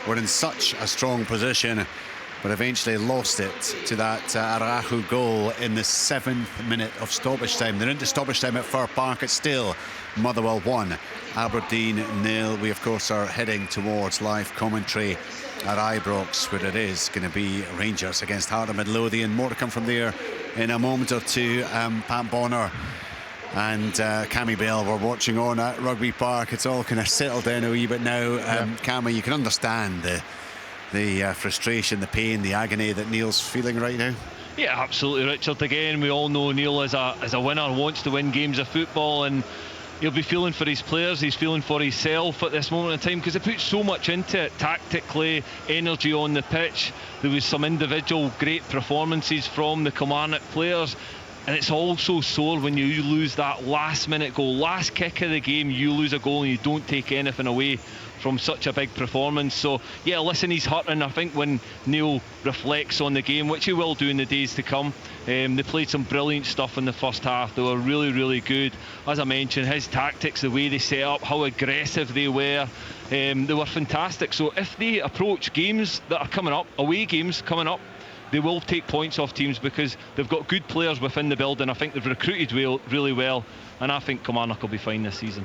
were in such a strong position, but eventually lost it to that Arahu goal in the 7th minute of stoppage time. They're into stoppage time at Fir Park. It's still Motherwell 1, Aberdeen 0. We, of course, are heading towards live commentary at Ibrox, where it is going to be Rangers against Heart of Midlothian. More to come from there in a moment or two. Pat Bonner and Cammy Bell were watching on at Rugby Park. It's all kind of settled down a wee bit now. Cammy, you can understand the frustration, the pain, the agony that Neil's feeling right now. Yeah, absolutely, Richard. Again, we all know Neil as a winner, wants to win games of football, and he'll be feeling for his players, he's feeling for himself at this moment in time, because they put so much into it, tactically, energy on the pitch. There was some individual great performances from the Kilmarnock players, and it's also sore when you lose that last minute goal, last kick of the game, you lose a goal and you don't take anything away from such a big performance. So yeah, listen, he's hurting. I think when Neil reflects on the game, which he will do in the days to come, they played some brilliant stuff in the first half. They were really, really good. As I mentioned, his tactics, the way they set up, how aggressive they were fantastic. So if they approach games that are coming up, away games coming up, they will take points off teams because they've got good players within the building. I think they've recruited really well, and I think Kilmarnock will be fine this season.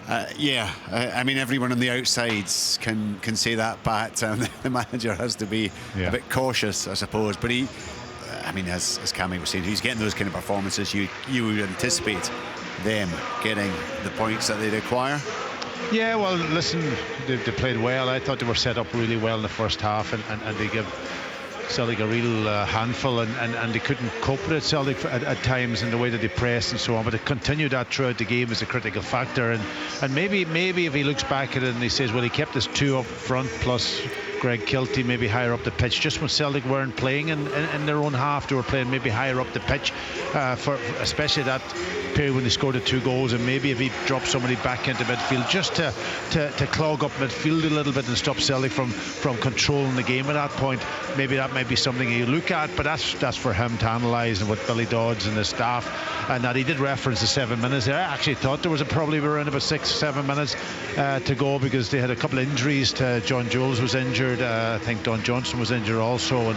I mean, everyone on the outsides can say that, Pat. The manager has to be a bit cautious, I suppose. But he, I mean, as Cammy was saying, he's getting those kind of performances. You would anticipate them getting the points that they require. Yeah, well, listen, they played well. I thought they were set up really well in the first half, and they give Celtic a real handful, and they couldn't cope with it, Celtic, at times, in the way that they pressed and so on. But to continue that throughout the game is a critical factor, and maybe if he looks back at it and he says, well, he kept his two up front plus Greg Kiltie maybe higher up the pitch, just when Celtic weren't playing in their own half, they were playing maybe higher up the pitch, for especially that period when they scored the 2 goals, and maybe if he dropped somebody back into midfield just to clog up midfield a little bit and stop Celtic from controlling the game at that point, maybe that might be something you look at. But that's for him to analyse, and with Billy Dodds and the staff, and that he did reference the 7 minutes there. I actually thought there was probably around about 6-7 minutes to go, because they had a couple of injuries. John Jules was injured, I think Don Johnson was injured also,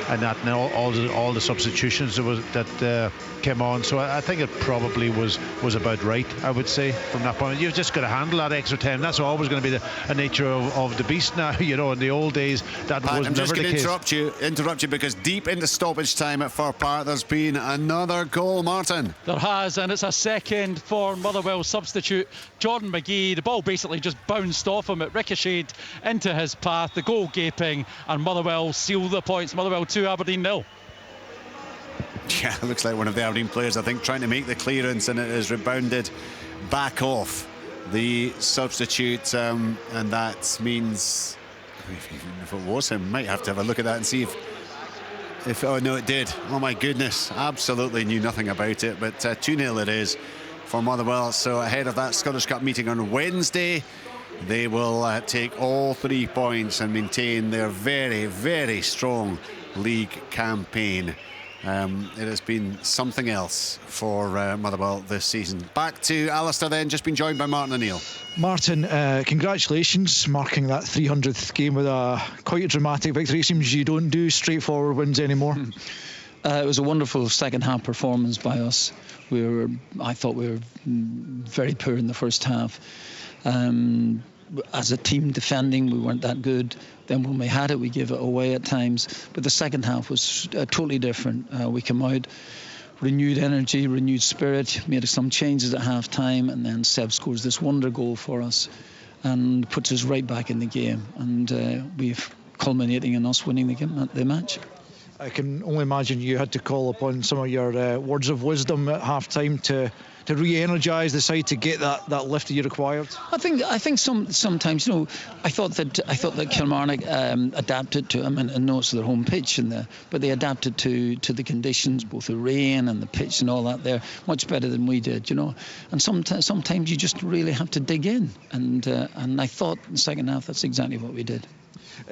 and that, and all the substitutions that came on. So I think it probably was about right, I would say, from that point. You've just got to handle that extra time. That's always going to be the nature of the beast now. You know, in the old days, that was never the case. I'm just going to interrupt you because deep into stoppage time at Fir Park, there's been another goal, Martin. There has, and it's a second for Motherwell substitute Jordan McGee. The ball basically just bounced off him. It ricocheted into his path. The goal gaping, and Motherwell seal the points. Motherwell 2, Aberdeen 0. Yeah, it looks like one of the Aberdeen players, I think, trying to make the clearance, and it is rebounded back off the substitute, and that means, if it was him, might have to have a look at that and see if oh no, it did. Oh my goodness, absolutely knew nothing about it. But 2-0 it is for Motherwell. So ahead of that Scottish Cup meeting on Wednesday, they will take all 3 points and maintain their very, very strong league campaign It has been something else for Motherwell this season. Back to Alistair then, just been joined by Martin O'Neill. Martin, congratulations, marking that 300th game with quite a dramatic victory. It seems you don't do straightforward wins anymore. It was a wonderful second half performance by us. I thought we were very poor in the first half. As a team defending, we weren't that good. Then when we had it, we gave it away at times. But the second half was totally different. We came out, renewed energy, renewed spirit, made some changes at half time, and then Seb scores this wonder goal for us and puts us right back in the game. And we've culminating in us winning the match. I can only imagine you had to call upon some of your words of wisdom at half time to re-energise the side to get that lift that you required. I think sometimes, you know, I thought that Kilmarnock adapted to. I mean, I know it's their home pitch, but they adapted to the conditions, both the rain and the pitch and all that there, much better than we did, you know. And sometimes you just really have to dig in, and I thought in the second half that's exactly what we did.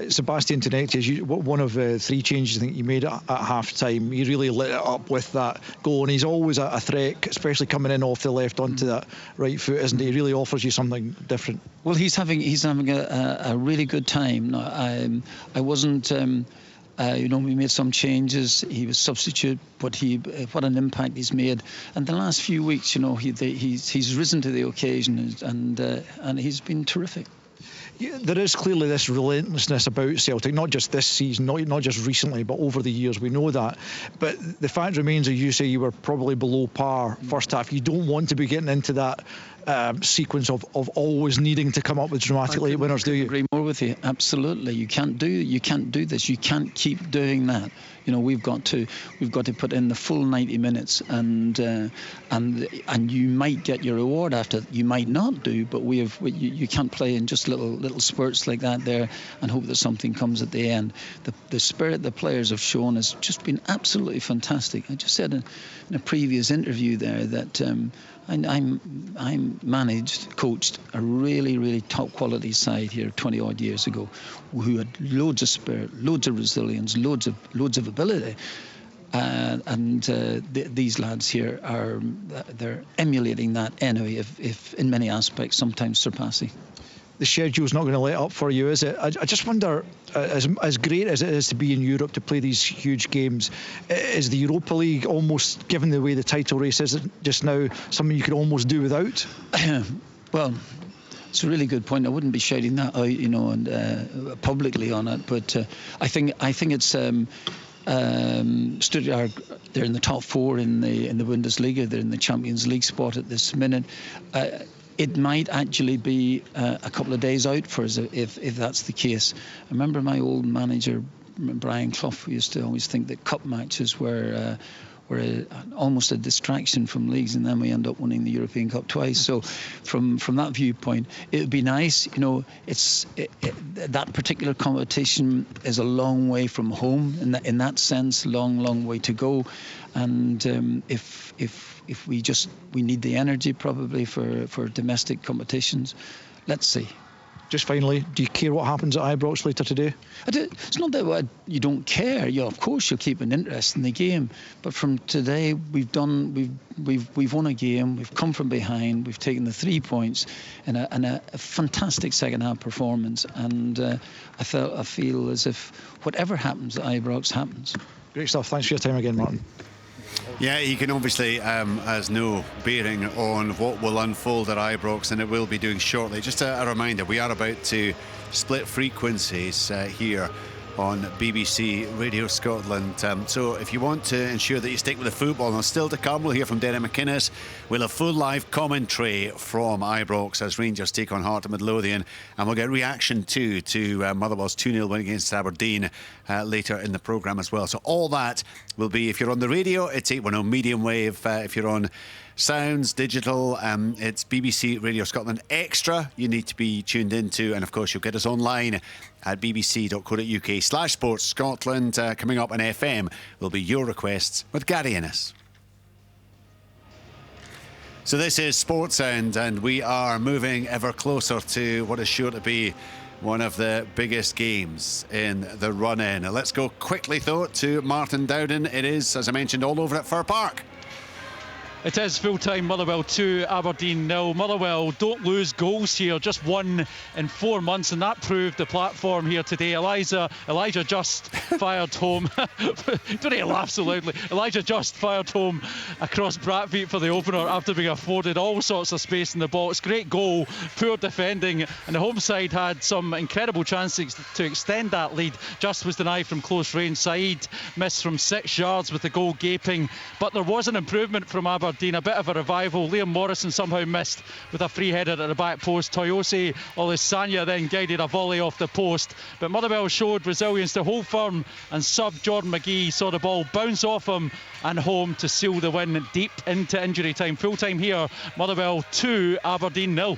Sebastian Tenecchia, one of three changes I think you made at half time. He really lit it up with that goal, and he's always a threat, especially coming in off the left onto that right foot, isn't he? He really offers you something different. Well, he's having a really good time. I wasn't. You know, we made some changes. He was substitute, but what an impact he's made. And the last few weeks, you know, he's risen to the occasion, and he's been terrific. Yeah, there is clearly this relentlessness about Celtic, not just this season, not just recently, but over the years. We know that. But the fact remains, as you say, you were probably below par first half. You don't want to be getting into that sequence of always needing to come up with dramatic late winners, do you? I agree more with you. Absolutely. You can't do this. You can't keep doing that. You know, we've got to put in the full 90 minutes, and you might get your reward after. You might not do, but you can't play in just little spurts like that there and hope that something comes at the end. The spirit the players have shown has just been absolutely fantastic. I just said in a previous interview there that I coached a really, really top quality side here 20 odd years ago, who had loads of spirit, loads of resilience, loads of ability. These lads here they're emulating that anyway, if in many aspects, sometimes surpassing. The schedule's not going to let up for you, is it? I just wonder, as great as it is to be in Europe, to play these huge games, is the Europa League, almost given the way the title race is just now, something you could almost do without? Well, it's a really good point. I wouldn't be shouting that out, you know, and publicly on it, but I think it's Stuttgart. They're in the top four in the Bundesliga. They're in the Champions League spot at this minute. It might actually be a couple of days out for us if that's the case. I remember my old manager, Brian Clough, used to always think that cup matches were almost a distraction from leagues, and then we end up winning the European Cup twice. So from that viewpoint, it would be nice. You know, that particular competition is a long way from home in that sense, long way to go. And if we need the energy probably for domestic competitions. Let's see. Just finally, do you care what happens at Ibrox later today? It's not that you don't care. Yeah, of course you'll keep an interest in the game. But from today, we've won a game. We've come from behind. We've taken the 3 points in a fantastic second half performance. And I feel as if whatever happens at Ibrox happens. Great stuff. Thanks for your time again, Martin. Yeah, he can obviously has no bearing on what will unfold at Ibrox, and it will be doing shortly. Just a reminder, we are about to split frequencies here on BBC Radio Scotland. So if you want to ensure that you stick with the football, and still to come, we'll hear from Derek McInnes. We'll have full live commentary from Ibrox as Rangers take on Heart of Midlothian, and we'll get reaction to Motherwell's 2-0 win against Aberdeen later in the programme as well. So all that will be, if you're on the radio, it's 810 medium wave. If you're on Sounds Digital, it's BBC Radio Scotland Extra you need to be tuned into, and of course you'll get us online at bbc.co.uk/sports Scotland. Coming up on FM will be your requests with Gary Innes. So this is Sports Sound, and we are moving ever closer to what is sure to be one of the biggest games in the run-in. Let's go quickly, though, to Martin Dowden. It is, as I mentioned, all over at Fir Park. It is full-time. Motherwell 2, Aberdeen 0. Motherwell don't lose goals here, just 1 in 4 months, and that proved the platform here today. Elijah Just fired home. Don't need to laugh so loudly. Elijah Just fired home across Bradfeet for the opener after being afforded all sorts of space in the box. Great goal, poor defending, and the home side had some incredible chances to extend that lead. Just was denied from close range. Saeed missed from 6 yards with the goal gaping, but there was an improvement from Aberdeen, a bit of a revival. Liam Morrison somehow missed with a free header at the back post. Toyosi Olisanya then guided a volley off the post, but Motherwell showed resilience to hold firm, and sub Jordan McGee saw the ball bounce off him and home to seal the win deep into injury time. Full time here, Motherwell 2, Aberdeen 0.